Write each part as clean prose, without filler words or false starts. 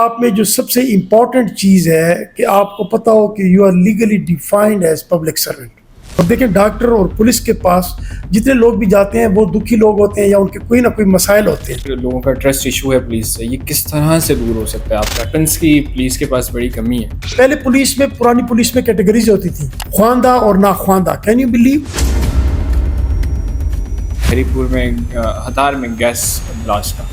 آپ میں جو سب سے امپورٹنٹ چیز ہے کہ آپ کو پتہ ہو کہ you are legally defined as public servant. اور دیکھیں ڈاکٹر اور پولیس کے پاس جتنے لوگ بھی جاتے ہیں وہ دکھی لوگ ہوتے ہیں یا ان کے کوئی نہ کوئی مسائل ہوتے ہیں. لوگوں کا ٹرسٹ ایشو ہے پولیس سے, یہ کس طرح سے دور ہو سکتا ہے؟ آپ ویپنس کی پولیس کے پاس بڑی کمی ہے. پہلے پولیس میں پرانی پولیس میں کیٹیگریز ہوتی تھی, خواندہ اور ناخواندہ. کین یو بلیو ہری پور میں ہتار میں گیس بلاسٹ کا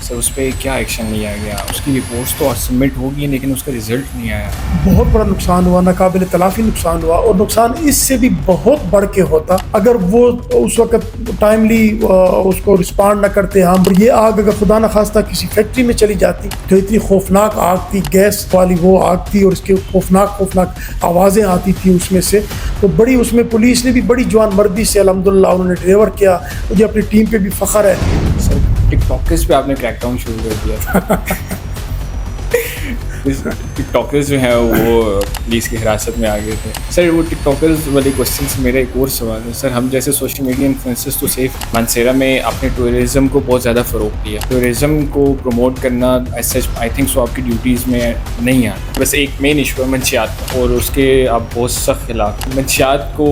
سر اس پہ کیا ایکشن لیا گیا؟ اس کی رپورٹس تو سبمٹ ہوگی لیکن اس کا رزلٹ نہیں آیا. بہت بڑا نقصان ہوا, ناقابل تلافی نقصان ہوا, اور نقصان اس سے بھی بہت بڑھ کے ہوتا اگر وہ اس وقت ٹائملی اس کو رسپانڈ نہ کرتے. ہم یہ آگ اگر خدا نہ خواستہ کسی فیکٹری میں چلی جاتی تو اتنی خوفناک آگ تھی, گیس والی وہ آگ تھی, اور اس کے خوفناک آوازیں آتی تھیں اس میں سے. تو بڑی اس میں پولیس نے بھی بڑی جوان مردی سے الحمدللہ انہوں نے ڈیلیور کیا. مجھے اپنی ٹیم پہ بھی فخر ہے. سر ٹک ٹاکرز پہ آپ نے کریک ڈاؤن شروع کر دیا. ٹک ٹاکرز جو ہیں وہ پولیس کی حراست میں آ گئے تھے. سر وہ ٹک ٹاکرز والے کوشچن سے میرا ایک اور سوال ہے. سر ہم جیسے سوشل میڈیا انفلوئنسرز تو صرف مانسیرا میں آپ نے ٹورزم کو بہت زیادہ فروغ دیا. ٹورزم کو پروموٹ کرنا as such I think so آپ کی ڈیوٹیز میں نہیں آتا. بس ایک مین ایشو ہے منشیات کا, اور اس کے آپ بہت سخت خلاف. منشیات کو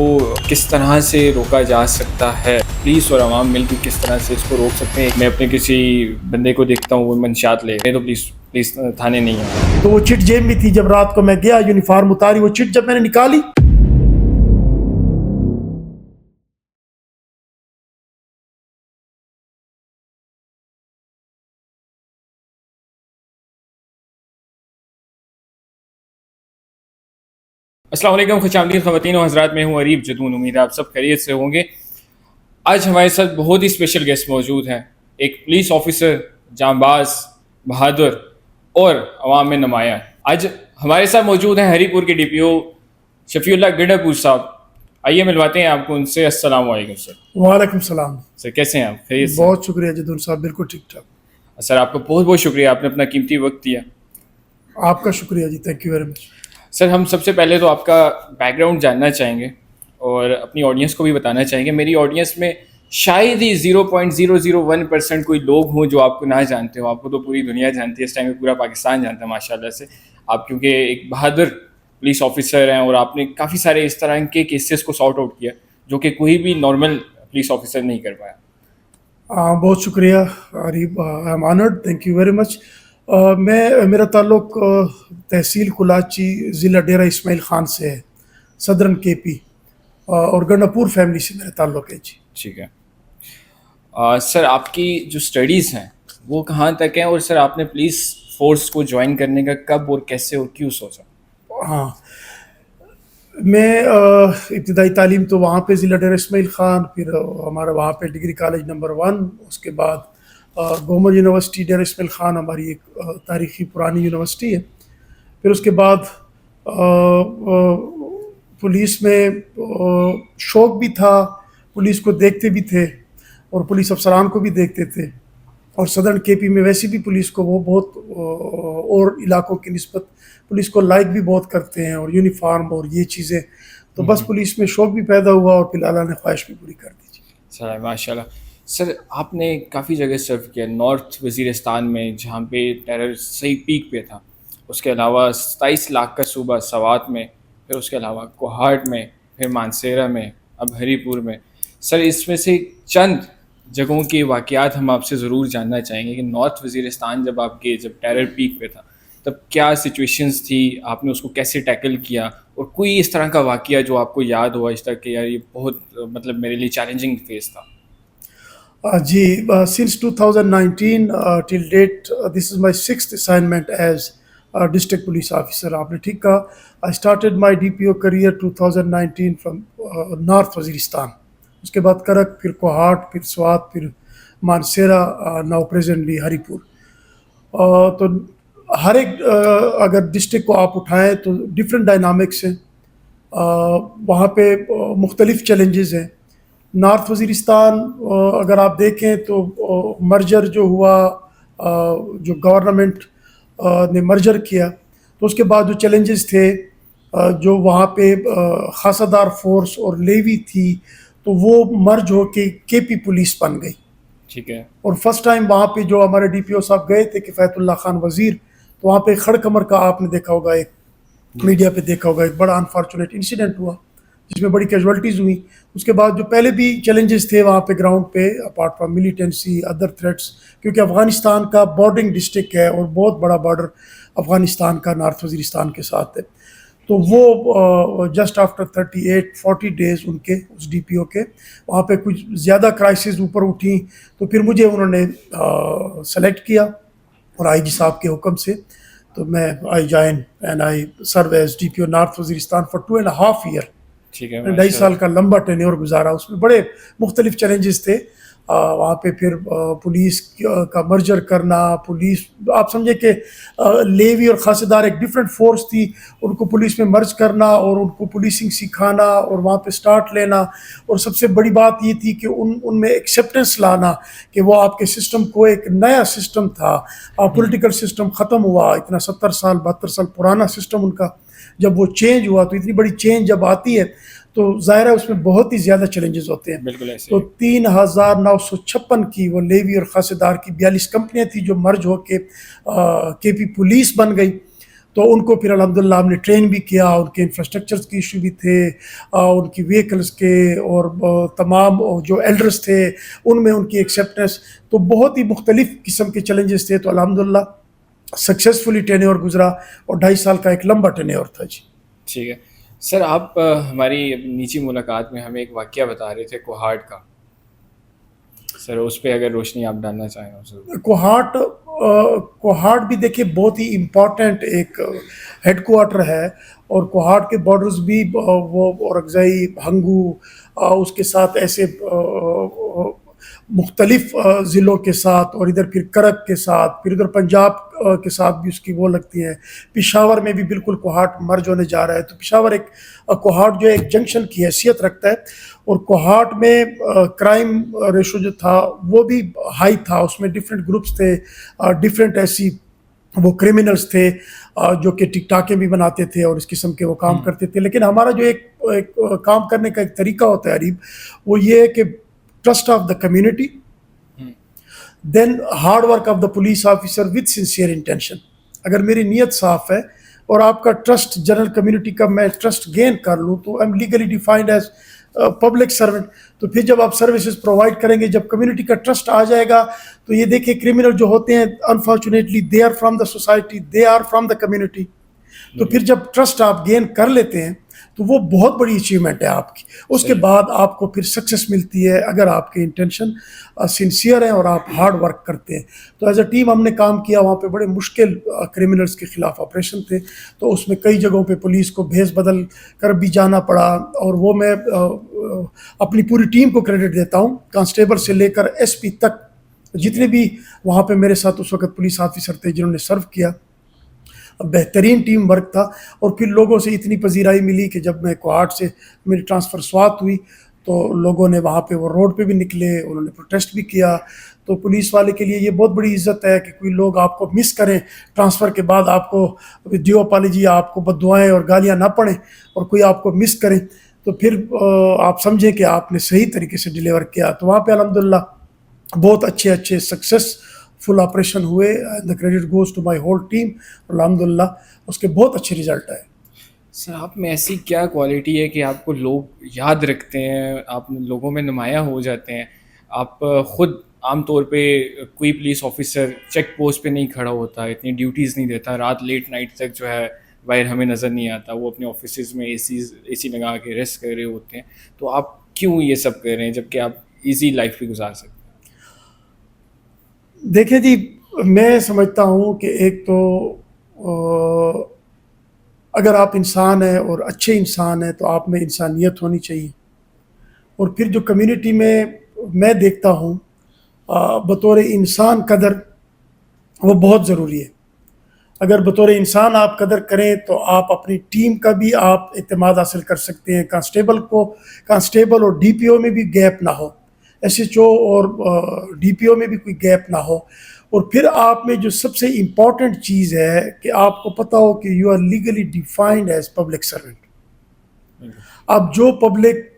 کس طرح سے روکا جا سکتا ہے؟ پولیس اور عوام مل کے کس طرح سے اس کو روک سکتے ہیں؟ میں اپنے کسی بندے کو دیکھتا ہوں وہ منشیات لے تو پولیس تھانے نہیں ہے. تو وہ چٹ جیب میں تھی. جب رات کو میں گیا یونیفارم اتاری, وہ چٹ جب میں نے نکالی السلام علیکم, خوش آمدید خواتین و حضرات. میں ہوں عریب جدون, امید ہے آپ سب خیریت سے ہوں گے. آج ہمارے ساتھ بہت ہی اسپیشل گیسٹ موجود ہیں. ایک پولیس آفیسر, جانباز, بہادر اور عوام میں نمایاں. آج ہمارے ساتھ موجود ہیں ہری پور کے ڈی پی او شفیع اللہ گڈھاپور صاحب. آئیے ملواتے ہیں آپ کو ان سے. السلام علیکم سر. وعلیکم السلام. سر کیسے ہیں آپ؟ خیریت سے؟ بہت شکریہ جدون صاحب, بالکل ٹھیک ٹھاک. سر آپ کا بہت بہت شکریہ, آپ نے اپنا قیمتی وقت دیا. آپ کا شکریہ جی, تھینک یو ویری مچ. سر ہم سب سے پہلے تو آپ کا بیک گراؤنڈ جاننا چاہیں گے اور اپنی آڈینس کو بھی بتانا چاہیں گے. میری آڈینس میں شاید ہی 0.001% کوئی لوگ ہوں جو آپ کو نہ جانتے ہو. آپ کو تو پوری دنیا جانتی ہے, اس ٹائم میں پورا پاکستان جانتا ہے ماشاء اللہ سے. آپ کیونکہ ایک بہادر پولیس آفیسر ہیں اور آپ نے کافی سارے اس طرح کے کیسز کو سارٹ آؤٹ کیا جو کہ کوئی بھی نارمل پولیس آفیسر نہیں کر پایا. بہت شکریہ Areeb, I am honoured, thank you very much. میرا تعلق تحصیل کلاچی ضلع ڈیرہ اسماعیل خان سے ہے, صدرن کے پی, اور گڈھاپور فیملی سے میرا تعلق ہے جی. ٹھیک ہے. سر آپ کی جو اسٹڈیز ہیں وہ کہاں تک ہیں, اور سر آپ نے پولیس فورس کو جوائن کرنے کا کب اور کیسے اور کیوں سوچا؟ ہاں, میں ابتدائی تعلیم تو وہاں پہ ضلع ڈیرہ اسماعیل خان, پھر ہمارا وہاں پہ ڈگری کالج نمبر 1, اس کے بعد گورنمنٹ یونیورسٹی ڈیرہ اسماعیل خان ہماری ایک تاریخی پرانی یونیورسٹی ہے. پھر اس کے بعد پولیس میں شوق بھی تھا, پولیس کو دیکھتے بھی تھے اور پولیس افسران کو بھی دیکھتے تھے. اور صدرن کے پی میں ویسے بھی پولیس کو وہ بہت اور علاقوں کی نسبت پولیس کو لائک بھی بہت کرتے ہیں, اور یونیفارم اور یہ چیزیں. تو بس پولیس میں شوق بھی پیدا ہوا اور پھر اللہ نے خواہش بھی پوری کر دی. سر ماشاء اللہ. سر آپ نے کافی جگہ سرو کیا, نارتھ وزیرستان میں جہاں پہ ٹیرر صحیح پیک پہ تھا, اس کے علاوہ 27 لاکھ کا صوبہ سوات میں, پھر اس کے علاوہ کوہاٹ میں, پھر مانسیرا میں, اب ہری پور میں. سر اس میں سے چند جگہوں کے واقعات ہم آپ سے ضرور جاننا چاہیں گے کہ نارتھ وزیرستان جب آپ کے جب ٹیرر پیک پہ تھا تب کیا سچویشنز تھی, آپ نے اس کو کیسے ٹیکل کیا, اور کوئی اس طرح کا واقعہ جو آپ کو یاد ہوا اس طرح کہ یار یہ بہت مطلب میرے لیے چیلنجنگ فیز تھا؟ جی, since 2019 till date this is my 6th assignment as district police officer. آپ نے ٹھیک کہا. I started my DPO career 2019 from North Waziristan. اس کے بعد کرک, پھر کوہاٹ, پھر سوات, پھر مانسیرا, now presently ہری پور. تو ہر ایک اگر ڈسٹرکٹ کو آپ اٹھائیں تو ڈفرینٹ ڈائنامکس ہیں, وہاں پہ مختلف چیلنجز ہیں. نارتھ وزیرستان اگر آپ دیکھیں تو مرجر جو ہوا, جو گورنمنٹ نے مرجر کیا, تو اس کے بعد جو چیلنجز تھے, جو وہاں پہ خاصہ دار فورس اور لیوی تھی, تو وہ مرج ہو کے پی پولیس بن گئی. ٹھیک ہے. اور فرسٹ ٹائم وہاں پہ جو ہمارے ڈی پی او صاحب گئے تھے کفایت اللہ خان وزیر, تو وہاں پہ کھڑ کمر کا آپ نے دیکھا ہوگا، ایک میڈیا پہ دیکھا ہوگا، ایک بڑا انفارچونیٹ انسیڈنٹ ہوا جس میں بڑی کیجوالٹیز ہوئیں. اس کے بعد جو پہلے بھی چیلنجز تھے وہاں پہ گراؤنڈ پہ، apart from militancy other threats, کیونکہ افغانستان کا بارڈرنگ ڈسٹرکٹ ہے اور بہت بڑا بارڈر افغانستان کا نارتھ وزیرستان کے ساتھ ہے. تو وہ جسٹ آفٹر 38-40 ڈیز ان کے اس ڈی پی او کے وہاں پہ کچھ زیادہ کرائسز اوپر اٹھیں، تو پھر مجھے انہوں نے سلیکٹ کیا اور آئی جی صاحب کے حکم سے تو میں I join and I serve as D P O North Waziristan for 2.5 years. ٹھیک ہے، 2.5 سال کا لمبا ٹینیور گزارا. اس میں بڑے مختلف چیلنجز تھے وہاں پہ. پھر پولیس کا مرجر کرنا، پولیس آپ سمجھے کہ لیوی اور خاصیدار ایک ڈفرینٹ فورس تھی، ان کو پولیس میں مرج کرنا اور ان کو پولیسنگ سکھانا اور وہاں پہ سٹارٹ لینا. اور سب سے بڑی بات یہ تھی کہ ان میں ایکسیپٹنس لانا کہ وہ آپ کے سسٹم کو، ایک نیا سسٹم تھا، پولیٹیکل سسٹم ختم ہوا، اتنا 70 سال 72 سال پرانا سسٹم ان کا جب وہ چینج ہوا، تو اتنی بڑی چینج جب آتی ہے تو ظاہر ہے اس میں بہت ہی زیادہ چیلنجز ہوتے ہیں. بالکل ایسے تو 3956 کی وہ لیوی اور خاصیدار کی 42 کمپنیاں تھیں جو مرج ہو کے پی پولیس بن گئی. تو ان کو پھر الحمدللہ ہم نے ٹرین بھی کیا، ان کے انفراسٹرکچرز کی ایشو بھی تھے، ان کی ویکلز کے، اور تمام جو ایلڈرز تھے ان میں ان کی ایکسیپٹنس. تو بہت ہی مختلف قسم کے چیلنجز تھے. تو الحمدللہ سکسیزفلی ٹینیور گزرا اور 2.5 سال کا ایک لمبا ٹینیور تھا. جی ٹھیک ہے سر، آپ ہماری نیچی ملاقات میں ہمیں ایک واقعہ بتا رہے تھے کوہاٹ کا. سر اس پہ اگر روشنی آپ ڈالنا چاہیں ضرور. کوہاٹ بھی دیکھیے بہت ہی امپورٹنٹ ایک ہیڈ کوارٹر ہے، اور کوہاٹ کے بارڈرز بھی وہ اورکزئی، بھنگو، اس کے ساتھ ایسے مختلف ضلعوں کے ساتھ، اور ادھر پھر کرک کے ساتھ، پھر ادھر پنجاب کے ساتھ بھی اس کی وہ لگتی ہیں. پشاور میں بھی بالکل کوہاٹ مرج ہونے جا رہا ہے. تو پشاور ایک کوہاٹ جو ایک جنکشن کی حیثیت رکھتا ہے، اور کوہاٹ میں کرائم ریشو جو تھا وہ بھی ہائی تھا. اس میں ڈفرینٹ گروپس تھے، ڈفرینٹ ایسی وہ کرمنلز تھے جو کہ ٹک ٹاکیں بھی بناتے تھے اور اس قسم کے وہ کام کرتے تھے. لیکن ہمارا جو ایک کام کرنے کا ایک طریقہ ہوتا ہے عریب، وہ یہ ہے کہ trust of the community, then hard work of the police officer with sincere intention. اگر میری نیت صاف ہے اور آپ کا ٹرسٹ جنرل کمیونٹی کا میں ٹرسٹ گین کر لوں تو I am legally defined as public servant. تو پھر جب آپ سروسز پرووائڈ کریں گے، جب کمیونٹی کا ٹرسٹ آ جائے گا، تو یہ دیکھیں کرمنل جو ہوتے ہیں unfortunately they are from the society, they are from the community. تو پھر جب ٹرسٹ آپ گین کر لیتے ہیں تو وہ بہت بڑی اچیومنٹ ہے آپ کی. اس کے بعد آپ کو پھر سکسیس ملتی ہے اگر آپ کے انٹینشن سنسیئر ہیں اور آپ ہارڈ ورک کرتے ہیں. تو ایز اے ٹیم ہم نے کام کیا. وہاں پہ بڑے مشکل کرمنلز کے خلاف آپریشن تھے، تو اس میں کئی جگہوں پہ پولیس کو بھیس بدل کر بھی جانا پڑا. اور وہ میں اپنی پوری ٹیم کو کریڈٹ دیتا ہوں، کانسٹیبل سے لے کر ایس پی تک، جتنے بھی وہاں پہ میرے ساتھ اس وقت پولیس آفیسر تھے جنہوں نے سرو کیا. بہترین ٹیم ورک تھا. اور پھر لوگوں سے اتنی پذیرائی ملی کہ جب میں کوہاٹ سے میری ٹرانسفر سوات ہوئی تو لوگوں نے وہاں پہ وہ روڈ پہ بھی نکلے، انہوں نے پروٹیسٹ بھی کیا. تو پولیس والے کے لیے یہ بہت بڑی عزت ہے کہ کوئی لوگ آپ کو مس کریں، ٹرانسفر کے بعد آپ کو ڈیو اپالوجی، آپ کو بددعائیں اور گالیاں نہ پڑیں، اور کوئی آپ کو مس کریں تو پھر آپ سمجھیں کہ آپ نے صحیح طریقے سے ڈیلیور کیا. تو وہاں پہ الحمدللہ بہت اچھے سکسیس فل آپریشن ہوئے. The credit goes to my whole team. الحمدللہ اس کے بہت اچھے رزلٹ آئے. سر آپ میں ایسی کیا کوالٹی ہے کہ آپ کو لوگ یاد رکھتے ہیں، آپ لوگوں میں نمایاں ہو جاتے ہیں؟ آپ خود عام طور پہ کوئی پولیس آفیسر چیک پوسٹ پہ نہیں کھڑا ہوتا، اتنی ڈیوٹیز نہیں دیتا، رات لیٹ نائٹ تک جو ہے باہر ہمیں نظر نہیں آتا، وہ اپنے آفیسز میں اے سی لگا کے ریسٹ کر رہے ہوتے ہیں. تو آپ کیوں یہ سب کر رہے ہیں جب کہ آپ ایزی لائف بھی گزار سکتے ہیں؟ دیکھیں جی، میں سمجھتا ہوں کہ ایک تو اگر آپ انسان ہیں اور اچھے انسان ہیں تو آپ میں انسانیت ہونی چاہیے. اور پھر جو کمیونٹی میں دیکھتا ہوں بطور انسان قدر وہ بہت ضروری ہے. اگر بطور انسان آپ قدر کریں تو آپ اپنی ٹیم کا بھی آپ اعتماد حاصل کر سکتے ہیں. کانسٹیبل اور ڈی پی او میں بھی گیپ نہ ہو، ایس ایچ او اور ڈی پی او میں بھی کوئی گیپ نہ ہو. اور پھر آپ میں جو سب سے امپورٹنٹ چیز ہے کہ آپ کو پتہ ہو کہ you are legally defined as public servant. اب جو پبلک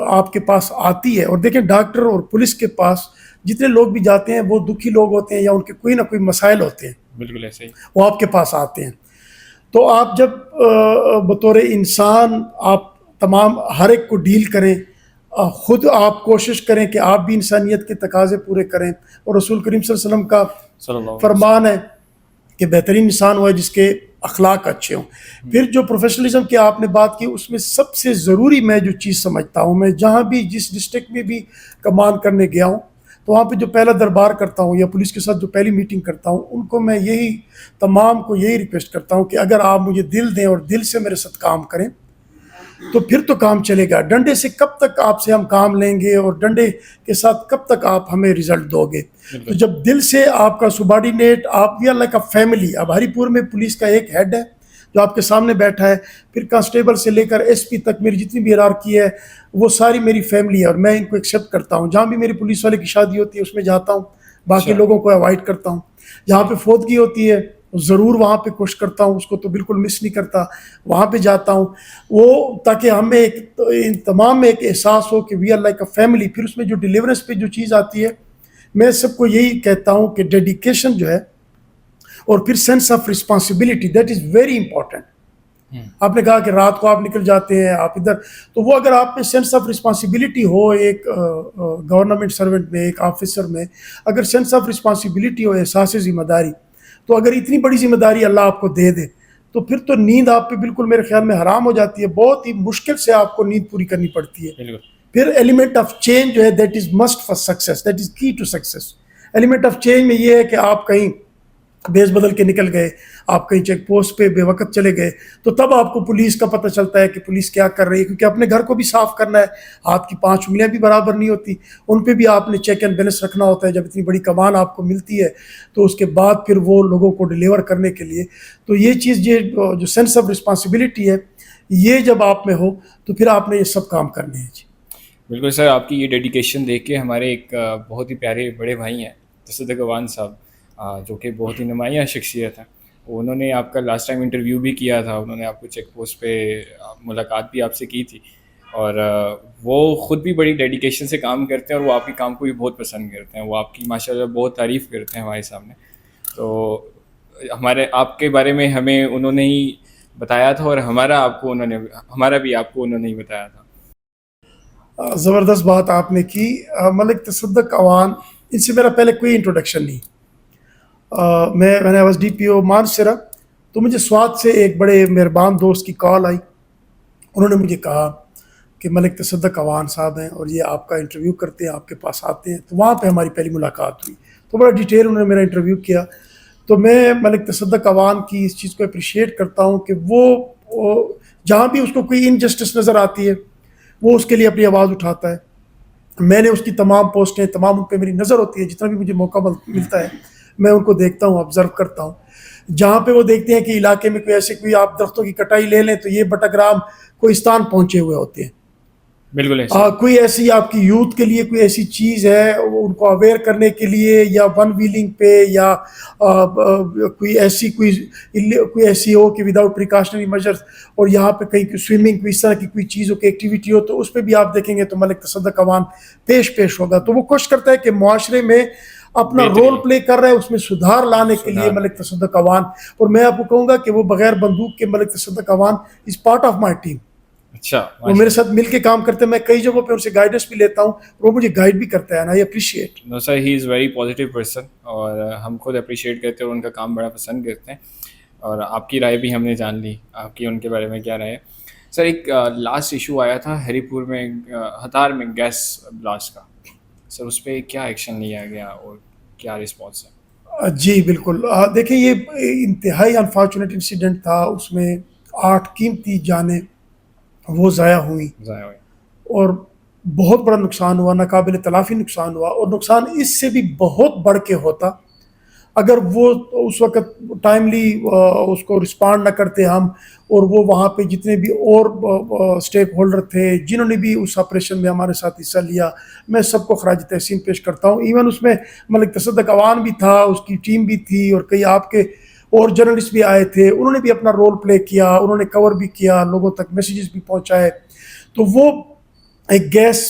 آپ کے پاس آتی ہے، اور دیکھیں ڈاکٹر اور پولیس کے پاس جتنے لوگ بھی جاتے ہیں وہ دکھی لوگ ہوتے ہیں یا ان کے کوئی نہ کوئی مسائل ہوتے ہیں. بالکل ایسے ہی. وہ آپ کے پاس آتے ہیں. تو آپ جب بطور انسان آپ تمام ہر ایک کو ڈیل کریں, خود آپ کوشش کریں کہ آپ بھی انسانیت کے تقاضے پورے کریں, اور رسول کریم صلی اللہ علیہ وسلم کا صلی اللہ علیہ وسلم. فرمان ہے کہ بہترین انسان وہ ہے جس کے اخلاق اچھے ہوں. پھر جو پروفیشنلزم کی آپ نے بات کی, اس میں سب سے ضروری میں جو چیز سمجھتا ہوں, میں جہاں بھی جس ڈسٹرکٹ میں بھی کمان کرنے گیا ہوں تو وہاں پہ جو پہلا دربار کرتا ہوں یا پولیس کے ساتھ جو پہلی میٹنگ کرتا ہوں, ان کو میں یہی تمام کو یہی ریکویسٹ کرتا ہوں کہ اگر آپ مجھے دل دیں اور دل سے میرے ساتھ کام کریں تو پھر تو کام چلے گا. ڈنڈے سے کب تک آپ سے ہم کام لیں گے, اور ڈنڈے کے ساتھ کب تک آپ ہمیں رزلٹ دو گے. تو جب دل سے آپ کا سبارڈینیٹ, آپ we are like a family. اب ہری پور میں پولیس کا ایک ہیڈ ہے جو آپ کے سامنے بیٹھا ہے, پھر کانسٹیبل سے لے کر ایس پی تک میری جتنی بھی ہیرارکی ہے وہ ساری میری فیملی ہے, اور میں ان کو ایکسیپٹ کرتا ہوں. جہاں بھی میری پولیس والے کی شادی ہوتی ہے اس میں جاتا ہوں, باقی لوگوں کو اوائڈ کرتا ہوں. جہاں پہ فوتگی ہوتی ہے ضرور وہاں پہ کوشش کرتا ہوں, اس کو تو بالکل مس نہیں کرتا, وہاں پہ جاتا ہوں وہ, تاکہ ہمیں ایک تمام میں ایک احساس ہو کہ we are like a family. پھر اس میں جو ڈیلیورنس پہ جو چیز آتی ہے, میں سب کو یہی کہتا ہوں کہ ڈیڈیکیشن جو ہے, اور پھر sense of responsibility, that is very important. آپ نے کہا کہ رات کو آپ نکل جاتے ہیں آپ ادھر, تو وہ اگر آپ میں سینس آف رسپانسبلٹی ہو, ایک گورنمنٹ سرونٹ میں, ایک آفیسر میں اگر سینس آف رسپانسبلٹی ہو, احساس ذمہ داری, تو اگر اتنی بڑی ذمہ داری اللہ آپ کو دے دے تو پھر تو نیند آپ پہ بالکل میرے خیال میں حرام ہو جاتی ہے. بہت ہی مشکل سے آپ کو نیند پوری کرنی پڑتی ہے. پھر ایلیمنٹ آف چینج جو ہے, that is must for success, that is key to success. Element of change میں یہ ہے کہ آپ کہیں بیس بدل کے نکل گئے, آپ کہیں چیک پوسٹ پہ بے وقت چلے گئے, تو تب آپ کو پولیس کا پتہ چلتا ہے کہ پولیس کیا کر رہی ہے, کیونکہ اپنے گھر کو بھی صاف کرنا ہے. ہاتھ کی 5 انگلیاں بھی برابر نہیں ہوتی, ان پہ بھی آپ نے چیک اینڈ بیلنس رکھنا ہوتا ہے. جب اتنی بڑی کمان آپ کو ملتی ہے تو اس کے بعد پھر وہ لوگوں کو ڈیلیور کرنے کے لیے, تو یہ چیز, یہ جو سینس آف رسپانسبلٹی ہے, یہ جب آپ میں ہو تو پھر آپ نے یہ سب کام کرنے ہیں. جی بالکل سر, آپ کی یہ ڈیڈیکیشن دیکھ کے ہمارے ایک بہت ہی پیارے بڑے بھائی ہیں تصدق اوان صاحب, جو کہ بہت ہی نمایاں شخصیت ہیں. انہوں نے آپ کا لاسٹ ٹائم انٹرویو بھی کیا تھا, انہوں نے آپ کو چیک پوسٹ پہ ملاقات بھی آپ سے کی تھی, اور وہ خود بھی بڑی ڈیڈیکیشن سے کام کرتے ہیں, اور وہ آپ کے کام کو بھی بہت پسند کرتے ہیں. وہ آپ کی ماشاء اللہ بہت تعریف کرتے ہیں ہمارے سامنے. تو آپ کے بارے میں ہمیں انہوں نے ہی بتایا تھا, اور ہمارا بھی آپ کو انہوں نے ہی بتایا تھا. زبردست بات آپ نے کی. ملک تصدق اوان, ان سے میرا پہلے کوئی انٹروڈکشن نہیں. میں واز ڈی پی او مانسرا, تو مجھے سوات سے ایک بڑے مہربان دوست کی کال آئی. انہوں نے مجھے کہا کہ ملک تصدق اوان صاحب ہیں اور یہ آپ کا انٹرویو کرتے ہیں, آپ کے پاس آتے ہیں. تو وہاں پہ ہماری پہلی ملاقات ہوئی, تو بڑا ڈیٹیل انہوں نے میرا انٹرویو کیا. تو میں ملک تصدق اوان کی اس چیز کو اپریشیٹ کرتا ہوں کہ وہ جہاں بھی اس کو کوئی انجسٹس نظر آتی ہے وہ اس کے لیے اپنی آواز اٹھاتا ہے. میں نے اس کی تمام پوسٹیں, تمام ان پہ میری نظر ہوتی ہے, جتنا بھی مجھے موقع ملتا ہے میں ان کو دیکھتا ہوں, آبزرو کرتا ہوں. جہاں پہ وہ دیکھتے ہیں کہ علاقے میں کوئی آپ درختوں کی کٹائی لے لیں تو یہ بٹاگرام کوہستان پہنچے ہوئے ہوتے ہیں. بالکل کوئی ایسی آپ کی یوتھ کے لیے کوئی ایسی چیز ہے ان کو اویئر کرنے کے لیے, یا ون ویلنگ پہ, یا کوئی ایسی ہو کہ وداؤٹ پریکاشنری میجرز, اور یہاں پہ کہیں سوئمنگ اس طرح کی کوئی چیز ہو, کی ایکٹیویٹی ہو, تو اس پہ بھی آپ دیکھیں گے تو ملک تصدق اوان پیش ہوگا. تو وہ کوشش کرتا ہے کہ معاشرے میں اپنا رول پلے کر رہا ہے, اس میں سدھار لانے کے لیے ملک تصدق اوان. اور میں آپ کو کہوں گا کہ وہ بغیر بندوق کے Malik Tasadduq Awan is part of my team. اچھا, وہ میرے ساتھ مل کے کام کرتے ہیں. میں کئی جگہوں پہ ان سے گائیڈنس بھی لیتا ہوں, اور وہ مجھے گائیڈ بھی کرتا ہے. I appreciate. No sir, he is very positive person, اور ہم خود اپریشیٹ کرتے ہیں اور ان کا کام بڑا پسند کرتے ہیں. اور آپ کی رائے بھی ہم نے جان لی, آپ کی ان کے بارے میں کیا رائے ہے. سر, ایک لاسٹ ایشو آیا تھا ہری پور میں, ہتار میں گیس بلاسٹ کا. سر, اس پہ کیا ایکشن لیا گیا اور کیا رسپانس ہے؟ جی بالکل. دیکھیں, یہ انتہائی انفارچونیٹ انسیڈنٹ تھا. اس میں 8 قیمتی جانیں وہ ضائع ہوئیں, اور بہت بڑا نقصان ہوا, ناقابل تلافی نقصان ہوا. اور نقصان اس سے بھی بہت بڑھ کے ہوتا اگر وہ اس وقت ٹائملی اس کو رسپانڈ نہ کرتے ہم, اور وہ وہاں پہ جتنے بھی اور اسٹیک ہولڈر تھے جنہوں نے بھی اس آپریشن میں ہمارے ساتھ حصہ لیا, میں سب کو خراج تحسین پیش کرتا ہوں. ایون اس میں ملک تصدق اوان بھی تھا, اس کی ٹیم بھی تھی, اور کئی آپ کے اور جرنلسٹ بھی آئے تھے. انہوں نے بھی اپنا رول پلے کیا, انہوں نے کور بھی کیا, لوگوں تک میسیجز بھی پہنچائے. تو وہ ایک گیس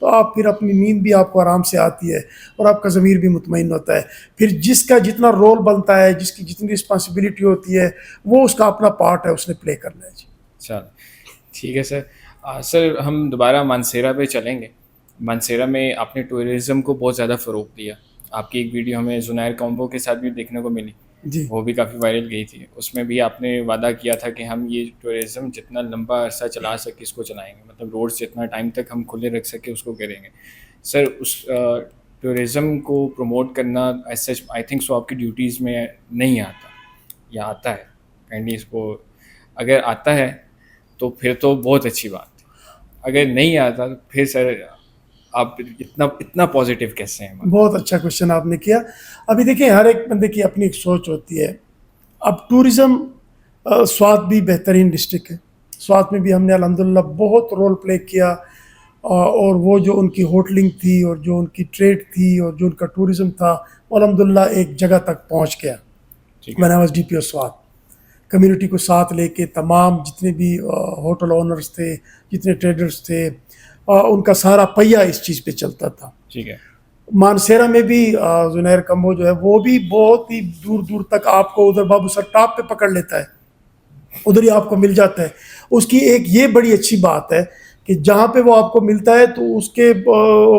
تو آپ پھر اپنی نیند بھی آپ کو آرام سے آتی ہے اور آپ کا ضمیر بھی مطمئن ہوتا ہے. پھر جس کا جتنا رول بنتا ہے, جس کی جتنی رسپانسبلٹی ہوتی ہے, وہ اس کا اپنا پارٹ ہے, اس نے پلے کرنا ہے. جی چلو ٹھیک ہے سر. سر ہم دوبارہ مانسیرا پہ چلیں گے. مانسیرا میں آپ نے ٹورزم کو بہت زیادہ فروغ دیا. آپ کی ایک ویڈیو ہمیں زنیر کامبو کے ساتھ بھی دیکھنے کو ملی, جی وہ بھی کافی وائرل گئی تھی. اس میں بھی آپ نے وعدہ کیا تھا کہ ہم یہ ٹورزم جتنا لمبا عرصہ چلا سکے اس کو چلائیں گے, مطلب روڈ جتنا ٹائم تک ہم کھلے رکھ سکے اس کو کریں گے. سر اس ٹورزم کو پروموٹ کرنا as such I think so آپ کی ڈیوٹیز میں نہیں آتا, یا آتا ہے کائنڈلی اس کو, اگر آتا ہے تو پھر تو بہت اچھی بات ہے, اگر نہیں آتا تو پھر سر آپ اتنا پازیٹیو کیسے ہیں؟ بہت اچھا کوشچن آپ نے کیا. ابھی دیکھیں, ہر ایک بندے کی اپنی ایک سوچ ہوتی ہے. اب ٹورزم سوات بھی بہترین ڈسٹرکٹ ہے. سوات میں بھی ہم نے الحمدللہ بہت رول پلے کیا, اور وہ جو ان کی ہوٹلنگ تھی اور جو ان کی ٹریڈ تھی اور جو ان کا ٹورزم تھا, وہ الحمدللہ ایک جگہ تک پہنچ گیا. when I was DPO Swat, community کو ساتھ لے کے تمام جتنے بھی ہوٹل اونرز تھے, جتنے ٹریڈرز تھے, ان کا سارا پہیہ اس چیز پہ چلتا تھا. ٹھیک ہے. مانسیرا میں بھی زنیر کمبو جو ہے وہ بھی بہت ہی دور دور تک آپ کو ادھر بابو سر ٹاپ پہ پکڑ لیتا ہے, ادھر ہی آپ کو مل جاتا ہے. اس کی ایک یہ بڑی اچھی بات ہے کہ جہاں پہ وہ آپ کو ملتا ہے تو اس کے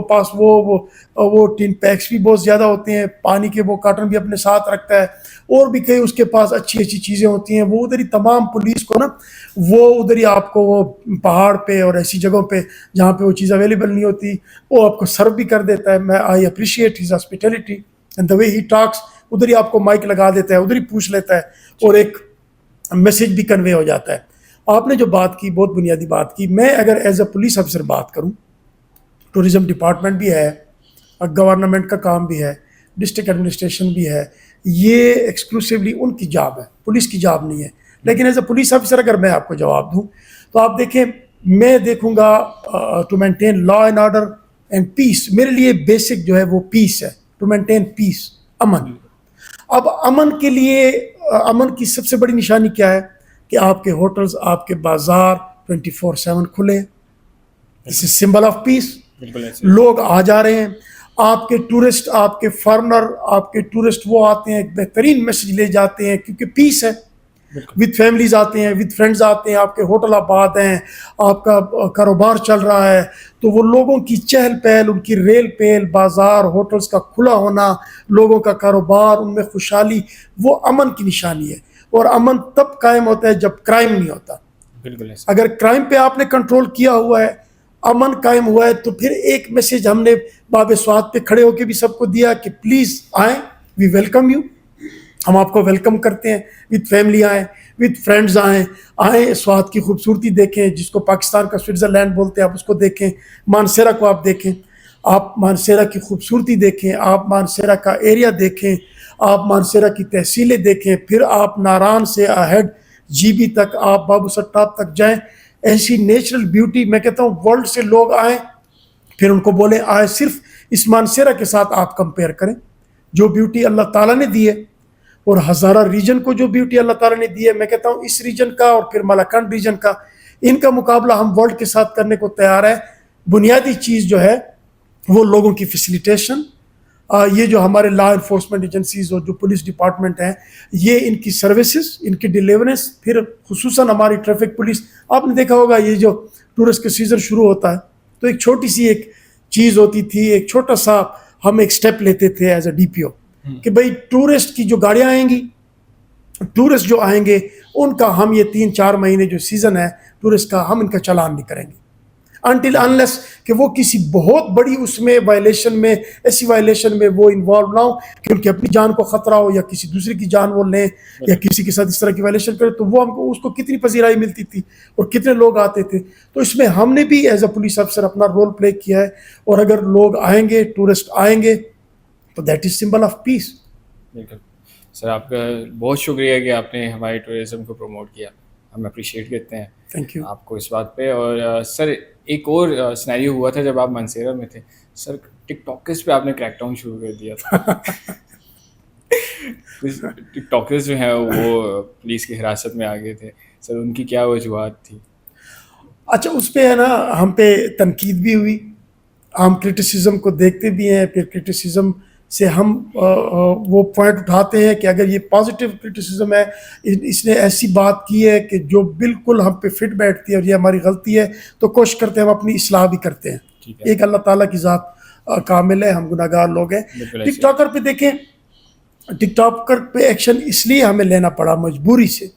پاس وہ ٹین پیکس بھی بہت زیادہ ہوتے ہیں, پانی کے وہ کارٹن بھی اپنے ساتھ رکھتا ہے, اور بھی کئی اس کے پاس اچھی اچھی چیزیں ہوتی ہیں. وہ ادھر ہی تمام پولیس کو نا, وہ ادھر ہی آپ کو وہ پہاڑ پہ اور ایسی جگہوں پہ جہاں پہ وہ چیز اویلیبل نہیں ہوتی, وہ آپ کو سرو بھی کر دیتا ہے. میں I appreciate his hospitality and the way he talks. ادھر ہی آپ کو مائک لگا دیتا ہے, ادھر ہی پوچھ لیتا ہے, اور ایک میسج بھی کنوے ہو جاتا ہے. آپ نے جو بات کی بہت بنیادی بات کی. میں اگر ایز اے پولیس افسر بات کروں, ٹورزم ڈپارٹمنٹ بھی ہے, گورنمنٹ کا کام بھی ہے, ڈسٹرکٹ ایڈمنسٹریشن بھی ہے, یہ ایکسکلوسیولی ان کی جاب ہے, پولیس کی جاب نہیں ہے. لیکن ایز اے پولیس افسر اگر میں آپ کو جواب دوں تو آپ دیکھیں, میں دیکھوں گا to maintain law and order and peace. میرے لیے بیسک جو ہے وہ پیس ہے, ٹو مینٹین پیس, امن. اب امن کے لیے, امن کی سب سے بڑی نشانی کیا ہے کہ آپ کے ہوٹلز, آپ کے بازار 24/7 کھلے. دس از سمبل آف پیس. بالکل ایسے. لوگ آ جا رہے ہیں, آپ کے ٹورسٹ, آپ کے فارنر, آپ کے ٹورسٹ وہ آتے ہیں, ایک بہترین میسج لے جاتے ہیں کیونکہ پیس ہے. وتھ فیملیز آتے ہیں, وتھ فرینڈز آتے ہیں, آپ کے ہوٹل آباد ہیں, آپ کا کاروبار چل رہا ہے, تو وہ لوگوں کی چہل پہل, ان کی ریل پیل, بازار, ہوٹلز کا کھلا ہونا, لوگوں کا کاروبار, ان میں خوشحالی, وہ امن کی نشانی ہے. اور امن تب قائم ہوتا ہے جب کرائم نہیں ہوتا. بالکل ایسے. اگر کرائم پہ آپ نے کنٹرول کیا ہوا ہے, امن قائم ہوا ہے, تو پھر ایک میسج ہم نے باب سوات پہ کھڑے ہو کے بھی سب کو دیا کہ پلیز آئیں, وی ویلکم یو. ہم آپ کو ویلکم کرتے ہیں, وتھ فیملی آئیں, وتھ فرینڈز آئیں, سوات کی خوبصورتی دیکھیں, جس کو پاکستان کا سوئٹزرلینڈ بولتے ہیں, آپ اس کو دیکھیں. مانسیرا کو آپ دیکھیں, آپ مانسیرا کی خوبصورتی دیکھیں, آپ مانسیرا کا ایریا دیکھیں, آپ مانسیرا کی تحصیلیں دیکھیں, پھر آپ ناران سے اہیڈ جی بی تک, آپ بابو سر ٹاپ تک جائیں. ایسی نیچرل بیوٹی, میں کہتا ہوں ورلڈ سے لوگ آئیں, پھر ان کو بولیں آئے صرف اس مانسیرا کے ساتھ آپ کمپیئر کریں. جو بیوٹی اللہ تعالیٰ نے دی ہے, اور ہزارہ ریجن کو جو بیوٹی اللہ تعالیٰ نے دی ہے, میں کہتا ہوں اس ریجن کا اور پھر مالاکنڈ ریجن کا, ان کا مقابلہ ہم ورلڈ کے ساتھ کرنے کو تیار ہیں. بنیادی چیز جو ہے وہ لوگوں کی فیسیلیٹیشن, یہ جو ہمارے لا انفورسمنٹ ایجنسیز اور جو پولیس ڈپارٹمنٹ ہیں, یہ ان کی سروسز, ان کی ڈیلیورنس, پھر خصوصاً ہماری ٹریفک پولیس. آپ نے دیکھا ہوگا یہ جو ٹورسٹ کا سیزن شروع ہوتا ہے تو ایک چھوٹی سی ایک چیز ہوتی تھی, ایک چھوٹا سا ہم ایک سٹیپ لیتے تھے ایز اے ڈی پی او کہ بھئی ٹورسٹ کی جو گاڑیاں آئیں گی, ٹورسٹ جو آئیں گے, ان کا ہم یہ 3-4 مہینے جو سیزن ہے ٹورسٹ کا, ہم ان کا چلان نہیں کریں گے انٹل انلیس کہ وہ کسی بہت بڑی اس میں وائلیشن میں, ایسی وائلیشن میں وہ انوالو نہ ہو کہ ان کی اپنی جان کو خطرہ ہو یا کسی دوسرے کی جان وہ لیں یا کسی کے ساتھ اس طرح کی وائلیشن کرے. تو وہ ہم کو, اس کو کتنی پذیرائی ملتی تھی اور کتنے لوگ آتے تھے. تو اس میں ہم نے بھی ایز اے پولیس افسر اپنا رول پلے کیا ہے, اور اگر لوگ آئیں گے, ٹورسٹ آئیں گے, تو that is symbol of peace. بالکل سر, آپ کا بہت شکریہ کہ آپ نے ہمارے ٹورزم کو پروموٹ کیا, ہم اپریشیٹ کرتے ہیں تھینک یو. آپ کو اس بات پہ. اور سر ایک اور سینیریو ہوا تھا جب آپ مانسیرا میں تھے سر, ٹک ٹاکرز پہ آپ نے کریک ڈاؤن شروع کر دیا تھا. ٹک ٹاکرز جو ہیں وہ پولیس کی حراست میں آ گئے تھے سر, ان کی کیا وجوہات تھی؟ اچھا, اس پہ ہے نا ہم پہ تنقید بھی ہوئی, ہم کرٹیسزم کو دیکھتے بھی ہیں, پھر کرٹیسزم سے ہم وہ پوائنٹ اٹھاتے ہیں کہ اگر یہ پازیٹیو کرٹیسزم ہے, اس نے ایسی بات کی ہے کہ جو بالکل ہم پہ فٹ بیٹھتی ہے اور یہ ہماری غلطی ہے, تو کوشش کرتے ہیں ہم اپنی اصلاح بھی کرتے ہیں. ایک اللہ تعالیٰ کی ذات کامل ہے, ہم گناہ گار لوگ ہیں. ٹک ٹاکر پہ دیکھیں, ٹک ٹاکر پہ ایکشن اس لیے ہمیں لینا پڑا مجبوری سے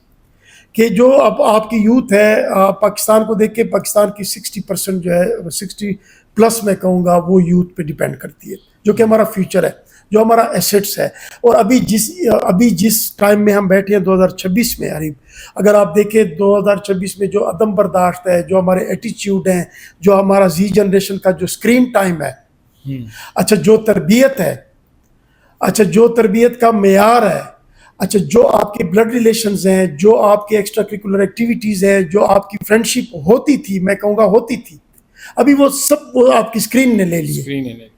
کہ جو اب آپ کی یوتھ ہے, پاکستان کو دیکھ کے پاکستان کی 60% جو ہے 60+ میں کہوں گا وہ یوتھ پہ ڈیپینڈ کرتی ہے, جو کہ ہمارا فیوچر ہے, جو ہمارا ایسٹس ہے. اور ابھی جس ٹائم میں ہم بیٹھے ہیں 2026 میں, یعنی اگر آپ دیکھیں 2026 میں جو عدم برداشت ہے, جو ہمارے ایٹیچیوڈ ہیں, جو ہمارا زی جنریشن کا جو اسکرین ٹائم ہے, اچھا جو تربیت ہے, اچھا جو تربیت کا معیار ہے, اچھا جو آپ کے بلڈ ریلیشنز ہیں, جو آپ کے ایکسٹرا کریکولر ایکٹیویٹیز ہیں, جو آپ کی فرینڈشپ ہوتی تھی, میں کہوں گا ہوتی تھی, ابھی وہ سب وہ آپ کی اسکرین نے لے لیے.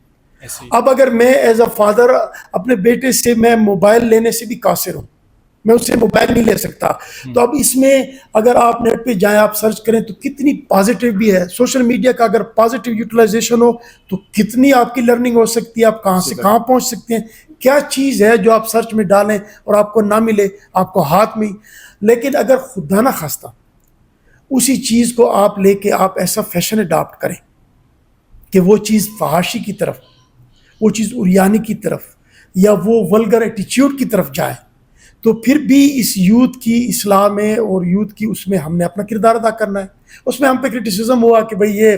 اب اگر میں ایز اے فادر اپنے بیٹے سے میں موبائل لینے سے بھی قاصر ہوں, میں اس سے موبائل نہیں لے سکتا. تو اب اس میں اگر آپ نیٹ پہ جائیں, آپ سرچ کریں تو کتنی پازیٹیو بھی ہے. سوشل میڈیا کا اگر پازیٹیو یوٹیلائزیشن ہو تو کتنی آپ کی لرننگ ہو سکتی ہے, آپ کہاں سے کہاں پہنچ سکتے ہیں. کیا چیز ہے جو آپ سرچ میں ڈالیں اور آپ کو نہ ملے, آپ کو ہاتھ میں. لیکن اگر خدا نہ خواستہ اسی چیز کو آپ لے کے آپ ایسا فیشن اڈاپٹ کریں کہ وہ چیز فحاشی کی طرف, وہ چیز اریانی کی طرف, یا وہ ولگر ایٹیچیوڈ کی طرف جائے, تو پھر بھی اس یوتھ کی اصلاح میں اور یوتھ کی اس میں ہم نے اپنا کردار ادا کرنا ہے. اس میں ہم پہ کرٹیسزم ہوا کہ بھئی یہ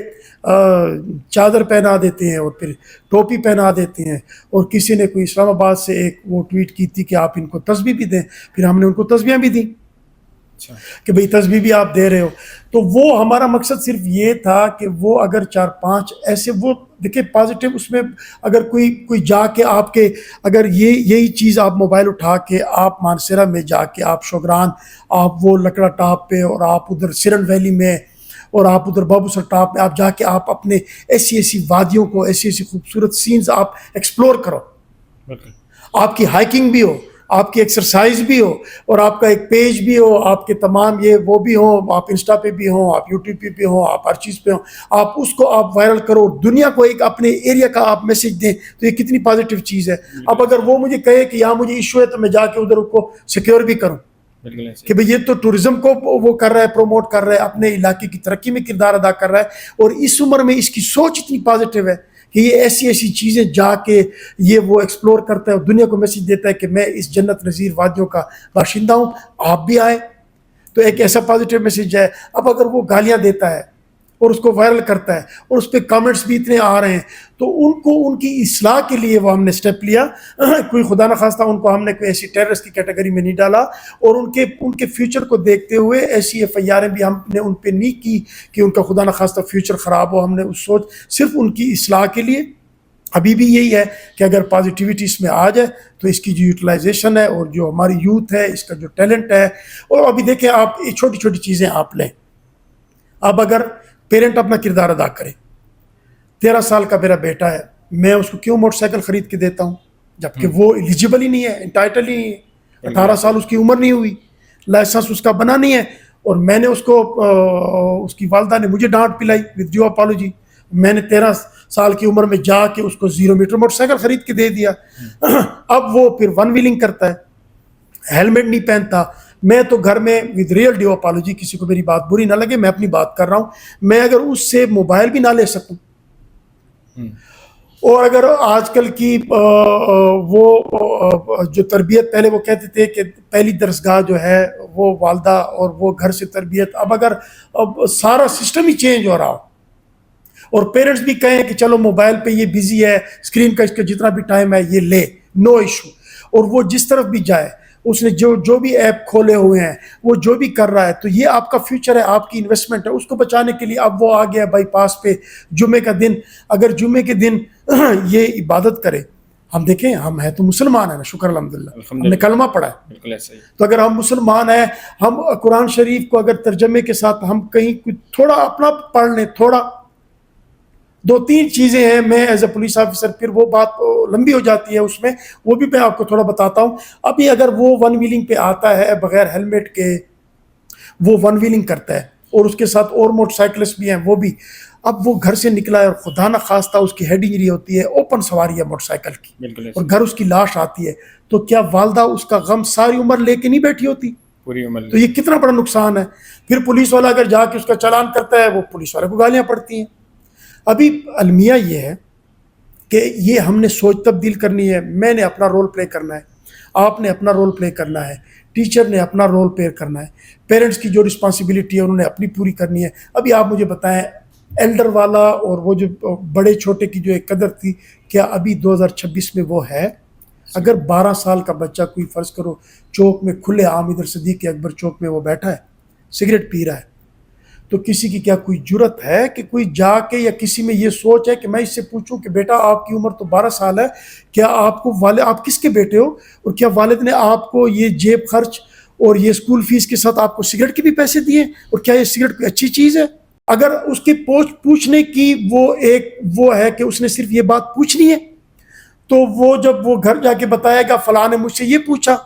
چادر پہنا دیتے ہیں اور پھر ٹوپی پہنا دیتے ہیں, اور کسی نے کوئی اسلام آباد سے ایک وہ ٹویٹ کی تھی کہ آپ ان کو تسبیح بھی دیں, پھر ہم نے ان کو تسبیحاں بھی دیں کہ بھئی تسبیح بھی آپ دے رہے ہو. تو وہ ہمارا مقصد صرف یہ تھا کہ وہ اگر 4-5 ایسے وہ دیکھیں پازیٹیو, اس میں اگر کوئی جا کے آپ کے اگر یہی چیز آپ موبائل اٹھا کے آپ مانسیرا میں جا کے آپ شوگران, آپ وہ لکڑا ٹاپ پہ, اور آپ ادھر سرن ویلی میں, اور آپ ادھر بابو سر ٹاپ میں آپ جا کے آپ اپنے ایسی وادیوں کو, ایسی خوبصورت سینز آپ ایکسپلور کرو. آپ کی ہائکنگ بھی ہو, آپ کی ایکسرسائز بھی ہو, اور آپ کا ایک پیج بھی ہو, آپ کے تمام یہ وہ بھی ہوں, آپ انسٹا پہ بھی ہوں, آپ یوٹیوب پہ بھی ہوں, آپ ہر چیز پہ ہوں, آپ اس کو آپ وائرل کرو, دنیا کو ایک اپنے ایریا کا آپ میسج دیں, تو یہ کتنی پازیٹیو چیز ہے. اب اگر وہ مجھے کہے کہ یہاں مجھے ایشو ہے تو میں جا کے ادھر کو سیکیور بھی کروں کہ بھئی یہ تو ٹورزم کو وہ کر رہا ہے, پروموٹ کر رہا ہے, اپنے علاقے کی ترقی میں کردار ادا کر رہا ہے, اور اس عمر میں اس کی سوچ اتنی پازیٹیو ہے کہ یہ ایسی چیزیں جا کے یہ وہ ایکسپلور کرتا ہے اور دنیا کو میسج دیتا ہے کہ میں اس جنت نظیر وادیوں کا باشندہ ہوں, آپ بھی آئے. تو ایک ایسا پازیٹیو میسج ہے. اب اگر وہ گالیاں دیتا ہے اور اس کو وائرل کرتا ہے اور اس پہ کامنٹس بھی اتنے آ رہے ہیں, تو ان کو ان کی اصلاح کے لیے وہ ہم نے سٹیپ لیا. کوئی خدا نہ خواستہ ان کو ہم نے کوئی ایسی ٹیررسٹ کی کیٹیگری میں نہیں ڈالا, اور ان کے فیوچر کو دیکھتے ہوئے ایسی FIR بھی ہم نے ان پہ نہیں کی کہ ان کا خدا نہ خواستہ فیوچر خراب ہو. ہم نے اس سوچ صرف ان کی اصلاح کے لیے. ابھی بھی یہی ہے کہ اگر پازیٹیوٹی اس میں آ جائے تو اس کی جو یوٹیلائزیشن ہے اور جو ہماری یوتھ ہے اس کا جو ٹیلنٹ ہے, اور ابھی دیکھیں آپ یہ چھوٹی چیزیں آپ لیں. اب اگر پیرنٹ اپنا کردار ادا کرے, 13 سال کا میرا بیٹا ہے, میں اس کو کیوں موٹر سائیکل خرید کے دیتا ہوں جبکہ وہ ایلیجیبل ہی نہیں ہے, انٹائٹل ہی نہیں ہے, 18 سال اس کی عمر نہیں ہوئی, لائسنس اس کا بنا نہیں ہے, اور میں نے اس کو اس کی والدہ نے مجھے ڈانٹ پلائی وتھ ڈیو اپالوجی. میں نے 13 سال کی عمر میں جا کے اس کو 0 میٹر موٹر سائیکل خرید کے دے دیا. اب وہ پھر 1 ویلنگ کرتا ہے, ہیلمٹ نہیں پہنتا. میں تو گھر میں ود ریئل ڈیو اپالوجی, کسی کو میری بات بری نہ لگے, میں اپنی بات کر رہا ہوں, میں اگر اس سے موبائل بھی نہ لے سکوں, اور اگر آج کل کی وہ جو تربیت, پہلے وہ کہتے تھے کہ پہلی درسگاہ جو ہے وہ والدہ اور وہ گھر سے تربیت, اب اگر سارا سسٹم ہی چینج ہو رہا ہو اور پیرنٹس بھی کہیں کہ چلو موبائل پہ یہ بزی ہے, اسکرین کا اس کا جتنا بھی ٹائم ہے یہ لے, نو ایشو, اور وہ جس طرف بھی جائے, اس نے جو بھی ایپ کھولے ہوئے ہیں, وہ جو بھی کر رہا ہے, تو یہ آپ کا فیوچر ہے, آپ کی انویسٹمنٹ ہے. اس کو بچانے کے لیے اب وہ آ گیا بائی پاس پہ جمعے کا دن, اگر جمعے کے دن یہ عبادت کرے. ہم دیکھیں, ہم ہیں تو مسلمان ہیں نا, شکر الحمدللہ, ہم نے کلمہ پڑھا ہے. تو اگر ہم مسلمان ہیں, ہم قرآن شریف کو اگر ترجمے کے ساتھ ہم کہیں تھوڑا اپنا پڑھ لیں, تھوڑا 2-3 چیزیں ہیں. میں ایز اے پولیس آفیسر, پھر وہ بات لمبی ہو جاتی ہے اس میں, وہ بھی میں آپ کو تھوڑا بتاتا ہوں. ابھی اگر وہ 1 ویلنگ پہ آتا ہے بغیر ہیلمٹ کے, وہ 1 ویلنگ کرتا ہے, اور اس کے ساتھ اور موٹر سائیکلسٹ بھی ہیں وہ بھی. اب وہ گھر سے نکلا ہے اور خدا نہ خواستہ اس کی ہیڈ انجری ہوتی ہے, اوپن سواری ہے موٹر سائیکل کی, بالکل اور ایسے گھر اس کی لاش آتی ہے, تو کیا والدہ اس کا غم ساری عمر لے کے نہیں بیٹھی ہوتی؟ پوری عمر. تو یہ کتنا بڑا نقصان ہے. پھر پولیس والا اگر جا کے اس کا چالان کرتا ہے, وہ پولیس والے کو گالیاں پڑتی ہیں. ابھی المیہ یہ ہے کہ یہ ہم نے سوچ تبدیل کرنی ہے. میں نے اپنا رول پلے کرنا ہے, آپ نے اپنا رول پلے کرنا ہے, ٹیچر نے اپنا رول پلے کرنا ہے, پیرنٹس کی جو رسپانسبلٹی ہے انہوں نے اپنی پوری کرنی ہے. ابھی آپ مجھے بتائیں, ایلڈر والا اور وہ جو بڑے چھوٹے کی جو ایک قدر تھی, کیا ابھی 2026 میں وہ ہے؟ اگر 12 سال کا بچہ کوئی فرض کرو چوک میں کھلے عام ادھر صدیق اکبر چوک میں وہ بیٹھا ہے, سگریٹ پی رہا ہے, تو کسی کی کیا کوئی جرت ہے کہ کوئی جا کے, یا کسی میں یہ سوچ ہے کہ میں اس سے پوچھوں کہ بیٹا آپ کی عمر تو 12 سال ہے, کیا آپ کو والد, آپ کس کے بیٹے ہو, اور کیا والد نے آپ کو یہ جیب خرچ اور یہ اسکول فیس کے ساتھ آپ کو سگریٹ کے بھی پیسے دیے, اور کیا یہ سگریٹ کوئی اچھی چیز ہے؟ اگر اس کی پوچھنے کی وہ ہے کہ اس نے صرف یہ بات پوچھنی ہے, تو وہ جب وہ گھر جا کے بتائے گا فلاں نے مجھ سے یہ پوچھا,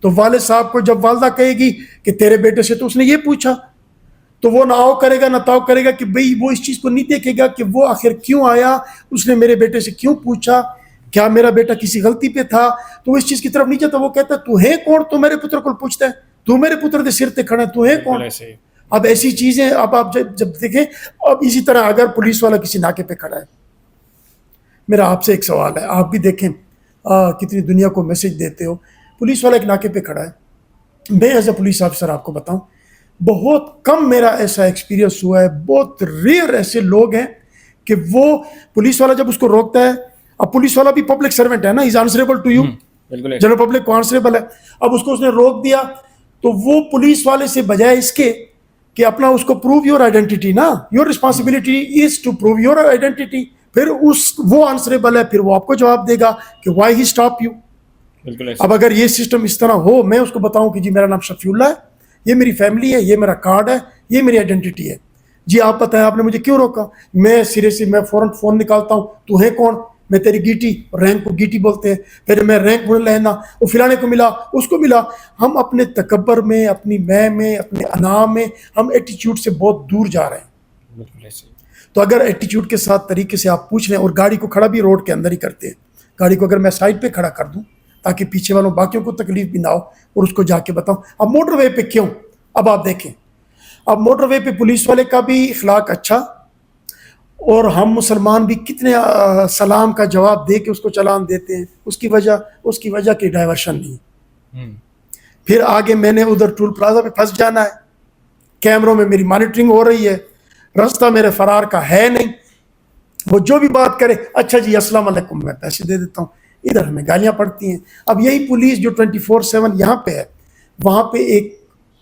تو والد صاحب کو جب والدہ کہے گی کہ تیرے بیٹے سے تو اس نے یہ پوچھا, تو وہ نہ آؤ کرے گا نہ تاؤ کرے گا کہ بھئی وہ اس چیز کو نہیں دیکھے گا کہ وہ آخر کیوں آیا, اس نے میرے بیٹے سے کیوں پوچھا, کیا میرا بیٹا کسی غلطی پہ تھا, تو وہ اس چیز کی طرف نہیں جاتا. وہ کہتا ہے تو ہے کون, تو میرے پتر کو پوچھتا ہے, تو میرے پتر کے سر تے کھڑا ہے, تو ہے کون. اب ایسی چیزیں, اب آپ جب دیکھیں, اب اسی طرح اگر پولیس والا کسی ناکے پہ کھڑا ہے, میرا آپ سے ایک سوال ہے, آپ بھی دیکھیں کتنی دنیا کو میسج دیتے ہو. پولیس والا ایک ناکے پہ کھڑا ہے, میں ایز اے پولیس آفیسر آپ کو بتاؤں, بہت کم میرا ایسا ایکسپیرینس ہوا ہے, بہت ریئر ایسے لوگ ہیں کہ وہ پولیس والا جب اس کو روکتا ہے, اب پولیس والا بھی پبلک سرونٹ ہے نا, is answerable to you, general public کو آنسریبل ہے. اب اس نے روک دیا, تو وہ پولیس والے سے بجائے اس کے کہ اپنا اس کو پروو یور آئیڈینٹی نا, your responsibility is to prove your identity, پھر وہ آنسریبل ہے, پھر وہ آپ کو جواب دے گا کہ وائی ہی اسٹاپ یو. اب اگر یہ سسٹم اس طرح ہو, میں اس کو بتاؤں کہ جی میرا نام شفیع اللہ ہے, یہ میری فیملی ہے, یہ میرا کارڈ ہے, یہ میری آئیڈینٹی ہے, جی آپ بتائیں آپ نے مجھے کیوں روکا, میں سرے سے میں فوراً فون نکالتا ہوں, تو ہے کون, میں تیری گیٹی, رینک کو گیٹی بولتے ہیں, پھر میں رینک بول لینا, وہ فلانے کو ملا, اس کو ملا. ہم اپنے تکبر میں, اپنی میں, اپنے انا میں, ہم ایٹیچیوڈ سے بہت دور جا رہے ہیں. تو اگر ایٹیچیوڈ کے ساتھ طریقے سے آپ پوچھ لیں, اور گاڑی کو کھڑا بھی روڈ کے اندر ہی کرتے ہیں, گاڑی کو اگر میں سائڈ پہ کھڑا کر دوں تاکہ پیچھے والوں باقیوں کو تکلیف بھی نہ ہو, اور اس کو جا کے بتاؤں. اب موٹر وے پہ کیوں, اب آپ دیکھیں, اب موٹر وے پہ پولیس والے کا بھی اخلاق اچھا, اور ہم مسلمان بھی کتنے سلام کا جواب دے کے اس کو چلان دیتے ہیں, اس کی وجہ کی ڈائیورشن نہیں. پھر آگے میں نے ادھر ٹول پلازا پہ پھنس جانا ہے, کیمروں میں میری مانیٹرنگ ہو رہی ہے, راستہ میرے فرار کا ہے نہیں, وہ جو بھی بات کرے, اچھا جی السلام علیکم, میں پیسے دے دیتا ہوں, ادھر ہمیں گالیاں پڑتی ہیں. اب یہی پولیس جو 24/7 یہاں پہ ہے, وہاں پہ ایک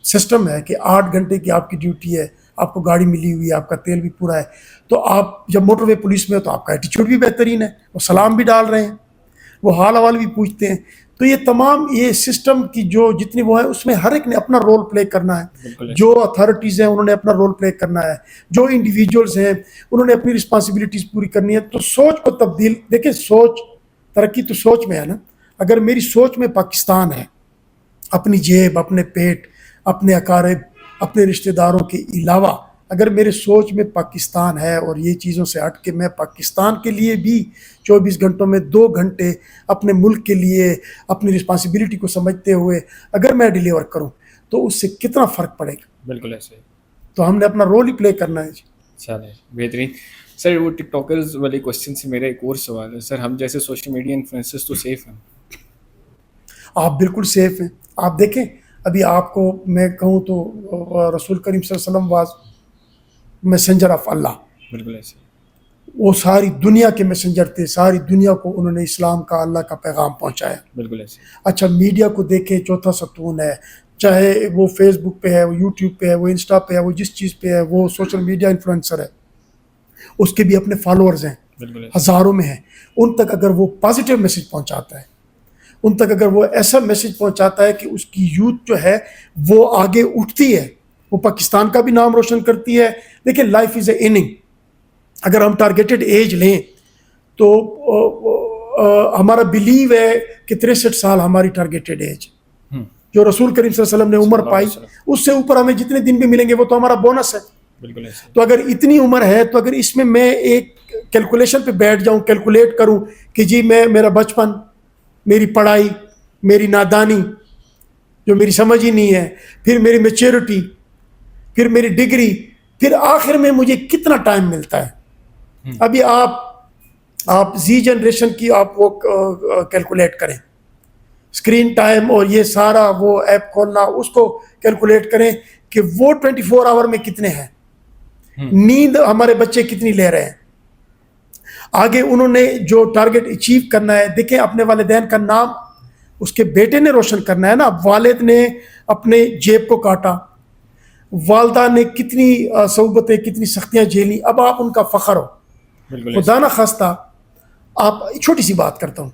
سسٹم ہے کہ 8 گھنٹے کی آپ کی ڈیوٹی ہے, آپ کو گاڑی ملی ہوئی ہے, آپ کا تیل بھی پورا ہے, تو آپ جب موٹر وے پولیس میں ہو تو آپ کا ایٹیچیوڈ بھی بہترین ہے, وہ سلام بھی ڈال رہے ہیں, وہ حال حوال بھی پوچھتے ہیں. تو یہ تمام یہ سسٹم کی جو جتنی وہ ہے, اس میں ہر ایک نے اپنا رول پلے کرنا ہے. جو اتھارٹیز ہیں انہوں نے اپنا رول پلے کرنا ہے, جو انڈیویجولز ہیں انہوں نے اپنی رسپانسبلٹیز پوری کرنی ہے. تو سوچ کو تبدیل, دیکھیں سوچ, ترقی تو سوچ میں ہے نا. اگر میری سوچ میں پاکستان ہے, اپنی جیب, اپنے پیٹ, اپنے اقارب, اپنے رشتہ داروں کے علاوہ اگر میرے سوچ میں پاکستان ہے, اور یہ چیزوں سے ہٹ کے میں پاکستان کے لیے بھی 24 گھنٹوں میں 2 گھنٹے اپنے ملک کے لیے اپنی رسپانسبلٹی کو سمجھتے ہوئے اگر میں ڈیلیور کروں, تو اس سے کتنا فرق پڑے گا. بالکل ایسے. تو ہم نے اپنا رول ہی پلے کرنا ہے. چلے بہترین. سر وہ ٹک ٹاکرز والے کوشچن سے میرا ایک اور سوال ہے. سر ہم جیسے سوشل میڈیا انفلوئنسرز تو سیف ہیں؟ آپ بالکل سیف ہیں. آپ دیکھیں, ابھی آپ کو میں کہوں تو رسول کریم صلی اللہ علیہ وسلم واز میسنجر آف اللہ. بالکل ایسے. وہ ساری دنیا کے میسنجر تھے, ساری دنیا کو انہوں نے اسلام کا, اللہ کا پیغام پہنچایا. بالکل ایسے. اچھا میڈیا کو دیکھیں, چوتھا ستون ہے, چاہے وہ فیس بک پہ ہے, وہ یوٹیوب پہ ہے, وہ انسٹا پہ ہے, وہ جس چیز پہ ہے, وہ سوشل میڈیا انفلوئنسر ہے, اس کے بھی اپنے فالوورز ہیں, ہزاروں میں ہیں. ان تک اگر وہ پازیٹیو میسج پہنچاتا ہے, ان تک اگر وہ ایسا میسج پہنچاتا ہے کہ اس کی یوتھ جو ہے وہ آگے اٹھتی ہے, وہ پاکستان کا بھی نام روشن کرتی ہے. دیکھیں لائف از اے اننگ. اگر ہم ٹارگیٹڈ ایج لیں تو ہمارا بلیو ہے کہ 63 سال ہماری ٹارگیٹڈ ایج, جو رسول کریم صلی اللہ علیہ وسلم نے عمر پائی, اس سے اوپر ہمیں جتنے دن بھی ملیں گے وہ تو ہمارا بونس ہے. بالکل ایسے تو اگر اتنی عمر ہے تو اگر اس میں ایک کیلکولیشن پہ بیٹھ جاؤں, کیلکولیٹ کروں کہ جی میرا بچپن, میری پڑھائی, میری نادانی جو میری سمجھ ہی نہیں ہے, پھر میری میچورٹی, پھر میری ڈگری, پھر آخر میں مجھے کتنا ٹائم ملتا ہے. ابھی آپ زی جنریشن کی آپ وہ کیلکولیٹ کریں, اسکرین ٹائم اور یہ سارا وہ ایپ کھولنا, اس کو کیلکولیٹ کریں کہ وہ 24 آور میں کتنے ہیں, نیند ہمارے بچے کتنی لے رہے ہیں. آگے انہوں نے جو ٹارگٹ اچیو کرنا ہے, دیکھیں اپنے والدین کا نام اس کے بیٹے نے روشن کرنا ہے نا. والد نے اپنے جیب کو کاٹا, والدہ نے کتنی صعوبتیں, کتنی سختیاں جھیلی, اب آپ ان کا فخر ہو. بالکل خدا نہ خواستہ آپ, چھوٹی سی بات کرتا ہوں,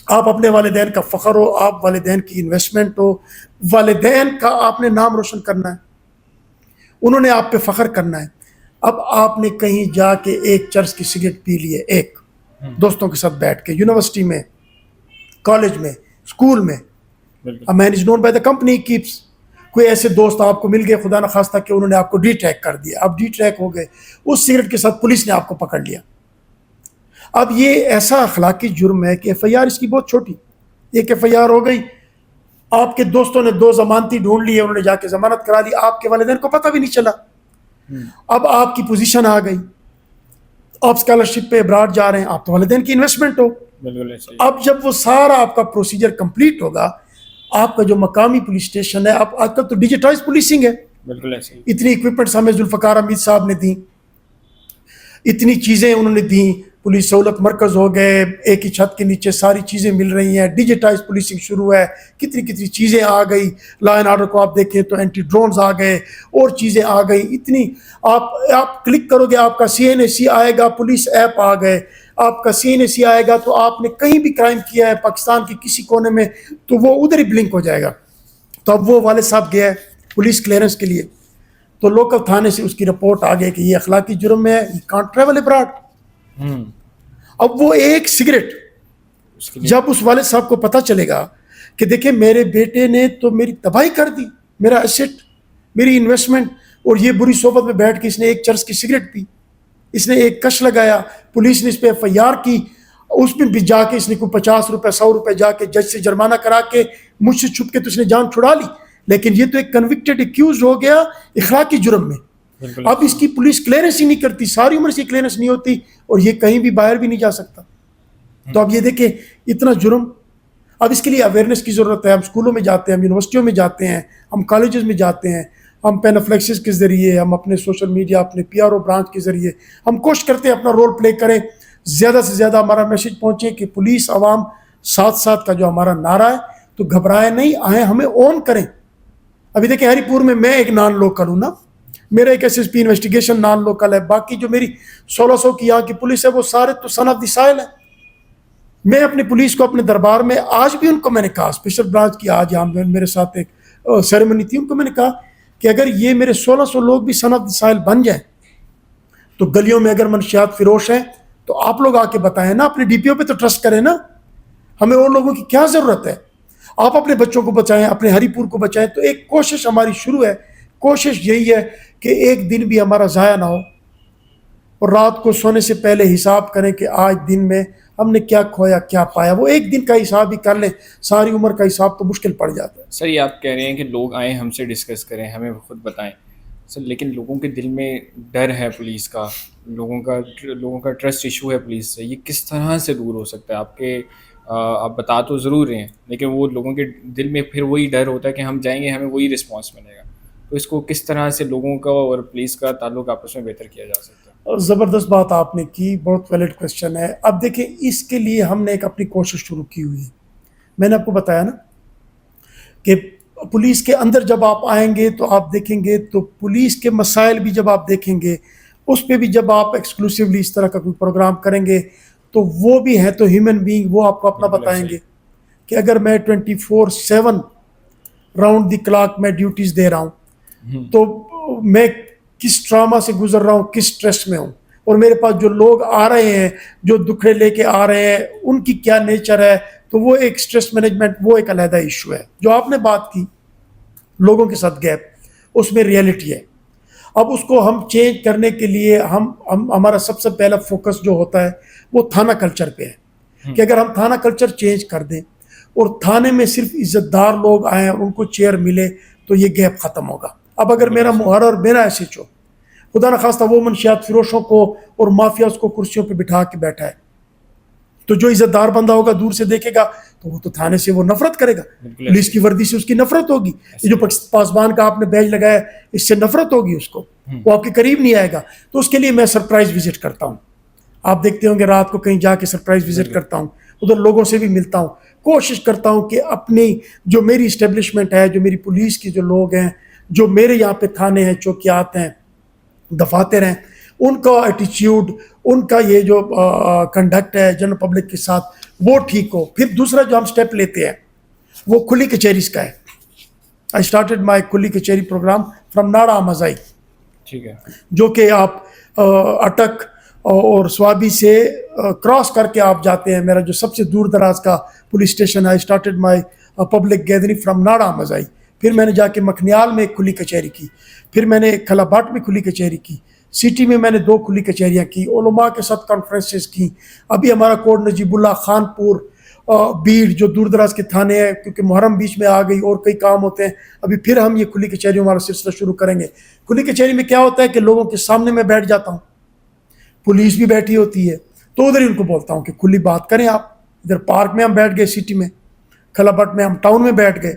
آپ اپنے والدین کا فخر ہو, آپ والدین کی انویسٹمنٹ ہو, والدین کا آپ نے نام روشن کرنا ہے, انہوں نے آپ پہ فخر کرنا ہے. اب آپ نے کہیں جا کے ایک چرس کی سگریٹ پی لی ہے, ایک دوستوں کے ساتھ بیٹھ کے, یونیورسٹی میں, کالج میں, اسکول میں, بالکل man is known by the company keeps. کوئی ایسے دوست آپ کو مل گئے خدا نہ خواستہ کہ انہوں نے آپ کو ڈی ٹریک کر دیا, آپ ڈی ٹریک ہو گئے, اس سگریٹ کے ساتھ پولیس نے آپ کو پکڑ لیا. اب یہ ایسا اخلاقی جرم ہے کہ ایف آئی آر اس کی بہت چھوٹی, ایک ایف آئی آر ہو گئی, آپ کے دوستوں نے 2 ضمانتی ڈھونڈ لی, انہوں نے جا کے ضمانت کرا لی, آپ کے والدین کو پتہ بھی نہیں چلا. اب آپ کی پوزیشن آ گئی, آپ اسکالرشپ پہ ابراڈ جا رہے ہیں, آپ تو والدین کی انویسٹمنٹ ہو. بالکل ایسے اب جب وہ سارا آپ کا پروسیجر کمپلیٹ ہوگا, آپ کا جو مقامی پولیس اسٹیشن ہے, اب آج کل تو ڈیجیٹائز پولیسنگ ہے, بالکل ایسے اتنی اکوپمنٹس ہمیں ذوالفقار حمید صاحب نے دیں, اتنی چیزیں انہوں نے دیں, پولیس سہولت مرکز ہو گئے, ایک ہی چھت کے نیچے ساری چیزیں مل رہی ہیں, ڈیجیٹائز پولیسنگ شروع ہے, کتنی چیزیں آ گئی. لا اینڈ آرڈر کو آپ دیکھیں تو اینٹی ڈرونز آ گئے, اور چیزیں آ گئی اتنی. آپ کلک کرو گے, آپ کا CNAC آئے گا, پولیس ایپ آ گئے, آپ کا CNAC آئے گا, تو آپ نے کہیں بھی کرائم کیا ہے پاکستان کے کسی کونے میں, تو وہ ادھر ہی بلنک ہو جائے گا. تو اب وہ والد صاحب گیا ہے پولیس کلیئرنس کے لیے, تو لوکل تھانے سے اس کی رپورٹ آ گئی کہ یہ اخلاقی جرم ہے, یہ کانٹ ٹریول ابراڈ. اب وہ ایک سگریٹ جب اس والد صاحب کو پتہ چلے گا کہ دیکھیں میرے بیٹے نے تو میری تباہی کر دی, میرا ایسٹ, میری انویسٹمنٹ, اور یہ بری صحبت میں بیٹھ کے اس نے ایک چرس کی سگریٹ پی, اس نے ایک کش لگایا, پولیس نے اس پہ ایف آئی آر کی, اس میں بھی جا کے اس نے کوئی 50 روپے 100 روپے جا کے جج سے جرمانہ کرا کے مجھ سے چھپ کے تو اس نے جان چھڑا لی. لیکن یہ تو ایک کنوکٹڈ ایکیوز ہو گیا اخلاقی جرم میں. اب اس کی پولیس کلیئرنس ہی نہیں کرتی, ساری عمر سے کلیئرنس نہیں ہوتی, اور یہ کہیں بھی باہر بھی نہیں جا سکتا. تو اب یہ دیکھیں اتنا جرم. اب اس کے لیے اویئرنیس کی ضرورت ہے. ہم اسکولوں میں جاتے ہیں, ہم یونیورسٹیوں میں جاتے ہیں, ہم کالجز میں جاتے ہیں, ہم پینافلیکسس کے ذریعے, ہم اپنے سوشل میڈیا, اپنے PRO برانچ کے ذریعے ہم کوشش کرتے ہیں اپنا رول پلے کریں, زیادہ سے زیادہ ہمارا میسج پہنچے کہ پولیس عوام ساتھ ساتھ کا جو ہمارا نعرہ ہے, تو گھبرائے نہیں, آئیں ہمیں اون کریں. ابھی دیکھیں ہری پور میں ایک نان لوکل ہوں نا, میرا ایک SSP انویسٹیگیشن نان لوکل ہے, باقی جو میری 1600 کی یہاں کی پولیس ہے وہ سارے تو سن آف دی سائل ہے. میں اپنی پولیس کو اپنے دربار میں آج بھی ان کو میں نے کہا, اسپیشل برانچ کی آج یہاں میرے ساتھ ایک سیریمنی تھی, ان کو میں نے کہا کہ اگر یہ میرے 1600 لوگ بھی سن آف دی سائل بن جائیں, تو گلیوں میں اگر منشیات فروش ہیں تو آپ لوگ آ کے بتائیں نا, اپنے DPO پہ تو ٹرسٹ کریں نا, ہمیں اور لوگوں کی کیا ضرورت ہے. آپ اپنے بچوں کو بچائیں, اپنے ہری پور کو بچائیں. تو ایک کوشش ہماری شروع ہے, کوشش یہی ہے کہ ایک دن بھی ہمارا ضائع نہ ہو, اور رات کو سونے سے پہلے حساب کریں کہ آج دن میں ہم نے کیا کھویا کیا پایا. وہ ایک دن کا حساب ہی کر لیں, ساری عمر کا حساب تو مشکل پڑ جاتا ہے. سر, یہ آپ کہہ رہے ہیں کہ لوگ آئیں ہم سے ڈسکس کریں, ہمیں خود بتائیں. سر لیکن لوگوں کے دل میں ڈر ہے پولیس کا, لوگوں کا ٹرسٹ ایشو ہے پولیس سے, یہ کس طرح سے دور ہو سکتا ہے؟ آپ بتا تو ضرور رہے ہیں, لیکن وہ لوگوں کے دل میں پھر وہی ڈر ہوتا ہے کہ ہم جائیں گے ہمیں وہی رسپانس ملے گا. تو اس کو کس طرح سے لوگوں کا اور پولیس کا تعلق آپس میں بہتر کیا جا سکتا ہے؟ زبردست بات آپ نے کی, بہت ویلڈ کویسچن ہے. اب دیکھیں اس کے لیے ہم نے ایک اپنی کوشش شروع کی ہوئی ہے. میں نے آپ کو بتایا نا کہ پولیس کے اندر جب آپ آئیں گے تو آپ دیکھیں گے تو پولیس کے مسائل بھی جب آپ دیکھیں گے, اس پہ بھی جب آپ ایکسکلوسیولی اس طرح کا کوئی پروگرام کریں گے تو وہ بھی ہے تو ہیومن بینگ, وہ آپ کو اپنا بتائیں گے کہ اگر میں 24/7 راؤنڈ دی کلاک میں ڈیوٹیز دے رہا ہوں تو میں کس ٹراما سے گزر رہا ہوں, کس سٹریس میں ہوں, اور میرے پاس جو لوگ آ رہے ہیں, جو دکھڑے لے کے آ رہے ہیں, ان کی کیا نیچر ہے. تو وہ ایک سٹریس مینجمنٹ, وہ ایک علیحدہ ایشو ہے. جو آپ نے بات کی لوگوں کے ساتھ گیپ, اس میں ریئلٹی ہے. اب اس کو ہم چینج کرنے کے لیے ہمارا سب سے پہلا فوکس جو ہوتا ہے وہ تھانہ کلچر پہ ہے کہ اگر ہم تھانہ کلچر چینج کر دیں اور تھانے میں صرف عزت دار لوگ آئیں اور ان کو چیئر ملے تو یہ گیپ ختم ہوگا. اب اگر میرا محرر میرا ایس ایچ او خدا نخواستہ وہ منشیات فروشوں کو اور مافیاز کو کرسیوں پہ بٹھا کے بیٹھا ہے تو جو عزت دار بندہ ہوگا دور سے دیکھے گا تو وہ تو تھانے سے وہ نفرت کرے گا, پولیس کی وردی سے اس کی نفرت ہوگی, یہ جو پاسبان کا آپ نے بیج لگایا اس سے نفرت ہوگی اس کو, وہ آپ کے قریب نہیں آئے گا. تو اس کے لیے میں سرپرائز وزٹ کرتا ہوں, آپ دیکھتے ہوں گے رات کو کہیں جا کے سرپرائز وزٹ کرتا ہوں, ادھر لوگوں سے بھی ملتا ہوں, کوشش کرتا ہوں کہ اپنی جو میری اسٹیبلشمنٹ ہے, جو میری پولیس کی جو لوگ ہیں, جو میرے یہاں پہ تھانے ہیں, چوکیات ہیں, دفاتر ہیں, ان کا ایٹیچیوڈ, ان کا یہ جو کنڈکٹ ہے جنرل پبلک کے ساتھ وہ ٹھیک ہو. پھر دوسرا جو ہم سٹیپ لیتے ہیں وہ کھلی کچہریز کا ہے. آئی اسٹارٹیڈ مائی کھلی کچہری پروگرام فرام ناڑا مزائی, ٹھیک ہے, جو کہ آپ اٹک اور سوابی سے کراس کر کے آپ جاتے ہیں. میرا جو سب سے دور دراز کا پولیس اسٹیشن ہے, I started my public gathering from Nara Mazai. پھر میں نے جا کے مکھنیال میں ایک کھلی کچہری کی, پھر میں نے کھلا باٹ میں کھلی کچہری کی, سٹی میں نے 2 کھلی کچہریاں کی, علماء کے ساتھ کانفرنسز کی. ابھی ہمارا کوٹ نجیب اللہ, خانپور, بیڑ جو دور دراز کے تھانے ہیں, کیونکہ محرم بیچ میں آ گئی اور کئی کام ہوتے ہیں, ابھی پھر ہم یہ کھلی کچہریوں والا سلسلہ شروع کریں گے. کھلی کچہری میں کیا ہوتا ہے کہ لوگوں کے سامنے میں بیٹھ جاتا ہوں, پولیس بھی بیٹھی ہوتی ہے, تو ادھر ہی ان کو بولتا ہوں کہ کھلی بات کریں آپ. ادھر پارک میں ہم بیٹھ گئے, سٹی میں, کھلا بٹ میں ہم ٹاؤن میں بیٹھ گئے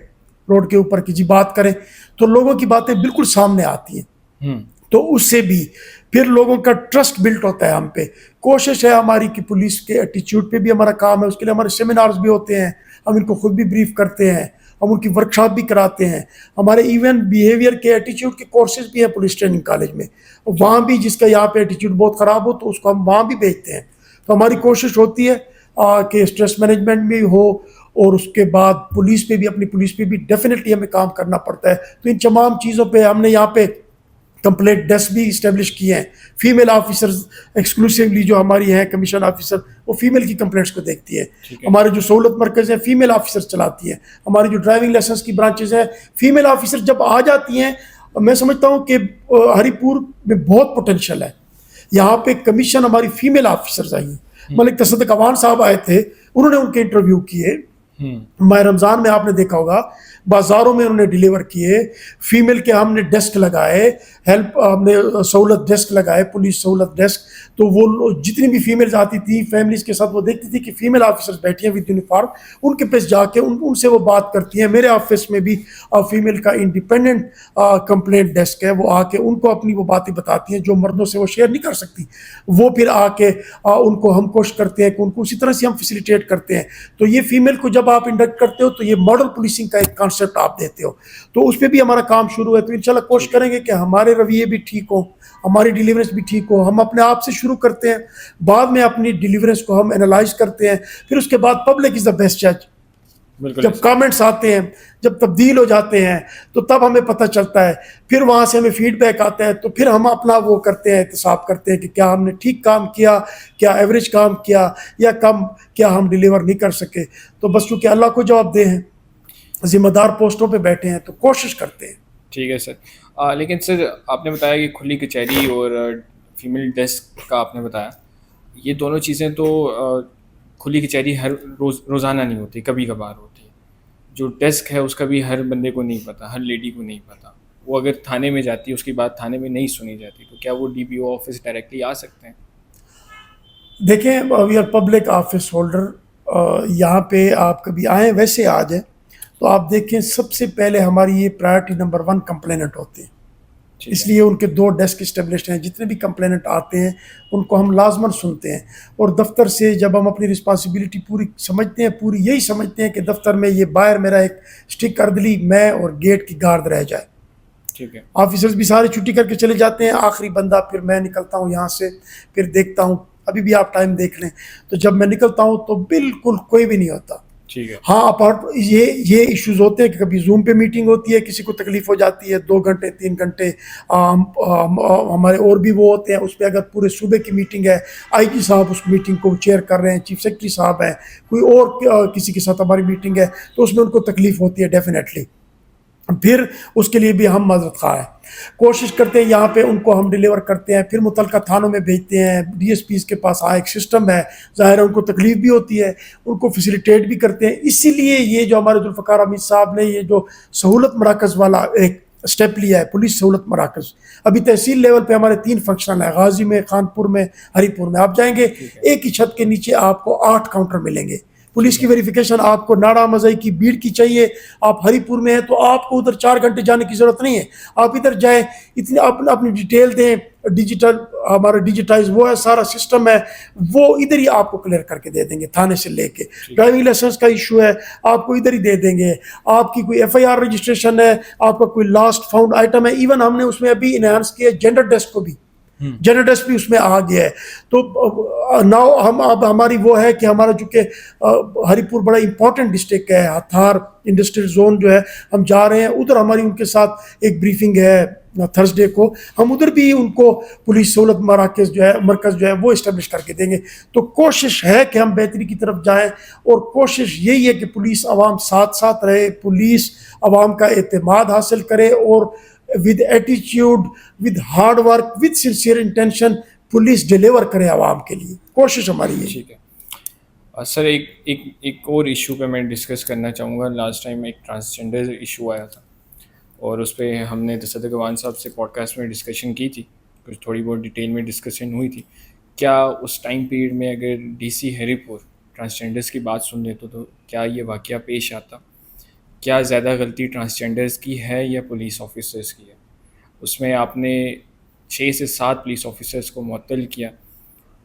روڈ کے اوپر کہ جی بات کریں, تو لوگوں کی باتیں بالکل سامنے آتی ہیں. تو اس سے بھی پھر لوگوں کا ٹرسٹ بلٹ ہوتا ہے ہم پہ. کوشش ہے ہماری کہ پولیس کے ایٹیچیوڈ پہ بھی ہمارا کام ہے, اس کے لیے ہمارے سیمینارز بھی ہوتے ہیں, ہم ان کو خود بھی بریف کرتے ہیں, ہم ان کی ورکشاپ بھی کراتے ہیں. ہمارے ایون بیہیویئر کے ایٹیچیوڈ کے کورسز بھی ہیں پولیس ٹریننگ کالج میں, وہاں بھی جس کا یہاں پہ ایٹیچیوڈ بہت خراب ہو تو اس کو ہم وہاں بھی بھیجتے ہیں. تو ہماری کوشش ہوتی ہے کہ اسٹریس مینجمنٹ بھی ہو, اور اس کے بعد پولیس پہ بھی, اپنی پولیس پہ بھی ڈیفینیٹلی ہمیں کام کرنا پڑتا ہے. تو ان تمام چیزوں پہ ہم نے یہاں پہ کمپلینٹ ڈیسک بھی اسٹیبلش کیے ہیں. فیمیل آفیسرز ایکسکلوسیولی جو ہماری ہیں کمیشن آفیسر, وہ فیمیل کی کمپلینٹس کو دیکھتی ہے. ہمارے جو سہولت مرکز ہیں فیمیل آفیسر چلاتی ہیں. ہماری جو ڈرائیونگ لائسنس کی برانچز ہیں فیمیل آفیسر جب آ جاتی ہیں, میں سمجھتا ہوں کہ ہری پور میں بہت پوٹینشیل ہے. یہاں پہ کمیشن ہماری فیمیل آفیسرز آئی ہیں. ملک تصدق عوان صاحب آئے تھے, انہوں نے ان کے انٹرویو کیے. ماہ رمضان میں آپ نے دیکھا ہوگا بازاروں میں انہوں نے ڈیلیور کیے. فیمیل کے ہم نے ڈیسک لگائے, ہیلپ ہم نے سہولت ڈیسک لگائے, پولیس سہولت ڈیسک. تو وہ جتنی بھی فیمیلز آتی تھی فیملیز کے ساتھ, وہ دیکھتی تھی کہ فیمیل آفیسرز بیٹھی ہیں ود یونیفارم, ان کے پاس جا کے ان سے وہ بات کرتی ہیں. میرے آفس میں بھی فیمیل کا انڈیپینڈنٹ کمپلینٹ ڈیسک ہے, وہ آ کے ان کو اپنی وہ باتیں بتاتی ہیں جو مردوں سے وہ شیئر نہیں کر سکتی. وہ پھر آ کے ان کو ہم کوشش کرتے ہیں کہ ان کو اسی طرح سے ہم فیسیلیٹیٹ کرتے ہیں. تو یہ فیمیل کو جب آپ انڈکٹ کرتے ہو تو یہ ماڈل پولیسنگ کا ایک کانسیپٹ آپ دیتے ہو, تو اس پہ بھی ہمارا کام شروع ہے. تو انشاءاللہ کوشش کریں گے کہ ہمارے رویے بھی ٹھیک ہوں, ہماری ڈیلیورنس بھی ٹھیک ہو. ہم اپنے آپ سے شروع کرتے ہیں, بعد میں اپنی ڈیلیورنس کو ہم انالائز کرتے ہیں, پھر اس کے بعد پبلک از دا بیسٹ جج. جب کامنٹس آتے ہیں, جب تبدیل ہو جاتے ہیں, تو تب ہمیں پتہ چلتا ہے. پھر وہاں سے ہمیں فیڈ بیک آتا ہے, تو پھر ہم اپنا وہ کرتے ہیں, احتساب کرتے ہیں کہ کیا ہم نے ٹھیک کام کیا, کیا ایوریج کام کیا, یا کم کیا ہم ڈیلیور نہیں کر سکے. تو بس چونکہ اللہ کو جواب دہ ہیں, ذمہ دار پوسٹوں پہ بیٹھے ہیں, تو کوشش کرتے ہیں. ٹھیک ہے سر. لیکن سر آپ نے بتایا کہ کھلی کچہری اور فیمیل ڈیسک کا آپ نے بتایا, یہ دونوں چیزیں تو کھلی کچہری ہر روزانہ نہیں ہوتی, کبھی کبھار ہوتی ہے. جو ڈیسک ہے اس کا بھی ہر بندے کو نہیں پتہ, ہر لیڈی کو نہیں پتہ. وہ اگر تھانے میں جاتی ہے اس کی بات تھانے میں نہیں سنی جاتی, تو کیا وہ D P O office directly آ سکتے ہیں؟ دیکھیں, we are public office holder, یہاں پہ آپ کبھی آئیں, ویسے آ جائیں تو آپ دیکھیں سب سے پہلے ہماری یہ پرائرٹی نمبر 1 کمپلیننٹ ہوتے ہیں. اس لیے ان کے 2 ڈیسک اسٹیبلشڈ ہیں. جتنے بھی کمپلیننٹ آتے ہیں ان کو ہم لازماً سنتے ہیں, اور دفتر سے جب ہم اپنی رسپانسبلٹی پوری سمجھتے ہیں, پوری یہی سمجھتے ہیں کہ دفتر میں یہ باہر میرا ایک اسٹک اردلی میں اور گیٹ کی گارڈ رہ جائے. ٹھیک ہے. آفیسرز بھی سارے چھٹی کر کے چلے جاتے ہیں, آخری بندہ پھر میں نکلتا ہوں یہاں سے, پھر دیکھتا ہوں, ابھی بھی آپ ٹائم دیکھ لیں, تو جب میں نکلتا ہوں تو بالکل کوئی بھی نہیں ہوتا. ٹھیک ہے. ہاں, اپارٹ یہ ایشوز ہوتے ہیں کہ کبھی زوم پہ میٹنگ ہوتی ہے, کسی کو تکلیف ہو جاتی ہے 2 گھنٹے 3 گھنٹے. ہمارے اور بھی وہ ہوتے ہیں, اس پہ اگر پورے صوبے کی میٹنگ ہے, آئی جی صاحب اس میٹنگ کو چیئر کر رہے ہیں, چیف سیکرٹری صاحب ہیں, کوئی اور کسی کے ساتھ ہماری میٹنگ ہے, تو اس میں ان کو تکلیف ہوتی ہے ڈیفینیٹلی. پھر اس کے لیے بھی ہم معذرت خواہ ہیں. کوشش کرتے ہیں یہاں پہ ان کو ہم ڈیلیور کرتے ہیں, پھر متعلقہ تھانوں میں بھیجتے ہیں, ڈی ایس پیز کے پاس ایک سسٹم ہے, ظاہر ہے ان کو تکلیف بھی ہوتی ہے, ان کو فیسیلیٹیٹ بھی کرتے ہیں. اسی لیے یہ جو ہمارے ذوالفقار حمید صاحب نے یہ جو سہولت مراکز والا ایک اسٹیپ لیا ہے, پولیس سہولت مراکز, ابھی تحصیل لیول پہ ہمارے 3 فنکشن ہیں, غازی میں, خانپور میں, ہری پور میں. آپ جائیں گے ایک ہی چھت کے نیچے آپ کو 8 کاؤنٹر ملیں گے. پولیس کی ویریفیکیشن آپ کو ناڑا مزئی کی بھیڑ کی چاہیے, آپ ہری پور میں ہیں تو آپ کو ادھر 4 گھنٹے جانے کی ضرورت نہیں ہے, آپ ادھر جائیں, اتنی اپنی ڈیٹیل دیں, ڈیجیٹل ہمارا ڈیجیٹائز وہ ہے سارا سسٹم ہے, وہ ادھر ہی آپ کو کلیئر کر کے دے دیں گے. تھانے سے لے کے ڈرائیونگ لائسنس کا ایشو ہے آپ کو ادھر ہی دے دیں گے, آپ کی کوئی ایف آئی آر رجسٹریشن ہے, آپ کا کوئی لاسٹ فاؤنڈ آئٹم ہے, ایون ہم نے اس میں ابھی انہانس کیا جینڈر ڈیسک کو بھی, جنرل ڈیسک بھی اس میں آ گیا ہے. تو ناؤ ہم اب ہماری وہ ہے کہ ہمارا چونکہ ہری پور بڑا امپورٹنٹ ڈسٹرکٹ ہے, ہتھار انڈسٹریل زون جو ہے, ہم جا رہے ہیں ادھر, ہماری ان کے ساتھ ایک بریفنگ ہے تھرسڈے کو, ہم ادھر بھی ان کو پولیس سہولت مراکز جو ہے مرکز جو ہے وہ اسٹیبلش کر کے دیں گے. تو کوشش ہے کہ ہم بہتری کی طرف جائیں, اور کوشش یہی ہے کہ پولیس عوام ساتھ ساتھ رہے, پولیس عوام کا اعتماد حاصل کرے, اور with attitude, with hard work, with sincere intention police deliver کرے عوام کے لیے. کوشش ہماری ہے. ٹھیک ہے سر, ایک اور ایشو پہ میں ڈسکس کرنا چاہوں گا. لاسٹ ٹائم ایک ٹرانسجینڈر ایشو آیا تھا, اور اس پہ ہم نے تصدق عوان صاحب سے پوڈ کاسٹ میں ڈسکشن کی تھی, کچھ تھوڑی بہت ڈیٹیل میں ڈسکشن ہوئی تھی. کیا اس ٹائم پیریڈ میں اگر ڈی سی ہری پور ٹرانسجینڈرس کی بات سن لیتے تو کیا یہ واقعہ پیش آتا؟ کیا زیادہ غلطی ٹرانسجینڈرس کی ہے یا پولیس آفیسرس کی ہے؟ اس میں آپ نے 6 سے 7 پولیس آفیسرس کو معطل کیا,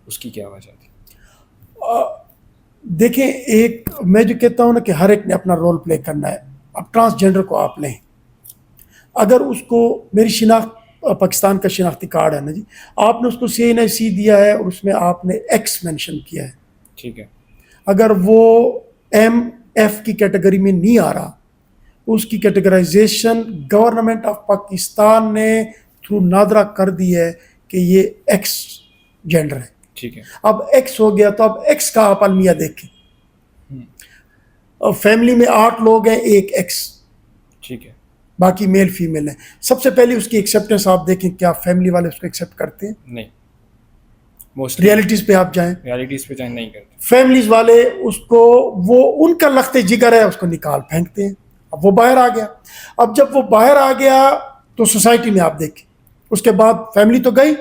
اس کی کیا وجہ تھی؟ دیکھیں, ایک میں جو کہتا ہوں نا کہ ہر ایک نے اپنا رول پلے کرنا ہے. اب ٹرانسجینڈر کو آپ لیں, اگر اس کو, میری شناخت پاکستان کا شناختی کارڈ ہے نا جی, آپ نے اس کو CNIC دیا ہے اور اس میں آپ نے ایکس مینشن کیا ہے, ٹھیک ہے, اگر وہ MF کی کیٹیگری میں نہیں آ رہا, اس کی کیٹیگرائزیشن گورنمنٹ آف پاکستان نے تھرو نادرا کر دی ہے کہ یہ ایکس جینڈر ہے. ٹھیک ہے, اب ایکس ہو گیا تو اب ایکس کا آپ المیہ دیکھیں. فیملی میں 8 لوگ ہیں, ایک ایکس, ٹھیک ہے, باقی میل فیمیل ہیں. سب سے پہلے اس کی ایکسیپٹنس آپ دیکھیں, کیا فیملی والے اس کو ایکسیپٹ کرتے ہیں؟ نہیں, موسٹلی ریئلٹیز پہ آپ جائیں, ریالٹیز پہ جائیں نہیں کرتے. فیملیز والے اس کو, وہ ان کا لخت جگر ہے, اس کو نکال پھینکتے ہیں. اب وہ باہر آ گیا, اب جب وہ باہر آ گیا تو سوسائٹی میں آپ دیکھیں, اس کے بعد فیملی تو گئی,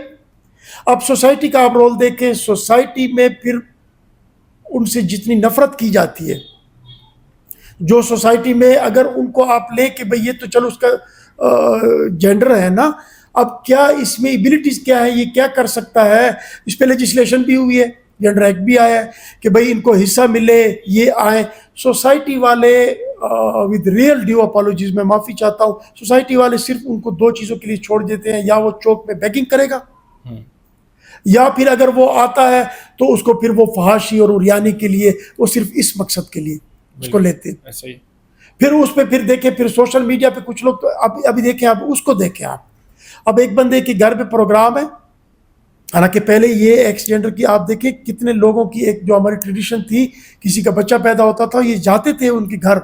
اب سوسائٹی کا آپ رول دیکھیں. سوسائٹی میں پھر ان سے جتنی نفرت کی جاتی ہے, جو سوسائٹی میں اگر ان کو آپ لے کہ بھئی یہ تو چلو اس کا جینڈر ہے نا, اب کیا اس میں ایبلٹیز کیا ہے, یہ کیا کر سکتا ہے, اس پہ لیجسلیشن بھی ہوئی ہے, جینڈر ایکٹ بھی آیا ہے کہ بھئی ان کو حصہ ملے, یہ آئیں. سوسائٹی والے ود ریئل ڈیو اپالوجیز, میں معافی چاہتا ہوں, سوسائٹی والے صرف ان کو 2 چیزوں کے لیے چھوڑ دیتے ہیں, یا وہ چوک میں بیگنگ کرے گا, یا پھر اگر وہ آتا ہے تو اس کو پھر وہ فحاشی اور اریانی کے لیے, وہ صرف اس مقصد کے لیے اس کو لیتے ہیں. ایسا ہی. پھر اس پہ پھر دیکھیں, پھر سوشل میڈیا پہ کچھ لوگ تو ابھی دیکھیں, اب اس کو دیکھیں آپ, اب ایک بندے کے گھر پہ پروگرام ہے, حالانکہ پہلے یہ ایکس جینڈر کی آپ دیکھیں کتنے لوگوں کی ایک جو ہماری ٹریڈیشن تھی, کسی کا بچہ پیدا ہوتا تھا, یہ جاتے تھے ان کے گھر,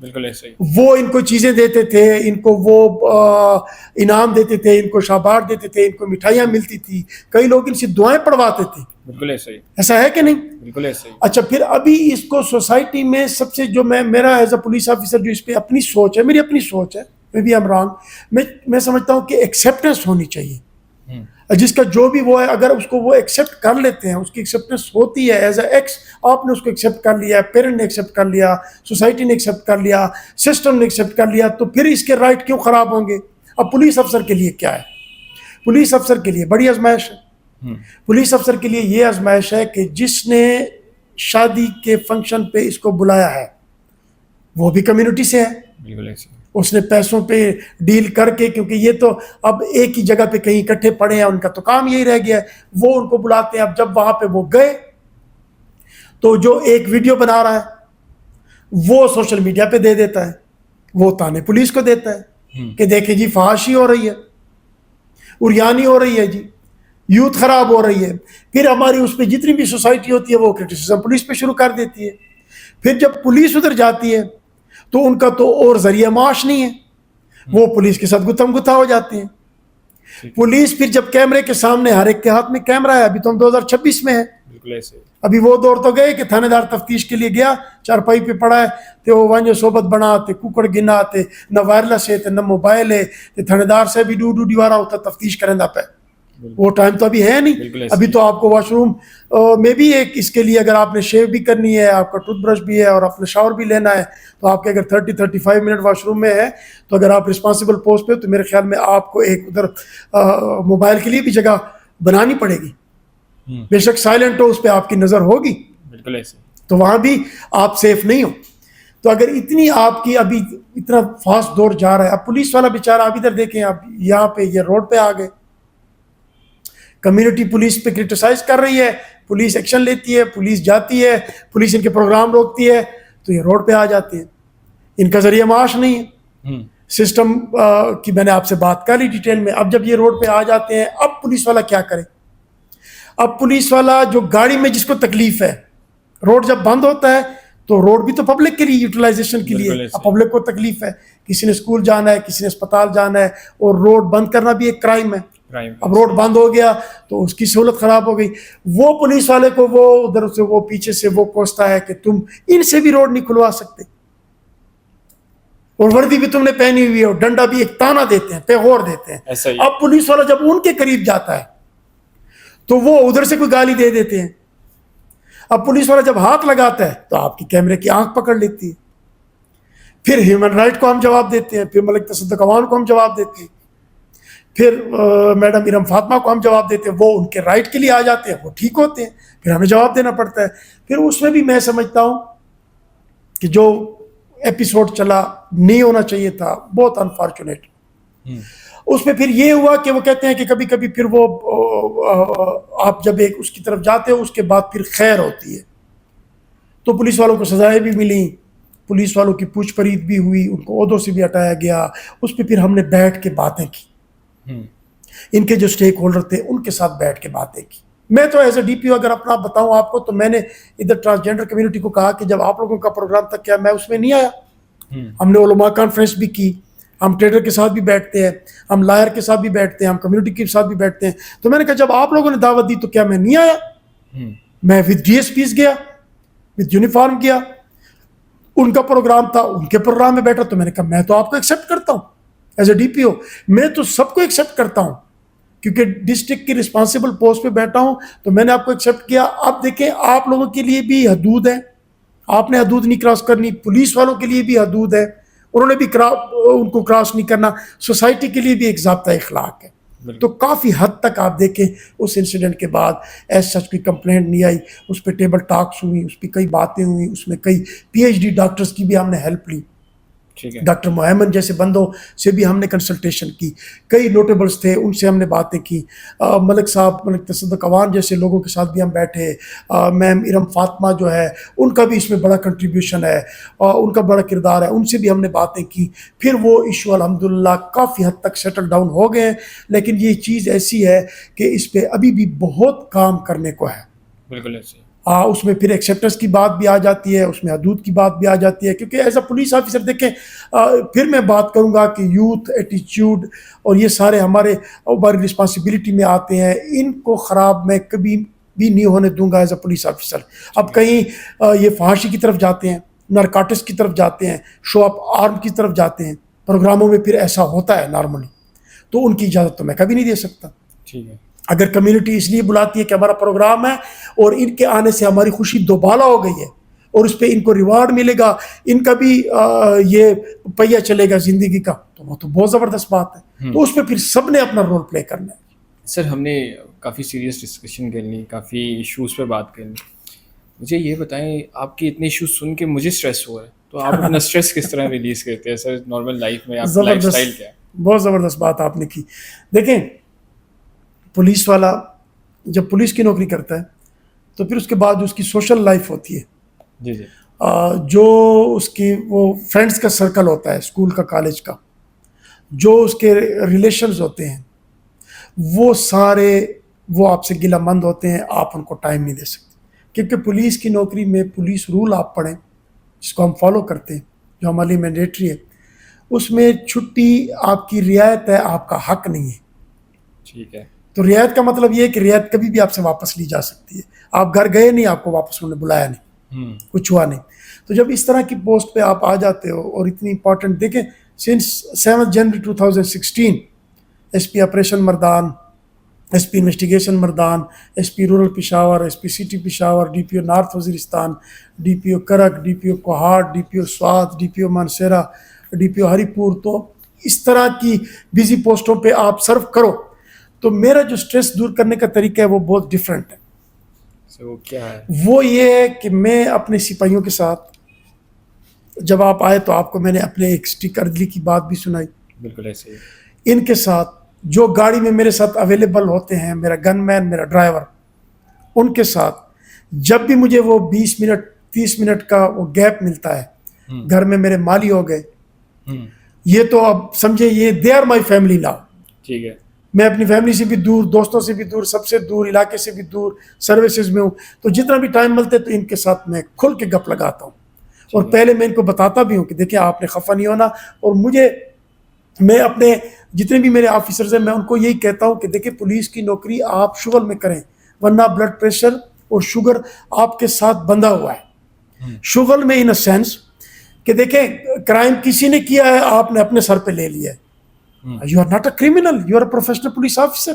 بالکل ایسا ہی. وہ ان کو چیزیں دیتے تھے, ان کو وہ انعام دیتے تھے, ان کو شاباش دیتے تھے, ان کو مٹھائیاں ملتی تھی, کئی لوگ ان سے دعائیں پڑھواتے تھے. بالکل ایسا ہی. ایسا ہے کہ نہیں؟ بالکل ایسا ہی. اچھا, پھر ابھی اس کو سوسائٹی میں سب سے جو میرا ایز اے پولیس آفیسر جو اس پہ اپنی سوچ ہے, میری اپنی سوچ ہے, میں بھی رانگ, میں سمجھتا ہوں کہ ایکسیپٹنس ہونی چاہیے. جس کا جو بھی وہ ہے, اگر اس کو وہ ایکسیپٹ کر لیتے ہیں, اس کی ایکسیپٹنس ہوتی ہے ایز اے ایکس, آپ نے اس کو ایکسیپٹ کر لیا, پیرنٹ نے ایکسیپٹ کر لیا, سوسائٹی نے ایکسیپٹ کر لیا, سسٹم نے ایکسیپٹ کر لیا, تو پھر اس کے رائٹ کیوں خراب ہوں گے؟ اب پولیس افسر کے لیے کیا ہے؟ پولیس افسر کے لیے بڑی آزمائش ہے. پولیس افسر کے لیے یہ آزمائش ہے کہ جس نے شادی کے فنکشن پہ اس کو بلایا ہے وہ بھی کمیونٹی سے ہے. بالکل ایسا. اس نے پیسوں پہ ڈیل کر کے, کیونکہ یہ تو اب ایک ہی جگہ پہ کہیں اکٹھے پڑے ہیں, ان کا تو کام یہی رہ گیا ہے, وہ ان کو بلاتے ہیں. اب جب وہاں پہ وہ گئے تو جو ایک ویڈیو بنا رہا ہے وہ سوشل میڈیا پہ دے دیتا ہے, وہ تانے پولیس کو دیتا ہے کہ دیکھیں جی فحاشی ہو رہی ہے, اریانی ہو رہی ہے, جی یوتھ خراب ہو رہی ہے. پھر ہماری اس پہ جتنی بھی سوسائٹی ہوتی ہے وہ کرٹیسزم پولیس پہ شروع کر دیتی ہے. پھر جب پولیس ادھر جاتی ہے تو ان کا تو اور ذریعہ معاش نہیں ہے, وہ پولیس کے ساتھ گتم گتا ہو جاتے ہیں. پولیس پھر جب کیمرے کے سامنے ہر ایک کے ہاتھ میں کیمرہ ہے, ابھی تو ہم 2026 میں ہیں, بالکل ایسے ابھی وہ دور تو گئے کہ تھانے دار تفتیش کے لیے گیا, چارپائی پہ پڑا ہے تے وہ وانجو صحبت بنا تے ککڑ گنا تے نہ وائرلیس ہے تے نہ موبائل ہے تے تھانے دار سے بھی ڈو دیوارا ہوتا تفتیش کریں دا پہ. وہ ٹائم تو ابھی ہے نہیں. ابھی تو آپ کو واش روم میں بھی ایک اس کے لیے اگر آپ نے شیو بھی کرنی ہے, آپ کا ٹوتھ برش بھی ہے اور اپنے شاور بھی لینا ہے, تو آپ کے اگر 30-35 منٹ واش روم میں ہے تو اگر آپ رسپانسبل پوسٹ پہ, تو میرے خیال میں آپ کو ایک ادھر موبائل کے لیے بھی جگہ بنانی پڑے گی. بے شک سائلنٹ ہو, اس پہ آپ کی نظر ہوگی, بالکل ایسے تو وہاں بھی آپ سیف نہیں ہو. تو اگر اتنی آپ کی ابھی اتنا فاسٹ دور جا رہا ہے, اب پولیس والا بیچارہ آپ ادھر دیکھیں, اب یہاں پہ یہ روڈ پہ آ گئے, کمیونٹی پولیس پہ کرٹیسائز کر رہی ہے, پولیس ایکشن لیتی ہے, پولیس جاتی ہے, پولیس ان کے پروگرام روکتی ہے, تو یہ روڈ پہ آ جاتے ہیں. ان کا ذریعہ معاش نہیں ہے. سسٹم کی میں نے آپ سے بات کر لی ڈیٹیل میں. اب جب یہ روڈ پہ آ جاتے ہیں, اب پولیس والا کیا کرے؟ اب پولیس والا جو گاڑی میں جس کو تکلیف ہے, روڈ جب بند ہوتا ہے تو روڈ بھی تو پبلک کے لیے یوٹیلائزیشن کے لیے, اب پبلک کو تکلیف ہے, کسی نے اسکول جانا ہے, کسی نے اسپتال جانا ہے, اور روڈ بند کرنا بھی ایک کرائم ہے. اب روڈ بند ہو گیا تو اس کی سہولت خراب ہو گئی. وہ پولیس والے کو وہ ادھر سے وہ پیچھے سے وہ کوستا ہے کہ تم ان سے بھی روڈ نہیں کھلوا سکتے, اور وردی بھی تم نے پہنی ہوئی ہے, اور ڈنڈا بھی ایک تانا دیتے ہیں, پیغور دیتے ہیں. اب پولیس والا جب ان کے قریب جاتا ہے تو وہ ادھر سے کوئی گالی دے دیتے ہیں. اب پولیس والا جب ہاتھ لگاتا ہے تو آپ کی کیمرے کی آنکھ پکڑ لیتی ہے. پھر ہیومن رائٹ کو ہم جواب دیتے ہیں, پھر ملک تصدق عوان کو ہم جواب دیتے ہیں, پھر میڈم ارم فاطمہ کو ہم جواب دیتے ہیں. وہ ان کے رائٹ کے لیے آ جاتے ہیں, وہ ٹھیک ہوتے ہیں, پھر ہمیں جواب دینا پڑتا ہے. پھر اس میں بھی میں سمجھتا ہوں کہ جو ایپیسوڈ چلا نہیں ہونا چاہیے تھا, بہت انفارچونیٹ. اس میں پھر یہ ہوا کہ وہ کہتے ہیں کہ کبھی کبھی پھر وہ آپ جب ایک اس کی طرف جاتے ہو, اس کے بعد پھر خیر ہوتی ہے. تو پولیس والوں کو سزائیں بھی ملیں, پولیس والوں کی پوچھ پرید بھی ہوئی, ان کو عہدوں سے بھی ہٹایا گیا. اس پہ پھر ہم نے بیٹھ کے باتیں کی, ان کے جو سٹیک ہولڈر تھے ان کے ساتھ بیٹھ کے باتیں کی. میں تو ایز اے ڈی پی او اگر اپنا بتاؤں آپ کو, تو میں نے ادھر ٹرانسجینڈر کمیونٹی کو کہا کہ جب آپ لوگوں کا پروگرام تھا کیا میں اس میں نہیں آیا؟ ہم نے علماء کانفرنس بھی کی, ہم ٹریڈر کے ساتھ بھی بیٹھتے ہیں, ہم لائر کے ساتھ بھی بیٹھتے ہیں, ہم کمیونٹی کے ساتھ بھی بیٹھتے ہیں. تو میں نے کہا جب آپ لوگوں نے دعوت دی تو کیا میں نہیں آیا؟ میں ود ڈی ایس پیز گیا, ود یونیفارم گیا, ان کا پروگرام تھا, ان کے پروگرام میں بیٹھا. تو میں نے کہا میں تو آپ کو ایکسیپٹ کرتا ہوں ایز اے ڈی پی او, میں تو سب کو ایکسیپٹ کرتا ہوں, کیونکہ ڈسٹرکٹ کی رسپانسبل پوسٹ پہ بیٹھا ہوں, تو میں نے آپ کو ایکسیپٹ کیا. اب دیکھیں آپ لوگوں کے لیے بھی حدود ہے, آپ نے حدود نہیں کراس کرنی, پولیس والوں کے لیے بھی حدود ہے, انہوں نے بھی ان کو کراس نہیں کرنا, سوسائٹی کے لیے بھی ایک ضابطہ اخلاق ہے. تو کافی حد تک آپ دیکھیں اس انسیڈنٹ کے بعد ایز سچ کوئی کمپلینٹ نہیں آئی. اس پہ ٹیبل ٹاکس ہوئی, اس پہ کئی باتیں ہوئی, اس میں کئی پی ایچ ڈی ڈاکٹرز کی بھی ہم نے ہیلپ لی, ڈاکٹر محمد جیسے بندوں سے بھی ہم نے کنسلٹیشن کی, کئی نوٹیبلز تھے ان سے ہم نے باتیں کی, ملک صاحب ملک تصدق عوان جیسے لوگوں کے ساتھ بھی ہم بیٹھے, میم ارم فاطمہ جو ہے ان کا بھی اس میں بڑا کنٹریبیوشن ہے, ان کا بڑا کردار ہے, ان سے بھی ہم نے باتیں کی. پھر وہ ایشو الحمدللہ کافی حد تک سیٹل ڈاؤن ہو گئے ہیں, لیکن یہ چیز ایسی ہے کہ اس پہ ابھی بھی بہت کام کرنے کو ہے. بالکل ایسے اس میں پھر ایکسیپٹنس کی بات بھی آ جاتی ہے, اس میں حدود کی بات بھی آ جاتی ہے, کیونکہ ایز اے پولیس آفیسر دیکھیں, پھر میں بات کروں گا کہ یوتھ ایٹیچیوڈ اور یہ سارے ہمارے رسپانسبلٹی میں آتے ہیں, ان کو خراب میں کبھی بھی نہیں ہونے دوں گا ایز اے پولیس آفیسر. اب کہیں یہ فحاشی کی طرف جاتے ہیں, نارکاٹکس کی طرف جاتے ہیں, شو اپ آرم کی طرف جاتے ہیں, پروگراموں میں پھر ایسا ہوتا ہے نارملی, تو ان کی اجازت تو میں کبھی نہیں دے سکتا. ٹھیک ہے, اگر کمیونٹی اس لیے بلاتی ہے کہ ہمارا پروگرام ہے اور ان کے آنے سے ہماری خوشی دوبالا ہو گئی ہے اور اس پہ ان کو ریوارڈ ملے گا, ان کا بھی یہ پہیہ چلے گا زندگی کا, تو وہ تو بہت زبردست بات ہے. تو اس پہ پھر سب نے اپنا رول پلے کرنا ہے. سر ہم نے کافی سیریس ڈسکشن کر لی, کافی ایشوز پہ بات کر لی. مجھے یہ بتائیں, آپ کی اتنے ایشوز سن کے مجھے اسٹریس ہو رہا ہے, تو آپ اپنا اسٹریس کس طرح ریلیز کرتے ہیں سر نارمل لائف میں؟ آپ لائف اسٹائل کیا ہے؟ بہت زبردست بات آپ نے کی. دیکھیں پولیس والا جب پولیس کی نوکری کرتا ہے تو پھر اس کے بعد اس کی سوشل لائف ہوتی ہے, جی جی, جو اس کی وہ فرینڈس کا سرکل ہوتا ہے, اسکول کا, کالج کا, جو اس کے ریلیشنز ہوتے ہیں, وہ سارے وہ آپ سے گلہ مند ہوتے ہیں, آپ ان کو ٹائم نہیں دے سکتے. کیونکہ پولیس کی نوکری میں پولیس رول آپ پڑھیں جس کو ہم فالو کرتے ہیں, جو ہمارے لیے مینڈیٹری ہے, اس میں چھٹی آپ کی رعایت ہے، آپ کا حق نہیں ہے. ٹھیک ہے. تو رعایت کا مطلب یہ ہے کہ رعایت کبھی بھی آپ سے واپس لی جا سکتی ہے. آپ گھر گئے نہیں، آپ کو واپس انہوں نے بلایا نہیں، کچھ ہوا نہیں. تو جب اس طرح کی پوسٹ پہ آپ آ جاتے ہو اور اتنی امپورٹنٹ، دیکھیں سنس 7 جنوری 2016 S P operation Mardan, S P investigation Mardan, S P rural Peshawar, S P city Peshawar, D P O North Waziristan, D P O Karak, D P O Kohat, D P O Swat, D P O Mansehra, D P O Haripur. تو اس طرح کی busy پوسٹوں پہ آپ سرو کرو تو میرا جو stress دور کرنے کا طریقہ ہے وہ بہت ڈفرینٹ ہے. وہ کیا ہے؟ وہ یہ ہے کہ میں اپنے سپاہیوں کے ساتھ، جب آپ آئے تو آپ کو میں نے اپنے ایک اسٹیک ارجلی کی بات بھی سنائی. بالکل ایسے ہی. ان کے ساتھ جو گاڑی میں میرے ساتھ اویلیبل ہوتے ہیں، میرا گن مین، میرا ڈرائیور، ان کے ساتھ جب بھی مجھے وہ 20 منٹ 30 منٹ کا وہ گیپ ملتا ہے، گھر میں میرے مالی ہو گئے، یہ تو اب سمجھے یہ they are my family now. ٹھیک ہے. میں اپنی فیملی سے بھی دور، دوستوں سے بھی دور، سب سے دور، علاقے سے بھی دور، سروسز میں ہوں. تو جتنا بھی ٹائم ملتے تو ان کے ساتھ میں کھل کے گپ لگاتا ہوں. اور پہلے میں ان کو بتاتا بھی ہوں کہ دیکھیں آپ نے خفا نہیں ہونا. اور میں اپنے جتنے بھی میرے آفیسرز ہیں میں ان کو یہی کہتا ہوں کہ دیکھیں پولیس کی نوکری آپ شغل میں کریں، ورنہ بلڈ پریشر اور شوگر آپ کے ساتھ بندھا ہوا ہے. شغل میں ان اے سینس کہ دیکھیں کرائم کسی نے کیا ہے، آپ نے اپنے سر پہ لے لیا ہے. You are not a criminal, you are a professional police officer.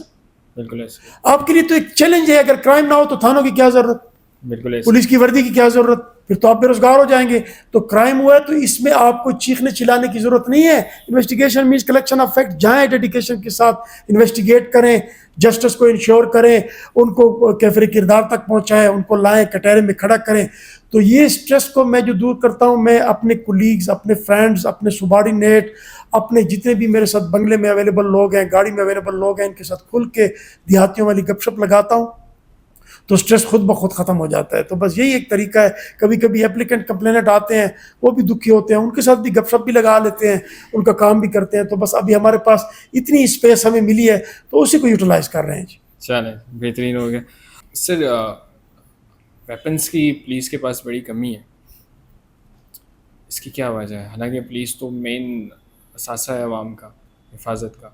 بالکل ایسے. آپ کے لیے تو ایک چیلنج ہے. اگر کرائم نہ ہو تو تھانوں کی کیا ضرورت، بالکل ایسے. پولیس کی وردی کی کیا ضرورت، پھر تو آپ بے روزگار ہو جائیں گے. تو کرائم ہوا ہے تو اس میں آپ کو چیخنے چلانے کی ضرورت نہیں ہے. Investigation means collection of fact. جائیں ڈیڈیکیشن کے ساتھ انویسٹیگیٹ کریں، جسٹس کو انشور کریں، ان کو کیفر کردار تک پہنچائیں، ان کو لائیں، کٹہرے میں کھڑا کریں. تو یہ سٹریس کو میں جو دور کرتا ہوں، میں اپنے کولیگز، اپنے فرینڈز، اپنے سبارڈینیٹ، اپنے جتنے بھی میرے ساتھ بنگلے میں اویلیبل لوگ ہیں، گاڑی میں اویلیبل لوگ ہیں، ان کے ساتھ کھل کے دیہاتیوں والی گپ شپ لگاتا ہوں تو سٹریس خود بخود ختم ہو جاتا ہے. تو بس یہی ایک طریقہ ہے. کبھی کبھی اپلیکنٹ کمپلینٹ آتے ہیں، وہ بھی دکھی ہوتے ہیں، ان کے ساتھ بھی گپ شپ بھی لگا لیتے ہیں، ان کا کام بھی کرتے ہیں. تو بس ابھی ہمارے پاس اتنی اسپیس ہمیں ملی ہے تو اسی کو یوٹیلائز کر رہے ہیں. جی چلیں، بہترین ہو گیا. سر ویپنس کی پولیس کے پاس بڑی کمی ہے، اس کی کیا وجہ ہے؟ حالانکہ پولیس تو مین اثاثہ ہے عوام کا، حفاظت کا.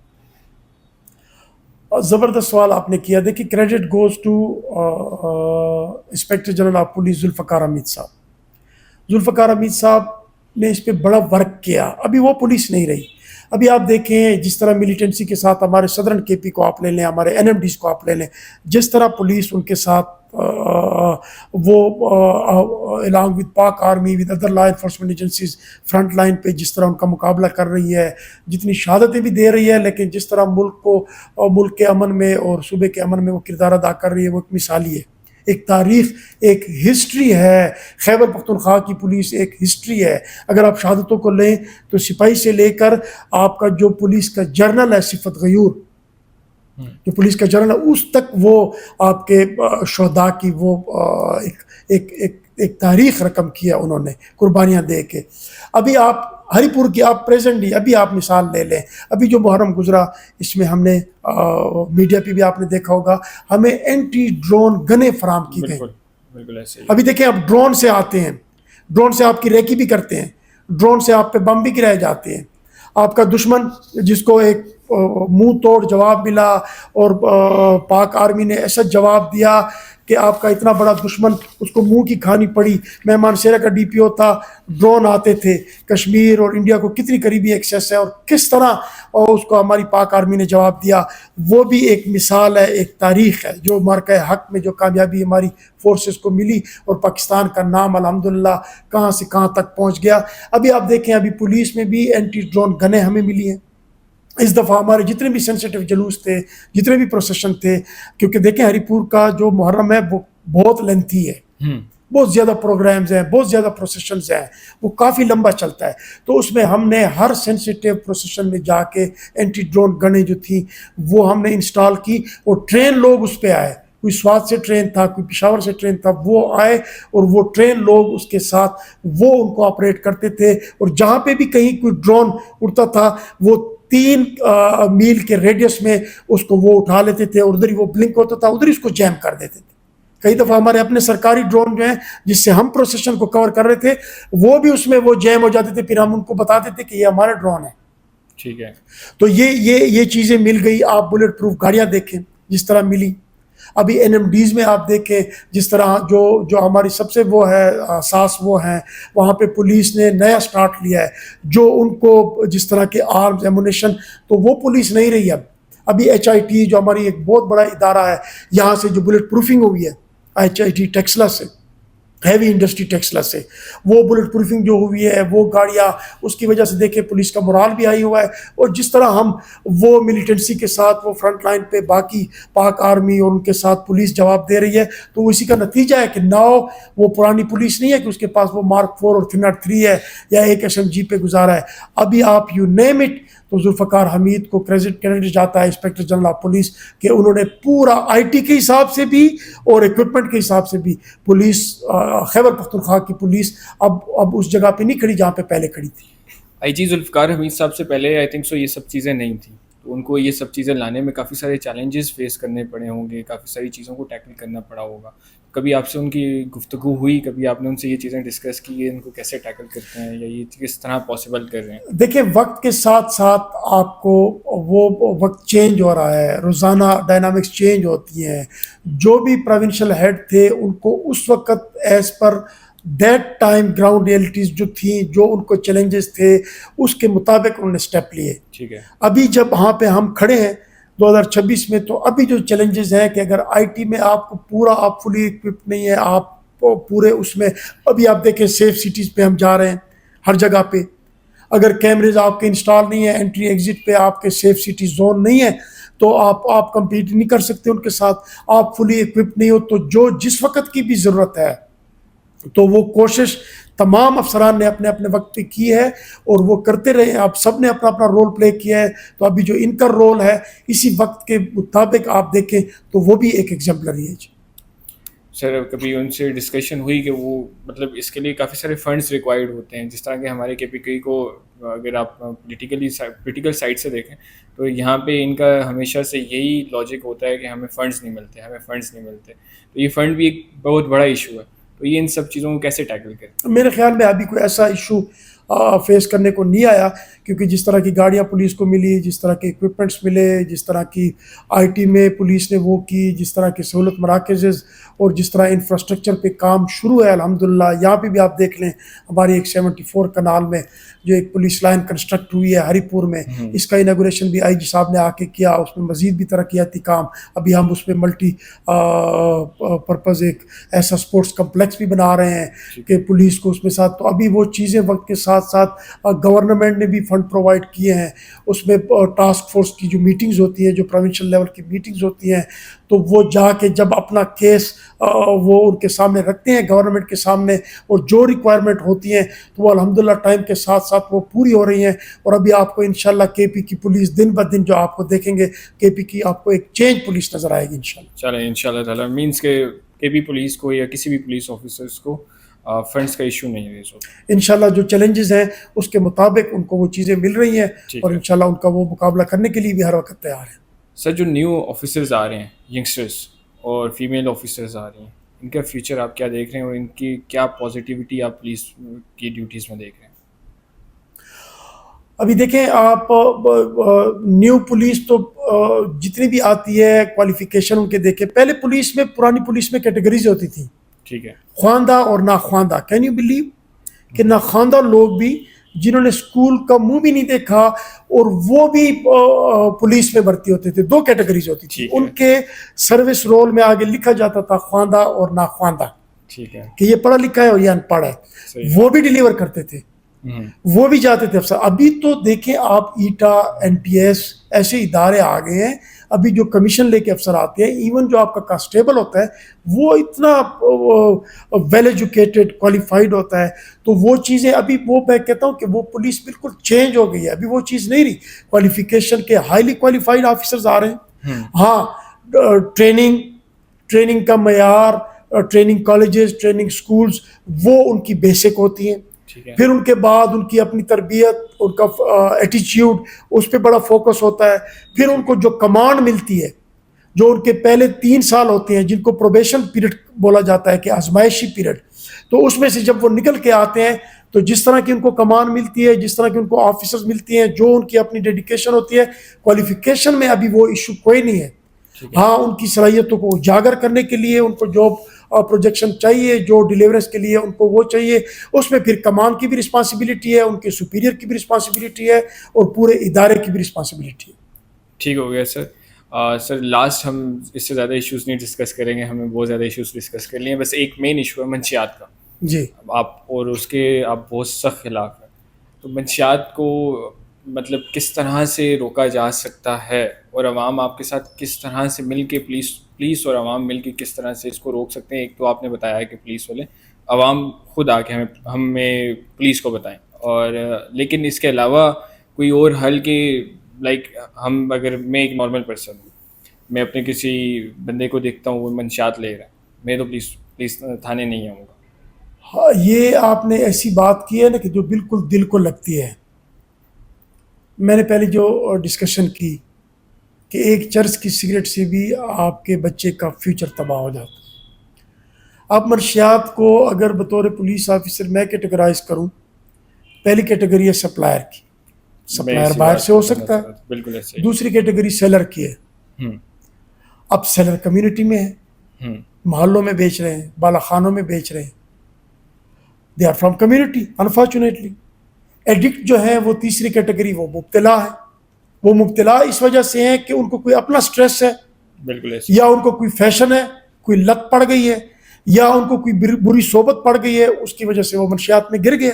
زبردست سوال آپ نے کیا. دیکھیے credit goes to inspector general of police Zulfiqar Hameed صاحب. ذوالفقار حمید صاحب نے اس پہ بڑا ورک کیا. ابھی وہ پولیس نہیں رہی. ابھی آپ دیکھیں جس طرح ملیٹنسی کے ساتھ ہمارے صدرن کے پی کو آپ لے لیں، ہمارے این ایم ڈیز کو آپ لے لیں، جس طرح پولیس ان کے ساتھ وہ along with پاک army with other law enforcement agencies front line پہ جس طرح ان کا مقابلہ کر رہی ہے، جتنی شہادتیں بھی دے رہی ہے، لیکن جس طرح ملک کے امن میں اور صوبے کے امن میں وہ کردار ادا کر رہی ہے، وہ ایک مثالی ہے. ایک تاریخ، ایک ہسٹری ہے. خیبر پختونخوا کی پولیس ایک ہسٹری ہے. اگر آپ شہادتوں کو لیں تو سپاہی سے لے کر آپ کا جو پولیس کا جرنل ہے صفت غیور، جو پولیس کا جرنل ہے، اس تک وہ آپ کے شہداء کی وہ ایک تاریخ رقم کیا انہوں نے قربانیاں دے کے. ابھی آپ ہری پور کی آپ پریزنٹلی ابھی آپ مثال لے لیں، ابھی جو محرم گزرا اس میں ہم نے میڈیا پہ بھی آپ نے دیکھا ہوگا ہمیں اینٹی ڈرون گنیں فراہم کی گئیں. بالکل ایسے. ابھی دیکھیں آپ ڈرون سے آتے ہیں، ڈرون سے آپ کی ریکی بھی کرتے ہیں، ڈرون سے آپ پہ بم بھی گرائے جاتے ہیں. آپ کا دشمن جس کو ایک منہ توڑ جواب ملا اور پاک آرمی نے ایسا جواب دیا کہ آپ کا اتنا بڑا دشمن اس کو منہ کی کھانی پڑی. مہمان شیرہ کا ڈی پی او تھا، ڈرون آتے تھے. کشمیر اور انڈیا کو کتنی قریبی ایکسیس ہے اور کس طرح اس کو ہماری پاک آرمی نے جواب دیا. وہ بھی ایک مثال ہے، ایک تاریخ ہے جو مارکہ حق میں جو کامیابی ہماری فورسز کو ملی اور پاکستان کا نام الحمدللہ کہاں سے کہاں تک پہنچ گیا. ابھی آپ دیکھیں ابھی پولیس میں بھی اینٹی ڈرون گنیں ہمیں ملی ہیں. اس دفعہ ہمارے جتنے بھی سینسیٹیو جلوس تھے، جتنے بھی پروسیشن تھے، کیونکہ دیکھیں ہری پور کا جو محرم ہے وہ بہت لینتھی ہے، بہت زیادہ پروگرامز ہیں، بہت زیادہ پروسیشنز ہیں، وہ کافی لمبا چلتا ہے. تو اس میں ہم نے ہر سینسیٹیو پروسیشن میں جا کے اینٹی ڈرون گنیں جو تھیں وہ ہم نے انسٹال کی اور ٹرین لوگ اس پہ آئے. کوئی سوات سے ٹرین تھا، کوئی پشاور سے ٹرین تھا، وہ آئے اور وہ ٹرین لوگ اس کے ساتھ وہ ان کو آپریٹ کرتے تھے. اور جہاں پہ بھی کہیں کوئی ڈرون اڑتا تھا وہ 3 میل کے ریڈیس میں اس کو وہ اٹھا لیتے تھے اور ادھر ہی وہ بلنک ہوتا تھا، ادھر ہی اس کو جیم کر دیتے تھے. کئی دفعہ ہمارے اپنے سرکاری ڈرون جو ہیں جس سے ہم پروسیشن کو کور کر رہے تھے وہ بھی اس میں وہ جیم ہو جاتے تھے، پھر ہم ان کو بتاتے تھے کہ یہ ہمارا ڈرون ہے. ٹھیک ہے. تو یہ چیزیں مل گئی. آپ بلٹ پروف گاڑیاں دیکھیں جس طرح ملی. ابھی این ایم ڈیز میں آپ دیکھیں جس طرح جو ہماری سب سے وہ ہے ساس وہ ہیں، وہاں پہ پولیس نے نیا سٹارٹ لیا ہے جو ان کو جس طرح کے آرمز ایمونیشن، تو وہ پولیس نہیں رہی ابھی ایچ آئی ٹی جو ہماری ایک بہت بڑا ادارہ ہے یہاں سے جو بلٹ پروفنگ ہوئی ہے ایچ آئی ٹی ٹیکسلا سے، ہیوی انڈسٹری ٹیکسلا سے، وہ بلٹ پروفنگ جو ہوئی ہے وہ گاڑیاں، اس کی وجہ سے دیکھیں پولیس کا مورال بھی ہائی ہوا ہے. اور جس طرح ہم وہ ملیٹنسی کے ساتھ وہ فرنٹ لائن پہ باقی پاک آرمی اور ان کے ساتھ پولیس جواب دے رہی ہے، تو اسی کا نتیجہ ہے کہ ناؤ وہ پرانی پولیس نہیں ہے کہ اس کے پاس وہ مارک 4 اور 303 ہے یا ایک ایس ایم جی پہ گزارا ہے. ابھی آپ یو نیم اٹ، تو ذوالفقار حمید کو کریڈٹ جاتا ہے انسپیکٹر جنرل آف پولیس کہ انہوں نے پورا آئی ٹی کے حساب سے بھی اور اکوپمنٹ کے حساب سے بھی پولیس خیبر پختونخوا کی پولیس اب اس جگہ پہ نہیں کھڑی جہاں پہ پہلے کھڑی تھی. آئی جی ذوالفقار حمید صاحب سے پہلے آئی تھنک سو یہ سب چیزیں نہیں تھیں، تو ان کو یہ سب چیزیں لانے میں کافی سارے چیلنجز فیس کرنے پڑے ہوں گے، کافی ساری چیزوں کو ٹیکل کرنا پڑا ہوگا. کبھی آپ سے ان کی گفتگو ہوئی، کبھی آپ نے ان سے یہ چیزیں ڈسکس کی ان کو کیسے ٹیکل کرتے ہیں یا یہ کس طرح پاسبل کر رہے ہیں؟ دیکھیں وقت کے ساتھ ساتھ آپ کو وہ وقت چینج ہو رہا ہے، روزانہ ڈائنامکس چینج ہوتی ہیں. جو بھی پروونشل ہیڈ تھے ان کو اس وقت as per that time ground realities جو تھیں، جو ان کو چیلنجز تھے اس کے مطابق انہوں نے اسٹیپ لیے. ٹھیک ہے. ابھی جب وہاں پہ ہم کھڑے ہیں 2026 میں، تو ابھی جو چیلنجز ہیں کہ اگر آئی ٹی میں آپ کو پورا آپ فلی اکوپڈ نہیں ہے، آپ پورے اس میں، ابھی آپ دیکھیں سیف سٹیز پہ ہم جا رہے ہیں ہر جگہ پہ، اگر کیمریز آپ کے انسٹال نہیں ہیں، انٹری ایگزٹ پہ آپ کے سیف سٹی زون نہیں ہے، تو آپ کمپیٹ نہیں کر سکتے ان کے ساتھ. آپ فلی اکوپڈ نہیں ہو تو جو جس وقت کی بھی ضرورت ہے تو وہ کوشش تمام افسران نے اپنے اپنے وقت پہ کی ہے اور وہ کرتے رہے. آپ سب نے اپنا اپنا رول پلے کیا ہے. تو ابھی جو ان کا رول ہے اسی وقت کے مطابق آپ دیکھیں تو وہ بھی ایک ایگزمپلری ہے. سر کبھی ان سے ڈسکشن ہوئی کہ وہ مطلب اس کے لیے کافی سارے فنڈس ریکوائرڈ ہوتے ہیں، جس طرح کہ ہمارے کے پی کے کو اگر آپ پولیٹیکل سائڈ سے دیکھیں تو یہاں پہ ان کا ہمیشہ سے یہی لاجک ہوتا ہے کہ ہمیں فنڈس نہیں ملتے. تو یہ فنڈ بھی ایک بہت بڑا ایشو ہے. تو یہ ان سب چیزوں کو کیسے ٹیکل کریں؟ میرے خیال میں ابھی کوئی ایسا ایشو فیس کرنے کو نہیں آیا، کیونکہ جس طرح کی گاڑیاں پولیس کو ملی، جس طرح کے اکوپمنٹس ملے، جس طرح کی آئی ٹی میں پولیس نے وہ کی، جس طرح کے سہولت مراکز اور جس طرح انفراسٹرکچر پہ کام شروع ہے الحمدللہ. یہاں پہ بھی آپ دیکھ لیں ہماری ایک 74 کنال میں جو ایک پولیس لائن کنسٹرکٹ ہوئی ہے ہری پور میں، اس کا اناگوریشن بھی آئی جی صاحب نے آ کے کیا. اس میں مزید بھی ترقیاتی کام، ابھی ہم اس میں ملٹی پرپز ایک ایسا سپورٹس کمپلیکس بھی بنا رہے ہیں کہ پولیس کو اس میں ساتھ. تو ابھی وہ چیزیں وقت کے ساتھ ساتھ گورنمنٹ نے بھی فنڈ پرووائڈ کیے ہیں. اس میں ٹاسک فورس کی جو میٹنگز ہوتی ہیں، جو پروونشل لیول کی میٹنگز ہوتی ہیں، تو وہ جا کے جب اپنا کیس وہ ان کے سامنے رکھتے ہیں گورنمنٹ کے سامنے، اور جو ریکوائرمنٹ ہوتی ہیں تو وہ الحمدللہ ٹائم کے ساتھ ساتھ وہ پوری ہو رہی ہیں. اور ابھی آپ کو انشاءاللہ کے پی کی پولیس دن بہ دن جو آپ کو دیکھیں گے کے پی کی آپ کو ایک چینج پولیس نظر آئے گی انشاءاللہ. چلیں انشاءاللہ تعالیٰ مینس کہ کے پی پولیس کو یا کسی بھی پولیس آفیسرس کو فنڈس کا ایشو نہیں ہے. انشاءاللہ جو چیلنجز ہیں اس کے مطابق ان کو وہ چیزیں مل رہی ہیں اور انشاءاللہ ان کا وہ مقابلہ کرنے کے لیے بھی ہر وقت تیار ہیں. سر جو نیو آفیسرز آ رہے ہیں، ینگسٹرز اور فیمیل آفیسرز آ رہی ہیں، ان کا فیوچر آپ کیا دیکھ رہے ہیں اور ان کی کیا پازیٹیوٹی آپ پولیس کی ڈیوٹیز میں دیکھ رہے ہیں؟ ابھی دیکھیں آپ نیو پولیس تو جتنی بھی آتی ہے کوالیفیکیشن ان کے دیکھیں. پہلے پولیس میں، پرانی پولیس میں کیٹیگریز ہوتی تھیں، ٹھیک ہے، خواندہ اور ناخواندہ. کین یو بلیو کہ ناخواندہ لوگ بھی جنہوں نے اسکول کا منہ بھی نہیں دیکھا اور وہ بھی پولیس میں بھرتی ہوتے تھے. 2 کیٹیگریز ہوتی تھی. ان کے سروس رول میں آگے لکھا جاتا تھا خواندہ اور ناخواندہ، ٹھیک ہے، کہ یہ پڑھا لکھا ہے اور یہ ان پڑھ ہے. وہ بھی ڈیلیور کرتے تھے، وہ بھی جاتے تھے افسر. ابھی تو دیکھیں آپ ایٹا، این ٹی ایس ایسے ادارے آ گئے ہیں، ابھی جو کمیشن لے کے افسر آتے ہیں، ایون جو آپ کا کانسٹیبل ہوتا ہے وہ اتنا ویل ایجوکیٹڈ کوالیفائڈ ہوتا ہے. تو وہ چیزیں ابھی وہ میں کہتا ہوں کہ وہ پولیس بالکل چینج ہو گئی ہے. ابھی وہ چیز نہیں رہی کوالیفیکیشن کے ہائیلی کوالیفائڈ آفیسرز آ رہے ہیں. ہاں ٹریننگ کا معیار، ٹریننگ کالجز، ٹریننگ سکولز وہ ان کی بیسک ہوتی ہیں. پھر ان کے بعد ان کی اپنی تربیت، ان کا ایٹیچیوڈ، اس پہ بڑا فوکس ہوتا ہے. پھر ان کو جو کمانڈ ملتی ہے جو ان کے پہلے 3 سال ہوتے ہیں جن کو پروبیشن پیریڈ بولا جاتا ہے کہ آزمائشی پیریڈ، تو اس میں سے جب وہ نکل کے آتے ہیں تو جس طرح کی ان کو کمان ملتی ہے، جس طرح کی ان کو آفیسرز ملتی ہیں، جو ان کی اپنی ڈیڈیکیشن ہوتی ہے، کوالیفیکیشن میں ابھی وہ ایشو کوئی نہیں ہے. ہاں ان کی صلاحیتوں کو اجاگر کرنے کے لیے ان کو جاب پروجیکشن چاہیے، جو ڈیلیورنس کے لیے ان کو وہ چاہیے، اس میں پھر کمان کی بھی رسپانسبلٹی ہے، ان کے سپیریئر کی بھی رسپانسبلٹی ہے، اور پورے ادارے کی بھی رسپانسبلٹی ہے. ٹھیک ہو گیا سر. سر لاسٹ ہم اس سے زیادہ ایشوز نہیں ڈسکس کریں گے، ہمیں بہت زیادہ ایشوز ڈسکس کر لیے ہیں. بس ایک مین ایشو ہے منشیات کا. جی آپ اور اس کے آپ بہت سخت خلاف ہیں. تو منشیات کو مطلب کس طرح سے روکا جا سکتا ہے، اور عوام آپ کے ساتھ کس طرح سے مل کے پولیس اور عوام مل کے کس طرح سے اس کو روک سکتے ہیں؟ ایک تو آپ نے بتایا ہے کہ پولیس والے، عوام خود آ کے ہمیں پولیس کو بتائیں، اور لیکن اس کے علاوہ کوئی اور حل کہ لائک ہم اگر میں ایک نارمل پرسن ہوں، میں اپنے کسی بندے کو دیکھتا ہوں وہ منشیات لے رہا ہے، میں تو پولیس تھانے نہیں آؤں گا. ہاں، یہ آپ نے ایسی بات کی ہے نا کہ جو بالکل دل کو لگتی ہے. میں نے پہلے جو ڈسکشن کی کہ ایک چرس کی سگریٹ سے بھی آپ کے بچے کا فیوچر تباہ ہو جاتا ہے. اب منشیات کو اگر بطور پولیس آفیسر میں کیٹیگرائز کروں، پہلی کیٹیگری ہے سپلائر کی، سپلائر باہر سے ہو سکتا ہے. بالکل ایسے. دوسری کیٹیگری سیلر کی ہے. اب سیلر کمیونٹی میں ہے، محلوں میں بیچ رہے ہیں، بالا خانوں میں بیچ رہے ہیں، they are from community. Unfortunately addict جو ہے وہ تیسری کیٹیگری، وہ مبتلا ہے. وہ مبتلا اس وجہ سے ہیں کہ ان کو کوئی اپنا سٹریس ہے، بالکل ایسے. یا ان کو کوئی فیشن ہے، کوئی لت پڑ گئی ہے، یا ان کو کوئی بری صحبت پڑ گئی ہے، اس کی وجہ سے وہ منشیات میں گر گیا.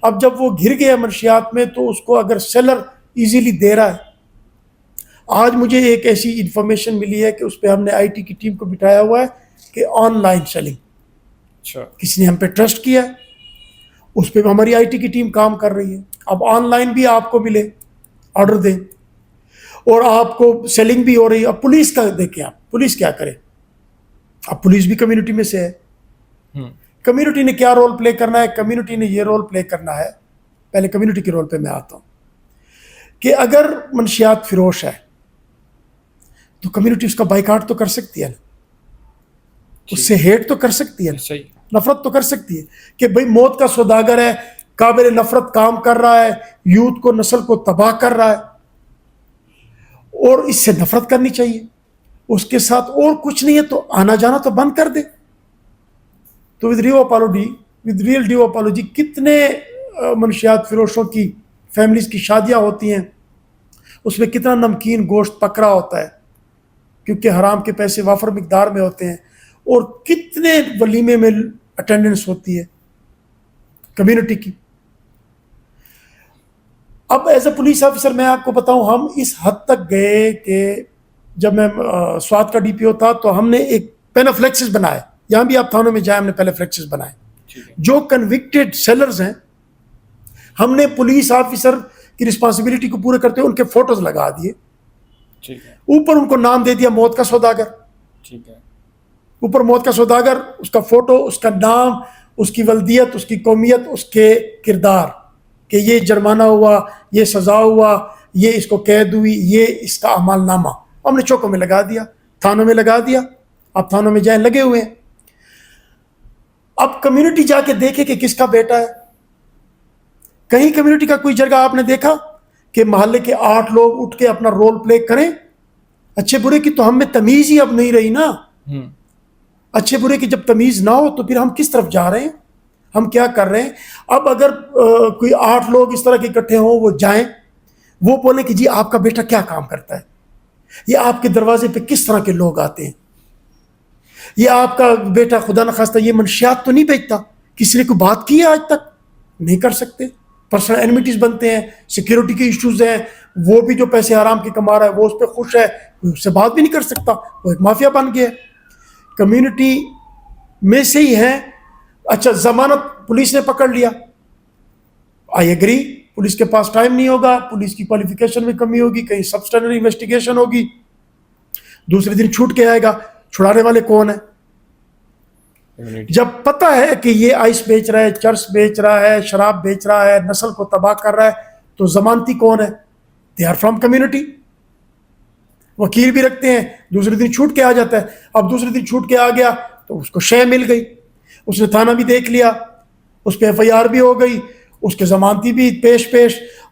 اب جب وہ گر گیا منشیات میں، تو اس کو اگر سیلر ایزیلی دے رہا ہے. آج مجھے ایک ایسی انفارمیشن ملی ہے کہ اس پہ ہم نے آئی ٹی کی ٹیم کو بٹھایا ہوا ہے کہ آن لائن سیلنگ، اچھا. کسی نے ہم پہ ٹرسٹ کیا ہے، اس پہ ہماری آئی ٹی کی ٹیم کام کر رہی ہے. اب آن لائن بھی آپ کو ملے، آرڈر دیں، اور آپ کو سیلنگ بھی ہو رہی ہے. اب پولیس کا دیکھیں، آپ پولیس کیا کرے؟ اب پولیس بھی کمیونٹی میں سے ہے. کمیونٹی نے کیا رول پلے کرنا ہے؟ کمیونٹی نے یہ رول پلے کرنا ہے، پہلے کمیونٹی کے رول پہ میں آتا ہوں، کہ اگر منشیات فروش ہے تو کمیونٹی اس کا بائیکاٹ تو کر سکتی ہے نا، اس سے ہیٹ تو کر سکتی ہے نا، نفرت تو کر سکتی ہے کہ بھئی موت کا سوداگر ہے، قابل نفرت کام کر رہا ہے، یوتھ کو نسل کو تباہ کر رہا ہے، اور اس سے نفرت کرنی چاہیے. اس کے ساتھ اور کچھ نہیں ہے تو آنا جانا تو بند کر دے. تو ود ریئل ڈیو اپالوجی کتنے منشیات فروشوں کی فیملیز کی شادیاں ہوتی ہیں، اس میں کتنا نمکین گوشت پکڑا ہوتا ہے کیونکہ حرام کے پیسے وافر مقدار میں ہوتے ہیں، اور کتنے ولیمے میں اٹینڈنس ہوتی ہے کمیونٹی کی. اب ایز اے پولیس آفیسر میں آپ کو بتاؤں، ہم اس حد تک گئے کہ جب میں سوات کا ڈی پی او تھا تو ہم نے ایک پینافلیکسس بنائے. یہاں بھی آپ تھانوں میں جائیں، ہم نے پینافلیکسس بنائے. جو کنوکٹڈ سیلرز ہیں، ہم نے پولیس آفیسر کی رسپانسبلٹی کو پورے کرتے ہوئے ان کے فوٹوز لگا دیے. اوپر ان کو نام دے دیا موت کا سوداگر. اوپر موت کا سوداگر، اس کا فوٹو، اس کا نام، اس کی ولدیت، اس کی قومیت، اس کے کردار، کہ یہ جرمانہ ہوا، یہ سزا ہوا، یہ اس کو قید ہوئی، یہ اس کا اعمال نامہ. ہم نے چوکوں میں لگا دیا، تھانوں میں لگا دیا. اب تھانوں میں جائیں، لگے ہوئے ہیں. اب کمیونٹی جا کے دیکھے کہ کس کا بیٹا ہے. کہیں کمیونٹی کا کوئی جرگہ آپ نے دیکھا کہ محلے کے 8 لوگ اٹھ کے اپنا رول پلے کریں؟ اچھے برے کی تو ہم میں تمیز ہی اب نہیں رہی نا. اچھے برے کی جب تمیز نہ ہو تو پھر ہم کس طرف جا رہے ہیں، ہم کیا کر رہے ہیں؟ اب اگر کوئی 8 لوگ اس طرح کے اکٹھے ہوں، وہ جائیں، وہ بولیں کہ جی آپ کا بیٹا کیا کام کرتا ہے، یہ آپ کے دروازے پہ کس طرح کے لوگ آتے ہیں، یہ آپ کا بیٹا خدا نخواستہ یہ منشیات تو نہیں بیچتا، کسی نے کوئی بات کی ہے آج تک؟ نہیں کر سکتے. پرسنل اینیمیٹیز بنتے ہیں، سیکیورٹی کے ایشوز ہیں، وہ بھی جو پیسے حرام کے کما رہا ہے وہ اس پہ خوش ہے، اس سے بات بھی نہیں کر سکتا، وہ ایک مافیا بن گیا. کمیونٹی میں سے ہی ہیں. اچھا، ضمانت پولیس نے پکڑ لیا، آئی ایگری، پولیس کے پاس ٹائم نہیں ہوگا، پولیس کی کوالیفیکیشن میں کمی ہوگی، کہیں سبسٹینڈری انویسٹیگیشن ہوگی، دوسرے دن چھوٹ کے آئے گا. چھڑانے والے کون ہیں؟ جب پتہ ہے کہ یہ آئس بیچ رہا ہے، چرس بیچ رہا ہے، شراب بیچ رہا ہے، نسل کو تباہ کر رہا ہے، تو ضمانتی کون ہے؟ They are from community. وکیل بھی رکھتے ہیں, دوسرے دن چھوٹ کے آ جاتا ہے. اب دوسرے دن چھوٹ کے آ گیا تو اس کو شے مل گئی, اس نے تھانہ بھی دیکھ لیا, اس پہ ایف آئی آر بھی ہو گئی, اس کے ضمانتی بھی پیش,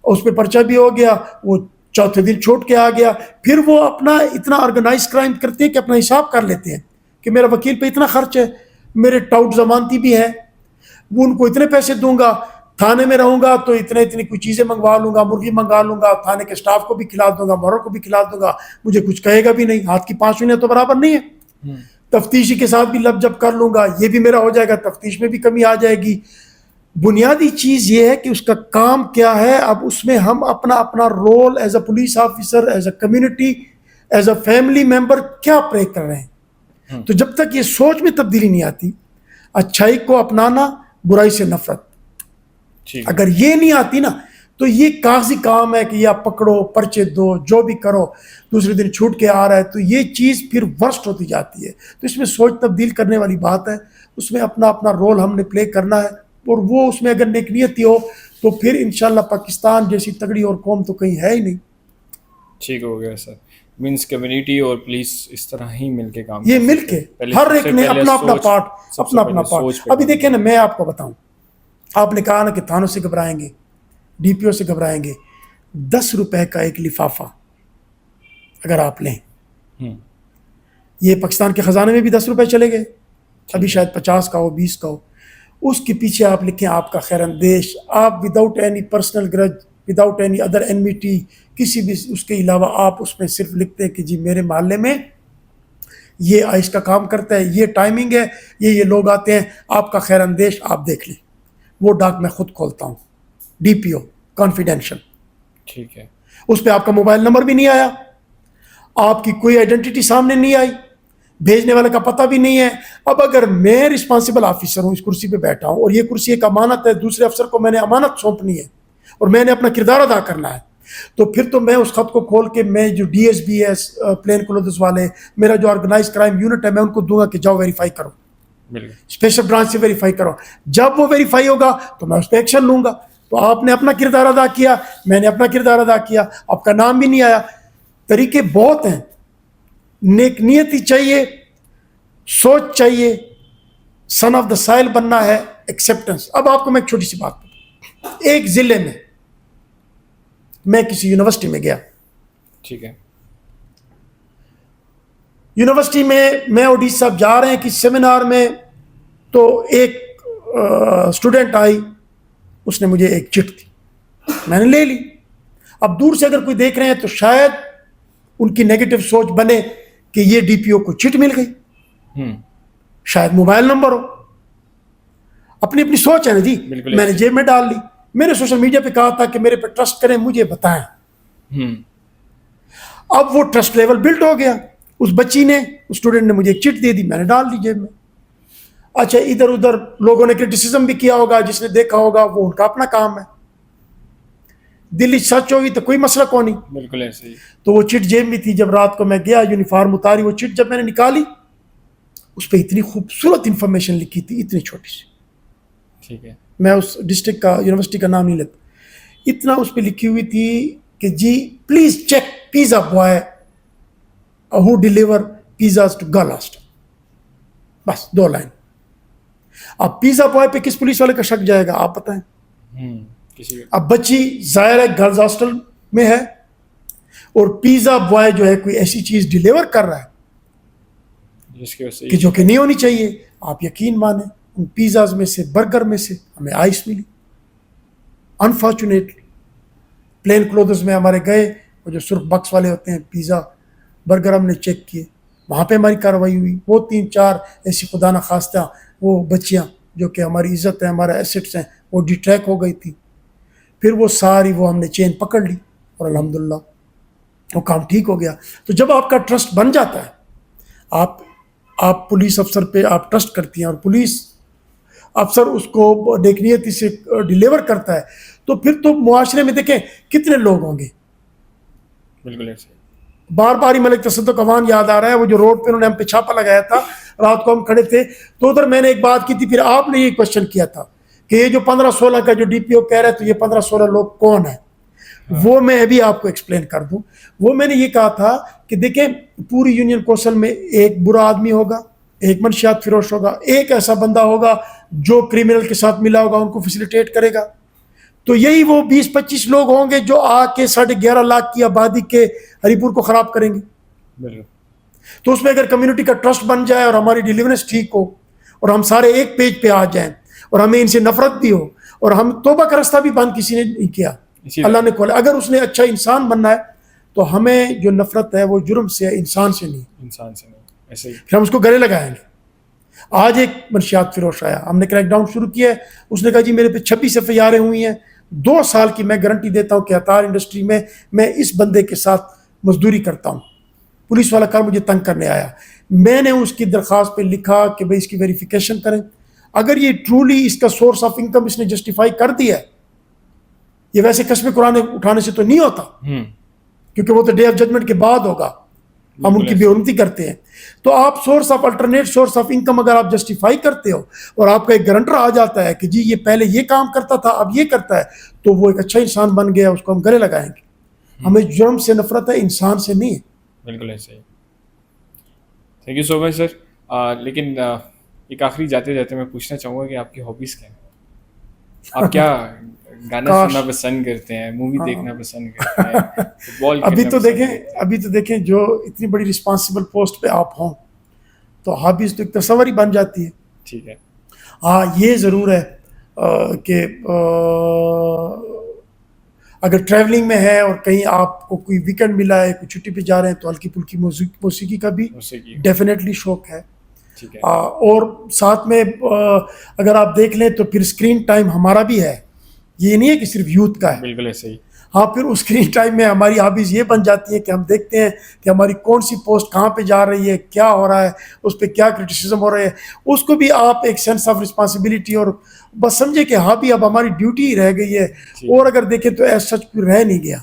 اس پہ پرچہ بھی ہو گیا, وہ چوتھے دن چھوٹ کے آ گیا. پھر وہ اپنا اتنا آرگنائز کرائم کرتے ہیں کہ اپنا حساب کر لیتے ہیں کہ میرا وکیل پہ اتنا خرچ ہے, میرے ٹاؤٹ ضمانتی بھی ہے, وہ ان کو اتنے پیسے دوں گا, تھانے میں رہوں گا تو اتنی کوئی چیزیں منگوا لوں گا, مرغی منگا لوں گا, تھانے کے سٹاف کو بھی کھلا دوں گا, موروں کو بھی کھلا دوں گا, مجھے کچھ کہے گا بھی نہیں, ہاتھ کی 5 انگلیاں تو برابر نہیں ہے. تفتیشی کے ساتھ بھی لب جب کر لوں گا, یہ بھی میرا ہو جائے گا, تفتیش میں بھی کمی آ جائے گی. بنیادی چیز یہ ہے کہ اس کا کام کیا ہے. اب اس میں ہم اپنا role as a police officer, as a community, as a family member کیا پلے کر رہے ہیں. تو جب تک یہ سوچ میں تبدیلی نہیں آتی, اچھائی کو اپنانا, برائی سے نفرت, اگر یہ نہیں آتی نا تو یہ کاغذی کام ہے کہ یہ آپ پکڑو, پرچے دو, جو بھی کرو, دوسرے دن چھوٹ کے آ رہا ہے, تو یہ چیز پھر ورسٹ ہوتی جاتی ہے. تو اس میں سوچ تبدیل کرنے والی بات ہے, اس میں اپنا رول ہم نے پلے کرنا ہے. اور وہ اس میں اگر نیک نیتی ہو تو پھر انشاءاللہ پاکستان جیسی تگڑی اور قوم تو کہیں ہے ہی نہیں. ٹھیک ہو گیا سر. مینس کمیونٹی اور پولیس اس طرح ہی مل کے کام, یہ مل کے ہر ایک نے اپنا پارٹ. ابھی دیکھیں نا, میں آپ کو بتاؤں, آپ نے کہا نا کہ تھانوں سے گھبرائیں گے, ڈی پی او سے گھبرائیں گے. 10 روپے کا ایک لفافہ اگر آپ لیں, یہ پاکستان کے خزانے میں بھی 10 روپے چلے گئے, ابھی شاید 50 کا ہو, 20 کا ہو. اس کے پیچھے آپ لکھیں آپ کا خیر اندیش, آپ وداؤٹ اینی پرسنل گرج, وداؤٹ اینی ادر انمیٹی, کسی بھی اس کے علاوہ آپ اس میں صرف لکھتے ہیں کہ جی میرے محلے میں یہ آئس کا کام کرتا ہے, یہ ٹائمنگ ہے, یہ لوگ آتے ہیں, آپ کا خیر اندیش آپ دیکھ لیں. وہ ڈاک میں خود کھولتا ہوں, ڈی پی او کانفیڈینشل. ٹھیک ہے. اس پہ آپ کا موبائل نمبر بھی نہیں آیا, آپ کی کوئی آئیڈینٹی سامنے نہیں آئی, بھیجنے والے کا پتہ بھی نہیں ہے. اب اگر میں رسپانسبل آفیسر ہوں, اس کرسی پہ بیٹھا ہوں, اور یہ کرسی ایک امانت ہے, دوسرے افسر کو میں نے امانت سونپنی ہے اور میں نے اپنا کردار ادا کرنا ہے, تو پھر تو میں اس خط کو کھول کے, میں جو D S B S plain clothes والے, میرا جو آرگنائز کرائم یونٹ ہے, میں ان کو دوں گا کہ جاؤ ویریفائی کرو, اسپیشل برانچ سے ویریفائی کرو. جب وہ ویریفائی ہوگا تو میں اس پہ ایکشن لوں گا. تو آپ نے اپنا کردار ادا کیا, میں نے اپنا کردار ادا کیا, آپ کا نام بھی نہیں آیا. طریقے بہت ہیں, نیک نیتی چاہیے, سوچ چاہیے, سن آف دا سائل بننا ہے, ایکسیپٹنس. اب آپ کو میں ایک چھوٹی سی بات بتاؤں. ایک ضلع میں کسی یونیورسٹی میں گیا, ٹھیک ہے, یونیورسٹی میں اوڈی صاحب جا رہے ہیں کسی سیمینار میں, تو ایک اسٹوڈنٹ آئی, اس نے مجھے ایک چٹ دی, میں نے لے لی. اب دور سے اگر کوئی دیکھ رہے ہیں تو شاید ان کی نیگیٹو سوچ بنے کہ یہ ڈی پی او کو چٹ مل گئی, شاید موبائل نمبر ہو, اپنی سوچ ہے نا جی. میں نے جیب میں ڈال لی. میں نے سوشل میڈیا پہ کہا تھا کہ میرے پہ ٹرسٹ کریں, مجھے بتائیں. اب وہ ٹرسٹ لیول بلڈ ہو گیا. اس بچی نے, اس اسٹوڈنٹ نے مجھے ایک چٹ دے دی, میں نے ڈال دی جیب میں. اچھا, ادھر ادھر لوگوں نے کرٹیسزم بھی کیا ہوگا, جس نے دیکھا ہوگا وہ ان کا اپنا کام ہے. دل سچ ہوگی تو کوئی مسئلہ کون نہیں. بالکل ایسے ہی. تو وہ چٹ جیب میں تھی. جب رات کو میں گیا, یونیفارم اتاری, وہ چٹ جب میں نے نکالی, اس پہ اتنی خوبصورت انفارمیشن لکھی تھی, اتنی چھوٹی سی. ٹھیک ہے, میں اس ڈسٹرکٹ کا, یونیورسٹی کا نام نہیں لیتا. اتنا اس پہ لکھی ہوئی تھی کہ جی please check pizza boy who deliver pizzas to Galast. بس 2 لائن. اب پیزا بوائے پہ کس پولیس والے کا شک جائے گا, آپ بتائیں. اب بچی ظاہر ہے گرلز ہاسٹل میں ہے, اور پیزا بوائے جو ہے کوئی ایسی چیز ڈیلیور کر رہا ہے کہ جو کہ نہیں ہونی چاہیے. آپ یقین مانیں, ان پیزاز میں سے, برگر میں سے ہمیں آئس ملی. انفارچونیٹلی پلین کلوتھز میں ہمارے گئے, وہ جو سرخ بکس والے ہوتے ہیں, پیزا برگر ہم نے چیک کیے, وہاں پہ ہماری کارروائی ہوئی. وہ 3-4 ایسی خدا نخواستہ وہ بچیاں جو کہ ہماری عزت ہے, ہمارا ایسٹس ہیں, وہ ڈیٹریک ہو گئی تھی. پھر وہ ساری وہ ہم نے چین پکڑ لی, اور الحمدللہ وہ کام ٹھیک ہو گیا. تو جب آپ کا ٹرسٹ بن جاتا ہے, آپ پولیس افسر پہ آپ ٹرسٹ کرتی ہیں, اور پولیس افسر اس کو نیک نیتی سے ڈیلیور کرتا ہے, تو پھر تو معاشرے میں دیکھیں کتنے لوگ ہوں گے. بالکل ایسے. بار بار ہی ملک تصدق اوان یاد آ رہا ہے, وہ جو روڈ پہ انہوں نے ہم پہ چھاپا لگایا تھا, رات کو ہم کھڑے تھے, تو ادھر میں نے ایک بات کی تھی, پھر آپ نے یہ کوشچن کیا تھا کہ یہ جو 15-16 کا جو ڈی پی او کہہ رہے ہیں, تو یہ 15-16 لوگ کون ہیں. وہ میں ابھی آپ کو ایکسپلین کر دوں. وہ میں نے یہ کہا تھا کہ دیکھیں پوری یونین کوسل میں ایک برا آدمی ہوگا, ایک منشیات فروش ہوگا, ایک ایسا بندہ ہوگا جو کرمنل کے ساتھ ملا ہوگا, ان کو فیسیلیٹیٹ کرے گا. تو یہی وہ 20-25 لوگ ہوں گے جو آ کے 11.5 لاکھ کی آبادی کے ہری پور کو خراب کریں گے. بالکل. تو اس میں اگر کمیونٹی کا ٹرسٹ بن جائے اور ہماری ڈیلیورنس ٹھیک ہو اور ہم سارے ایک پیج پہ آ جائیں اور ہمیں ان سے نفرت بھی ہو اور ہم توبہ کا رستہ بھی بند کسی نے نہیں کیا, اللہ نے کھولا. اگر اس نے اچھا انسان بننا ہے تو ہمیں جو نفرت ہے وہ جرم سے ہے, انسان سے نہیں. انسان سے نہیں, ایسے ہی. پھر ہم اس کو گلے لگائیں گے. آج ایک منشیات فروش آیا, ہم نے کریک ڈاؤن شروع کیا ہے, اس نے کہا جی میرے پہ 26 FIR ہوئی ہیں, 2 سال کی میں گارنٹی دیتا ہوں کہ عطار انڈسٹری میں اس بندے کے ساتھ مزدوری کرتا ہوں. پولیس والا کل مجھے تنگ کرنے آیا, میں نے اس کی درخواست پہ لکھا کہ بھائی اس کی ویریفیکیشن کریں, اگر یہ ٹرولی اس کا سورس آف انکم اس نے جسٹیفائی کر دیا ہے, یہ ویسے قسم قرآن اٹھانے سے تو نہیں ہوتا کیونکہ وہ تو ڈے آف ججمنٹ کے بعد ہوگا, ہم ان کی بے حرمتی کرتے ہیں. تو آپ source of alternate source of income اگر آپ جسٹیفائی کرتے ہو اور آپ کا ایک گارنٹر آ جاتا ہے کہ جی یہ پہلے یہ کام کرتا تھا اب یہ کرتا ہے, تو وہ ایک اچھا انسان بن گیا, اس کو ہم گلے لگائیں گے. ہمیں جرم سے نفرت ہے, انسان سے نہیں ہے. بالکل ایسے ہی. تھینک یو سو مچ سر. لیکن ایک آخری جاتے جاتے میں پوچھنا چاہوں گا کہ آپ کی ہابیز کیا ہیں؟ آپ کیا گانا سننا پسند کرتے ہیں, مووی دیکھنا پسند کرتے ہیں, فٹ بال ابھی تو دیکھیں جو اتنی بڑی رسپانسبل پوسٹ پہ آپ ہوں تو ہابیز تو ایک تصور ہی بن جاتی ہے. ٹھیک ہے. ہاں یہ ضرور ہے کہ اگر ٹریولنگ میں ہے اور کہیں آپ کو کوئی ویکنڈ ملا ہے, کوئی چھٹی پہ جا رہے ہیں, تو ہلکی پھلکی موسیقی کا بھی ڈیفینیٹلی شوق ہے. اور ساتھ میں اگر آپ دیکھ لیں تو پھر اسکرین ٹائم ہمارا بھی ہے, یہ نہیں ہے کہ صرف یوتھ کا ہے. بالکل ایسے ہی. ہاں پھر اس اسکرین ٹائم میں ہماری ہابیز یہ بن جاتی ہیں کہ ہم دیکھتے ہیں کہ ہماری کون سی پوسٹ کہاں پہ جا رہی ہے, کیا ہو رہا ہے, اس پہ کیا کرٹیسزم ہو رہے ہیں, اس کو بھی آپ ایک سینس آف رسپانسبلٹی اور بس سمجھے کہ ہابی اب ہماری ڈیوٹی ہی رہ گئی ہے. اور اگر دیکھیں تو ایز سچ کوئی رہ نہیں گیا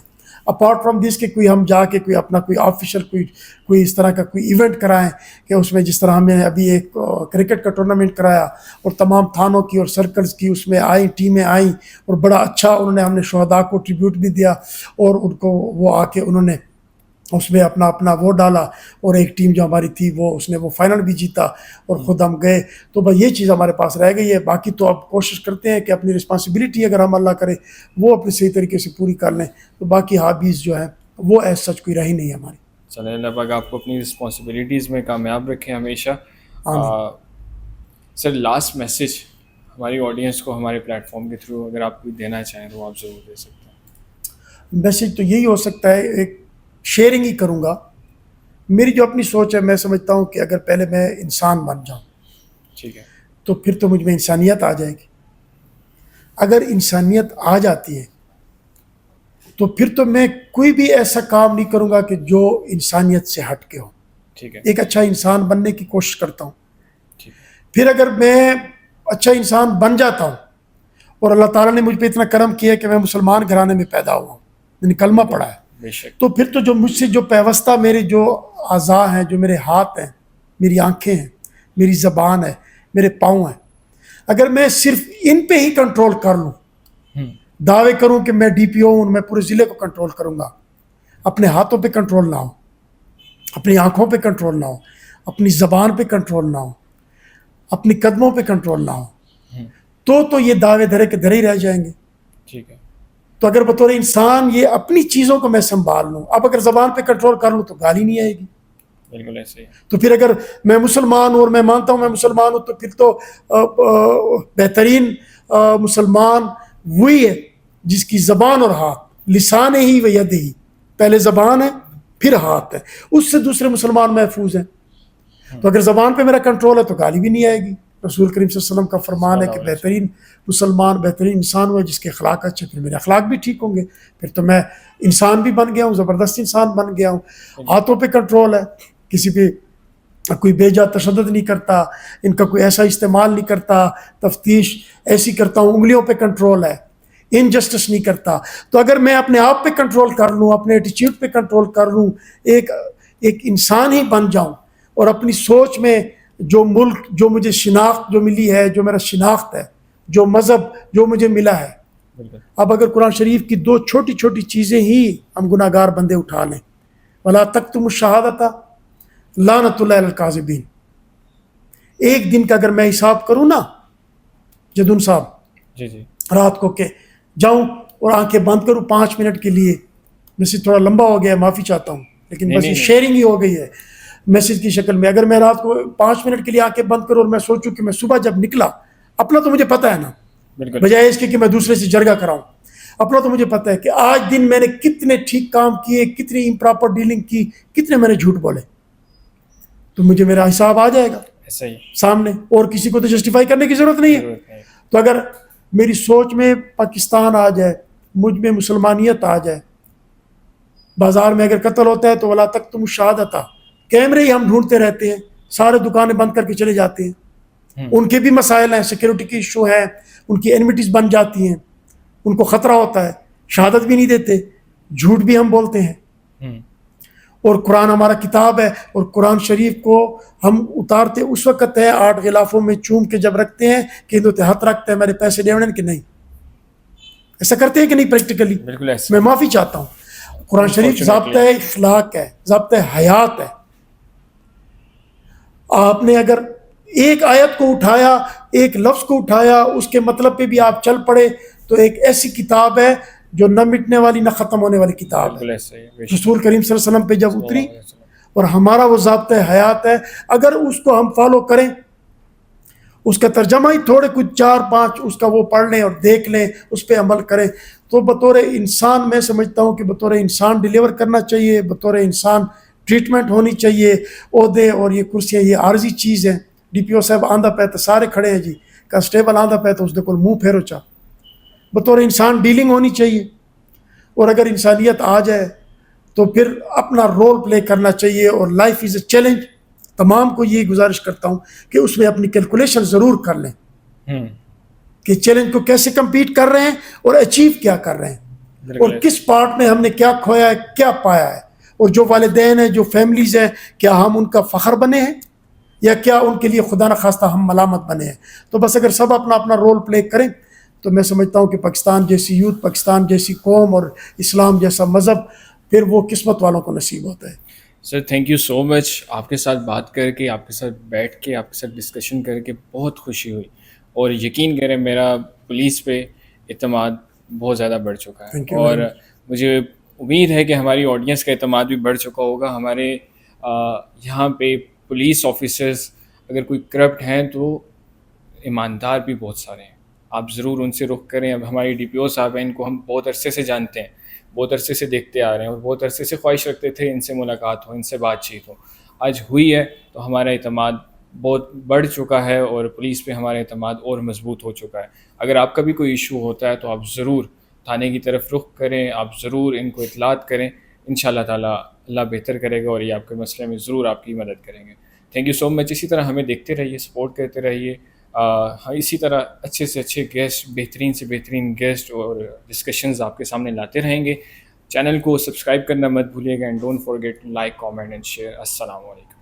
اپارٹ فرام دس کہ کوئی ہم جا کے کوئی اپنا کوئی آفیشیل کوئی اس طرح کا کوئی ایونٹ کرائیں کہ اس میں جس طرح ہم نے ابھی ایک کرکٹ کا ٹورنامنٹ کرایا اور تمام تھانوں کی اور سرکلز کی اس میں آئیں, ٹیمیں آئیں اور بڑا اچھا انہوں نے, ہم نے شہداء کو ٹریبیوٹ بھی دیا اور ان کو وہ آ کے انہوں نے اس میں اپنا وہ ڈالا اور ایک ٹیم جو ہماری تھی اس نے فائنل بھی جیتا اور خود ہم گئے. تو بھائی یہ چیز ہمارے پاس رہ گئی ہے. باقی تو اب کوشش کرتے ہیں کہ اپنی رسپانسبلٹی اگر ہم اللہ کرے وہ اپنے صحیح طریقے سے پوری کر لیں, تو باقی ہابیز جو ہیں وہ ایز سچ کوئی رہی نہیں ہماری. چلیں اللہ پاک آپ کو اپنی رسپانسبلٹیز میں کامیاب رکھیں ہمیشہ. سر لاسٹ میسیج ہماری آڈینس کو ہمارے پلیٹ فارم کے تھرو اگر آپ کوئی دینا چاہیں تو آپ ضرور دے سکتے ہیں. میسیج تو یہی ہو سکتا ہے, ایک شیئرنگ ہی کروں گا. میری جو اپنی سوچ ہے, میں سمجھتا ہوں کہ اگر پہلے میں انسان بن جاؤں ٹھیک ہے تو پھر تو مجھ میں انسانیت آ جائے گی. اگر انسانیت آ جاتی ہے تو پھر تو میں کوئی بھی ایسا کام نہیں کروں گا کہ جو انسانیت سے ہٹ کے ہو. ٹھیک ہے. ایک اچھا انسان بننے کی کوشش کرتا ہوں. پھر اگر میں اچھا انسان بن جاتا ہوں اور اللہ تعالیٰ نے مجھ پہ اتنا کرم کیا کہ میں مسلمان گھرانے میں پیدا ہوا ہوں, میں نے کلمہ پڑھا ہے, تو پھر تو جو مجھ سے جو پیوستہ میرے جو اعضاء ہیں, جو میرے ہاتھ ہیں, میری آنکھیں ہیں, میری زبان ہے, میرے پاؤں ہیں, اگر میں صرف ان پہ ہی کنٹرول کر لوں, دعوے کروں کہ میں DPO ہوں, میں پورے ضلع کو کنٹرول کروں گا, اپنے ہاتھوں پہ کنٹرول نہ ہو, اپنی آنکھوں پہ کنٹرول نہ ہو, اپنی زبان پہ کنٹرول نہ ہو, اپنی قدموں پہ کنٹرول نہ ہو, تو یہ دعوے دھرے کے دھرے ہی رہ جائیں گے. ٹھیک ہے. تو اگر بطور انسان یہ اپنی چیزوں کو میں سنبھال لوں, اب اگر زبان پہ کنٹرول کر لوں تو گالی نہیں آئے گی. بالکل ایسے ہی. تو پھر اگر میں مسلمان ہوں اور میں مانتا ہوں میں مسلمان ہوں, تو پھر تو بہترین مسلمان وہی ہے جس کی زبان اور ہاتھ, لسان ہی و ید ہی, پہلے زبان ہے پھر ہاتھ ہے, اس سے دوسرے مسلمان محفوظ ہیں. تو اگر زبان پہ میرا کنٹرول ہے تو گالی بھی نہیں آئے گی. رسول کریم صلی اللہ علیہ وسلم کا فرمان ہے کہ بہترین مسلمان بہترین انسان ہوا جس کے اخلاق اچھے, پھر میرے اخلاق بھی ٹھیک ہوں گے, پھر تو میں انسان بھی بن گیا ہوں, زبردست انسان بن گیا ہوں. ہاتھوں پہ کنٹرول ہے, کسی پہ کوئی بے جا تشدد نہیں کرتا, ان کا کوئی ایسا استعمال نہیں کرتا, تفتیش ایسی کرتا ہوں, انگلیوں پہ کنٹرول ہے, انجسٹس نہیں کرتا. تو اگر میں اپنے آپ پہ کنٹرول کر لوں, اپنے ایٹیچیوڈ پہ کنٹرول کر لوں, ایک انسان ہی بن جاؤں, اور اپنی سوچ میں جو ملک, جو مجھے شناخت جو ملی ہے, جو میرا شناخت ہے, جو مذہب جو مجھے ملا ہے, بالکل اب اگر قرآن شریف کی دو چھوٹی چھوٹی چیزیں ہی ہم گناہ گار بندے اٹھا لیں، ولا تکتم الشہادۃ لعنۃ اللہ علی الکاذبین، ایک دن کا اگر میں حساب کروں نا جدن صاحب، جی جی رات کو کہ جاؤں اور آنکھیں بند کروں 5 منٹ کے لیے، میسج تھوڑا لمبا ہو گیا ہے، معافی چاہتا ہوں، لیکن نہیں بس یہ نہیں شیئرنگ ہی ہو گئی ہے میسج کی شکل میں. اگر میں رات کو 5 منٹ کے لیے آنکھیں بند کروں اور میں سوچوں کہ میں صبح جب نکلا، اپنا تو مجھے پتہ ہے نا، بالکل بجائے اس کے کہ میں دوسرے سے جرگہ کراؤں، اپنا تو مجھے پتہ ہے کہ آج دن میں نے کتنے ٹھیک کام کیے، کتنی امپراپر ڈیلنگ کی، کتنے میں نے جھوٹ بولے، تو مجھے میرا حساب آ جائے گا ایسا ہی سامنے، اور کسی کو تو جسٹیفائی کرنے کی ضرورت نہیں ہے. ضرورت نہیں. تو اگر میری سوچ میں پاکستان آ جائے، مجھ میں مسلمانیت آ جائے، بازار میں اگر قتل ہوتا ہے تو ولا تکتم الشہادۃ، کیمرے ہی ہم ڈھونڈتے رہتے ہیں، سارے دکانیں بند کر کے چلے جاتے ہیں، ان کے بھی مسائل ہیں، سیکیورٹی کی ایشو ہیں، ان کی اینمیٹیز بن جاتی ہیں، ان کو خطرہ ہوتا ہے، شہادت بھی نہیں دیتے، جھوٹ بھی ہم بولتے ہیں. اور قرآن ہمارا کتاب ہے، اور قرآن شریف کو ہم اتارتے اس وقت ہے 8 غلافوں میں چوم کے جب رکھتے ہیں کہ دو ہاتھ رکھتے ہیں میرے پیسے دینے کہ نہیں، ایسا کرتے ہیں کہ نہیں پریکٹیکلی؟ بالکل ایسا میں معافی چاہتا ہوں. قرآن شریف ضابطۂ اخلاق ہے، ضابطۂ حیات ہے. آپ نے اگر ایک آیت کو اٹھایا، ایک لفظ کو اٹھایا، اس کے مطلب پہ بھی آپ چل پڑے، تو ایک ایسی کتاب ہے جو نہ مٹنے والی نہ ختم ہونے والی کتاب ہے. بالکل ایسا ہی بے شک. رسول کریم صلی اللہ علیہ وسلم پہ جب صلی اتری، اللہ علیہ وسلم. اور ہمارا وہ ضابطۂ حیات ہے، اگر اس کو ہم فالو کریں، اس کا ترجمہ ہی تھوڑے کچھ 4-5 اس کا وہ پڑھ لیں اور دیکھ لیں، اس پہ عمل کریں، تو بطور انسان میں سمجھتا ہوں کہ بطور انسان ڈیلیور کرنا چاہیے، بطور انسان ٹریٹمنٹ ہونی چاہیے. عہدے اور یہ کرسیاں یہ عارضی چیز ہیں. ڈی پی او صاحب آندھا پہ سارے کھڑے ہیں جی، کانسٹیبل آندھا پہ اس کو منہ پھیرو چا، بطور انسان ڈیلنگ ہونی چاہیے. اور اگر انسانیت آ جائے تو پھر اپنا رول پلے کرنا چاہیے. اور لائف از اے چیلنج، تمام کو یہ گزارش کرتا ہوں کہ اس میں اپنی کیلکولیشن ضرور کر لیں کہ چیلنج کو کیسے کمپیٹ کر رہے ہیں اور اچیو کیا کر رہے ہیں، اور کس پارٹ میں ہم نے کیا کھویا ہے، کیا پایا ہے. اور جو والدین ہیں، جو فیملیز ہیں، کیا ہم ان کا فخر بنے ہیں یا کیا ان کے لیے خدا نخواستہ ہم ملامت بنے ہیں. تو بس اگر سب اپنا اپنا رول پلے کریں تو میں سمجھتا ہوں کہ پاکستان جیسی یوتھ، پاکستان جیسی قوم اور اسلام جیسا مذہب پھر وہ قسمت والوں کو نصیب ہوتا ہے. سر تھینک یو سو مچ. آپ کے ساتھ بات کر کے، آپ کے ساتھ بیٹھ کے، آپ کے ساتھ ڈسکشن کر کے بہت خوشی ہوئی، اور یقین کریں میرا پولیس پہ اعتماد بہت زیادہ بڑھ چکا ہے، اور مجھے امید ہے کہ ہماری آڈینس کا اعتماد بھی بڑھ چکا ہوگا. ہمارے یہاں پہ پولیس آفیسرز اگر کوئی کرپٹ ہیں تو ایماندار بھی بہت سارے ہیں. آپ ضرور ان سے رخ کریں. اب ہماری ڈی پی او صاحب ہیں، ان کو ہم بہت عرصے سے جانتے ہیں، بہت عرصے سے دیکھتے آ رہے ہیں، اور بہت عرصے سے خواہش رکھتے تھے ان سے ملاقات ہو، ان سے بات چیت ہو. آج ہوئی ہے تو ہمارا اعتماد بہت بڑھ چکا ہے، اور پولیس پہ ہمارا اعتماد اور مضبوط ہو چکا ہے. اگر آپ کا بھی کوئی ایشو ہوتا ہے تو آپ ضرور تھانے کی طرف رخ کریں، آپ ضرور ان کو اطلاعات کریں. ان شاء اللہ تعالیٰ اللہ بہتر کرے گا، اور یہ آپ کے مسئلے میں ضرور آپ کی مدد کریں گے. تھینک یو سو مچ. اسی طرح ہمیں دیکھتے رہیے، سپورٹ کرتے رہیے. اسی طرح اچھے سے اچھے گیسٹ، بہترین سے بہترین گیسٹ اور ڈسکشنز آپ کے سامنے لاتے رہیں گے. چینل کو سبسکرائب کرنا مت بھولیے گا، and don't forget to like, comment and share. السلام علیکم.